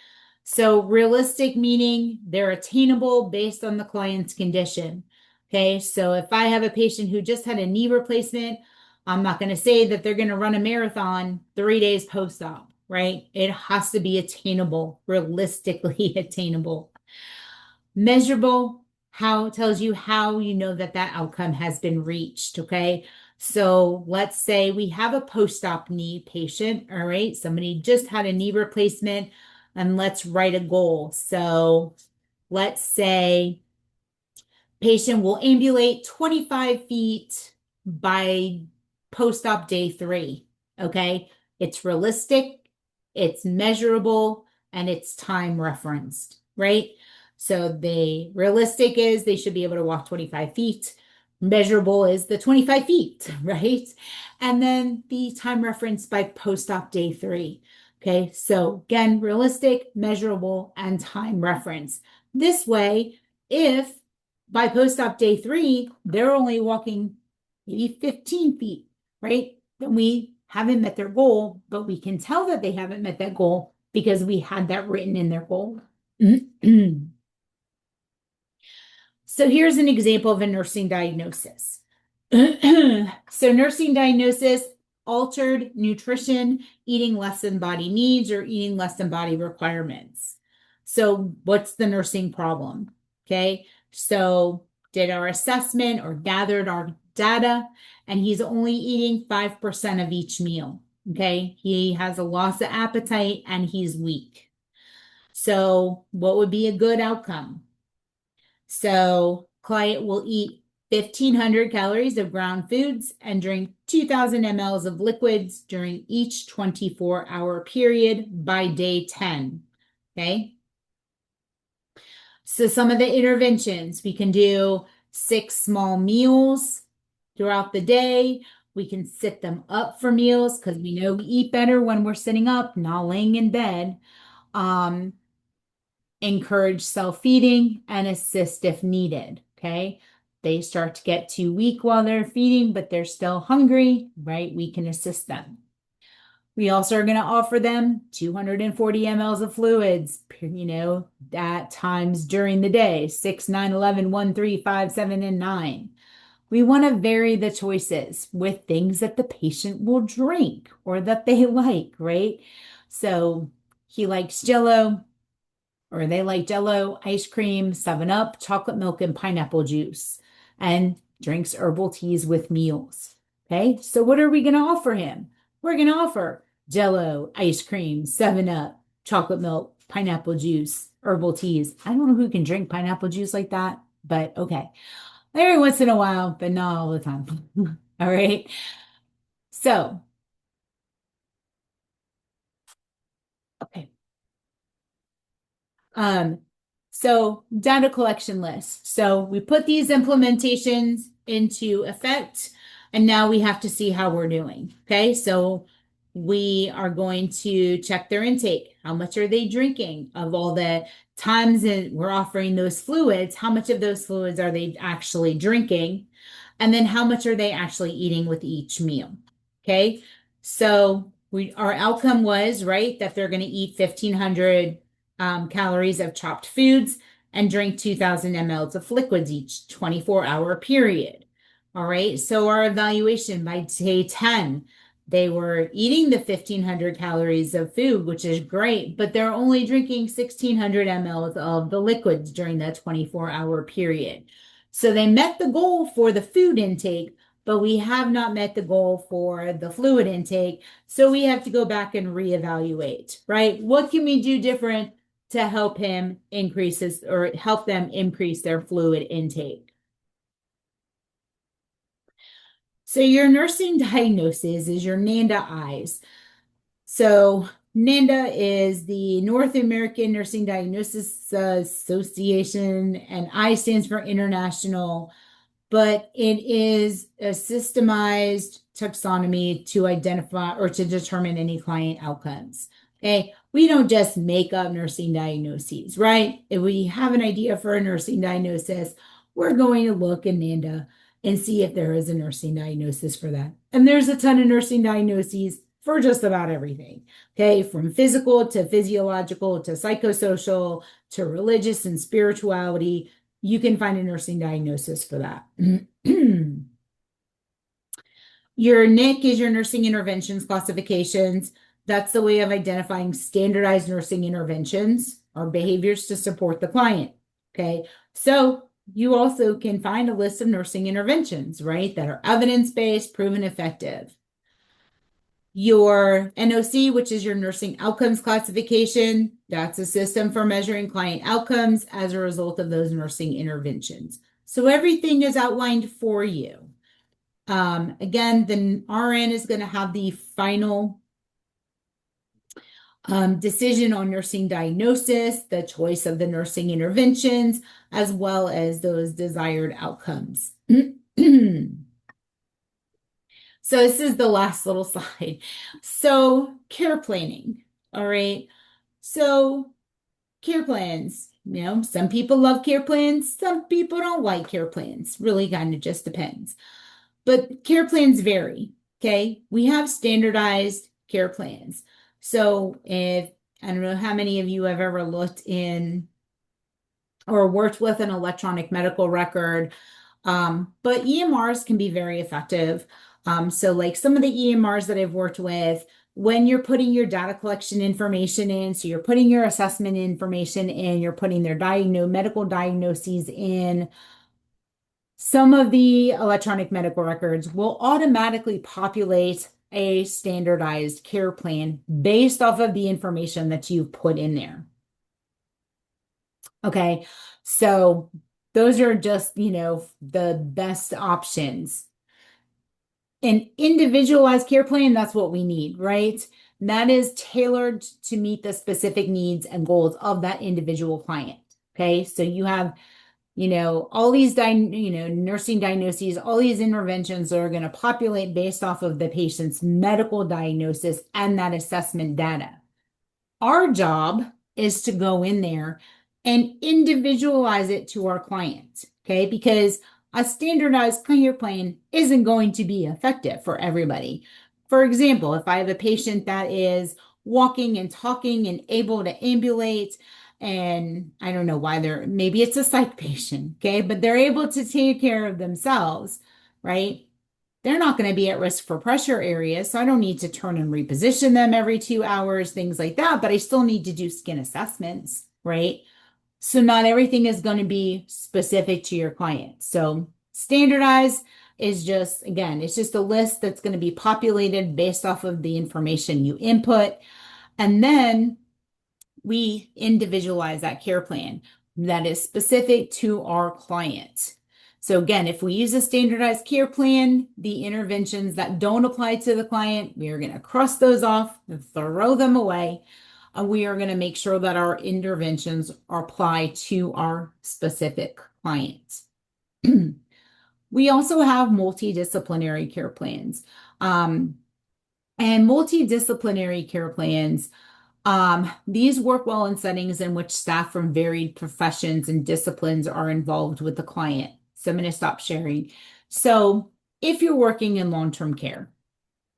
So realistic meaning they're attainable based on the client's condition, okay? So if I have a patient who just had a knee replacement, I'm not going to say that they're going to run a marathon 3 days post-op, right? It has to be attainable, realistically attainable. Measurable, how tells you how you know that that outcome has been reached, okay? So let's say we have a post-op knee patient, all right? Somebody just had a knee replacement, and let's write a goal. So let's say patient will ambulate 25 feet by post-op day 3. Okay. It's realistic, it's measurable, and it's time referenced, right? So the realistic is they should be able to walk 25 feet. Measurable is the 25 feet, right? And then the time reference by post-op day 3. Okay. So again, realistic, measurable, and time reference. This way, if by post-op day 3, they're only walking maybe 15 feet, right? Then we haven't met their goal, but we can tell that they haven't met that goal because we had that written in their goal. So here's an example of a nursing diagnosis. So nursing diagnosis, altered nutrition, eating less than body needs or eating less than body requirements. So what's the nursing problem? Okay, so did our assessment or gathered our data, and he's only eating 5% of each meal. Okay, he has a loss of appetite and he's weak. So what would be a good outcome? So client will eat 1,500 calories of ground foods and drink 2,000 mLs of liquids during each 24-hour period by day 10. Okay. So some of the interventions, we can do 6 small meals throughout the day. We can sit them up for meals because we know we eat better when we're sitting up, not laying in bed. Encourage self-feeding and assist if needed. Okay. they start to get too weak while they're feeding, but they're still hungry, right? We can assist them. We also are going to offer them 240 mLs of fluids, at times during the day, 6, 9, 11, 1, 3, 5, 7, and 9. We want to vary the choices with things that the patient will drink or that they like, right? So he likes Jello, or they like Jello, ice cream, 7-Up, chocolate milk, and pineapple juice, and drinks herbal teas with meals. Okay, so what are we going to offer him? We're going to offer Jello, ice cream, 7-Up, chocolate milk, pineapple juice, herbal teas. I don't know who can drink pineapple juice like that, but okay. Every once in a while, but not all the time. All right. So, okay. So data collection list. So we put these implementations into effect, and now we have to see how we're doing. Okay. So we are going to check their intake. How much are they drinking? Of all the times that we're offering those fluids, how much of those fluids are they actually drinking? And then how much are they actually eating with each meal? Okay. So our outcome was, right, that they're going to eat 1,500 calories of chopped foods and drink 2,000 mLs of liquids each 24-hour period. All right. So our evaluation by day 10, they were eating the 1,500 calories of food, which is great, but they're only drinking 1,600 mLs of the liquids during that 24-hour period. So they met the goal for the food intake, but we have not met the goal for the fluid intake. So we have to go back and reevaluate, right? What can we do different to help him increase his, or help them increase their fluid intake? So your nursing diagnosis is your NANDA eyes. So NANDA is the North American Nursing Diagnosis Association, and I stands for International, but it is a systemized taxonomy to identify or to determine any client outcomes. Okay, we don't just make up nursing diagnoses, right? If we have an idea for a nursing diagnosis, we're going to look in NANDA and see if there is a nursing diagnosis for that. And there's a ton of nursing diagnoses for just about everything. Okay, from physical to physiological to psychosocial to religious and spirituality. You can find a nursing diagnosis for that. Your NIC is your nursing interventions classifications. That's the way of identifying standardized nursing interventions or behaviors to support the client. Okay, so you also can find a list of nursing interventions, right, that are evidence-based, proven effective. Your NOC, which is your nursing outcomes classification, that's a system for measuring client outcomes as a result of those nursing interventions. So everything is outlined for you. Again, the RN is going to have the final decision on nursing diagnosis, the choice of the nursing interventions, as well as those desired outcomes. So this is the last little slide. So care planning, all right? So care plans, some people love care plans, some people don't like care plans. Really kind of just depends. But care plans vary, okay? We have standardized care plans. So if, I don't know how many of you have ever looked in or worked with an electronic medical record, but EMRs can be very effective. So like some of the EMRs that I've worked with, when you're putting your data collection information in, so you're putting your assessment information in, you're putting their medical diagnoses in, some of the electronic medical records will automatically populate a standardized care plan based off of the information that you've put in there. Okay, so those are just, the best options. An individualized care plan, that's what we need, right? That is tailored to meet the specific needs and goals of that individual client. Okay, so you have, all these, nursing diagnoses, all these interventions that are going to populate based off of the patient's medical diagnosis and that assessment data. Our job is to go in there and individualize it to our clients, okay? Because a standardized care plan isn't going to be effective for everybody. For example, if I have a patient that is walking and talking and able to ambulate, and I don't know why maybe it's a psych patient, okay, but they're able to take care of themselves, right? They're not going to be at risk for pressure areas, so I don't need to turn and reposition them every 2 hours, things like that, but I still need to do skin assessments, right? So not everything is going to be specific to your client. So standardized is just, again, it's just a list that's going to be populated based off of the information you input. And then we individualize that care plan that is specific to our client. So again, if we use a standardized care plan, the interventions that don't apply to the client, we are going to cross those off and throw them away. We are going to make sure that our interventions apply to our specific clients. We also have multidisciplinary care plans. And multidisciplinary care plans, these work well in settings in which staff from varied professions and disciplines are involved with the client. So I'm going to stop sharing. So if you're working in long-term care,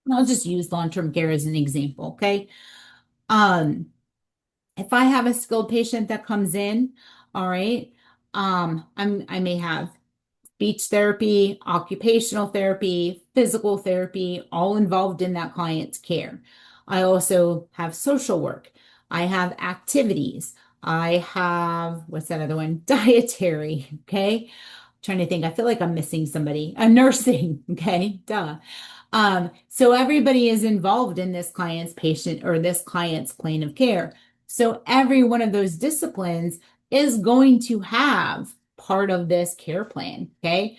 I'll just use long-term care as an example, okay? If I have a skilled patient that comes in, all right, I may have speech therapy, occupational therapy, physical therapy, all involved in that client's care. I also have social work. I have activities. I have, what's that other one? Dietary, okay? Trying to think, I feel like I'm missing somebody. Nursing, okay? Duh. So everybody is involved in this client's patient or this client's plan of care. So every one of those disciplines is going to have part of this care plan, okay?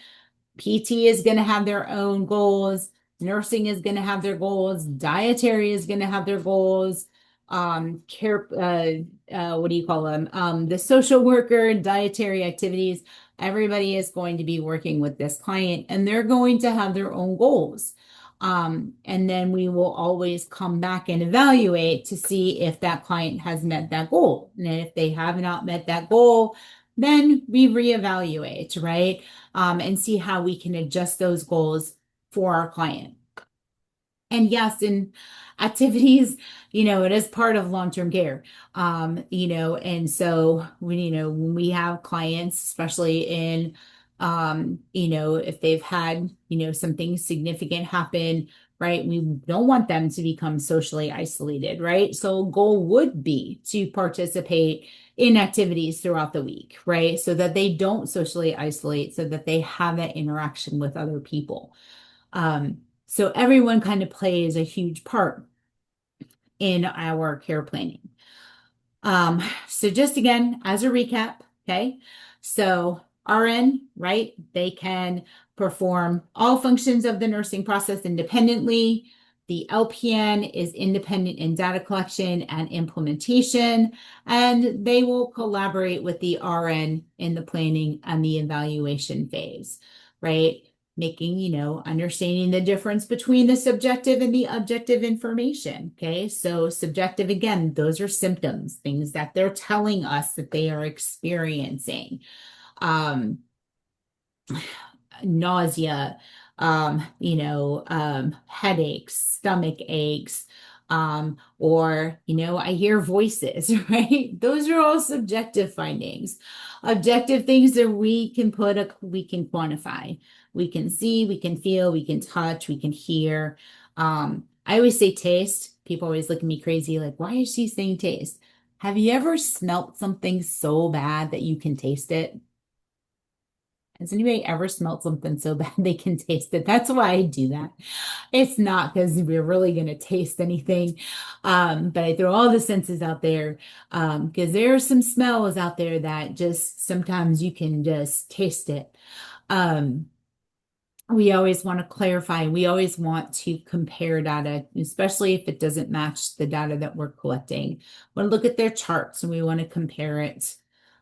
PT is going to have their own goals. Nursing is going to have their goals. Dietary is going to have their goals. Care, what do you call them? The social worker, dietary activities. Everybody is going to be working with this client and they're going to have their own goals. And then we will always come back and evaluate to see if that client has met that goal. And if they have not met that goal, then we reevaluate, right? And see how we can adjust those goals for our client. And yes, in activities, it is part of long-term care. And so when we have clients, especially in, if they've had, something significant happen, right? We don't want them to become socially isolated, right? So a goal would be to participate in activities throughout the week, right? So that they don't socially isolate, so that they have that interaction with other people. So everyone kind of plays a huge part in our care planning. So just again, as a recap, okay? So RN, right? They can perform all functions of the nursing process independently. The LPN is independent in data collection and implementation, and they will collaborate with the RN in the planning and the evaluation phase, right? Making, understanding the difference between the subjective and the objective information. Okay. So subjective, again, those are symptoms, things that they're telling us that they are experiencing. Nausea, headaches, stomach aches, or, I hear voices, right? Those are all subjective findings. Objective things that we can quantify. We can see, we can feel, we can touch, we can hear. I always say taste. People always look at me crazy, like, why is she saying taste? Have you ever smelt something so bad that you can taste it? Has anybody ever smelled something so bad they can taste it? That's why I do that. It's not because we're really going to taste anything. But I throw all the senses out there because there are some smells out there that just sometimes you can just taste it. We always want to clarify. We always want to compare data, especially if it doesn't match the data that we're collecting. We want to look at their charts and we want to compare it.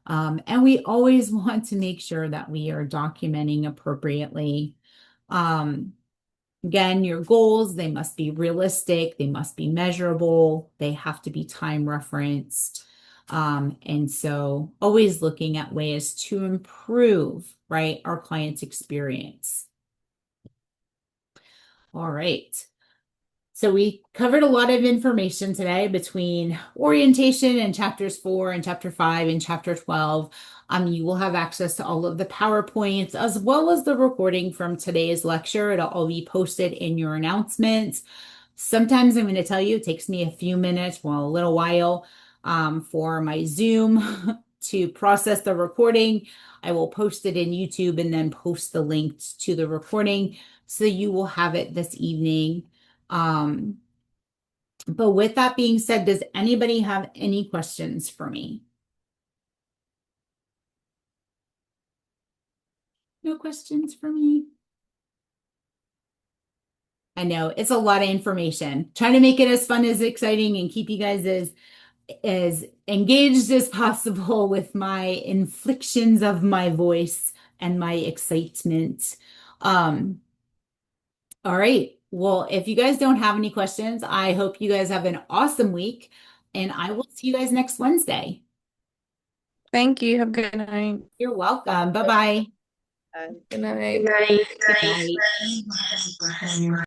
And we always want to make sure that we are documenting appropriately. Again, your goals, they must be realistic, they must be measurable, they have to be time referenced. And so always looking at ways to improve, right, our client's experience. All right. So we covered a lot of information today between orientation and chapters 4 and chapter 5 and chapter 12. You will have access to all of the PowerPoints as well as the recording from today's lecture. It'll all be posted in your announcements. Sometimes I'm going to tell you it takes me a few minutes, well, a little while, for my Zoom to process the recording. I will post it in YouTube and then post the link to the recording so you will have it this evening. But with that being said, does anybody have any questions for me? No questions for me? I know it's a lot of information. Trying to make it as fun as exciting and keep you guys as engaged as possible with my inflictions of my voice and my excitement. All right. Well, if you guys don't have any questions, I hope you guys have an awesome week, and I will see you guys next Wednesday. Thank you. Have a good night. You're welcome. Bye-bye. Good night. Good night.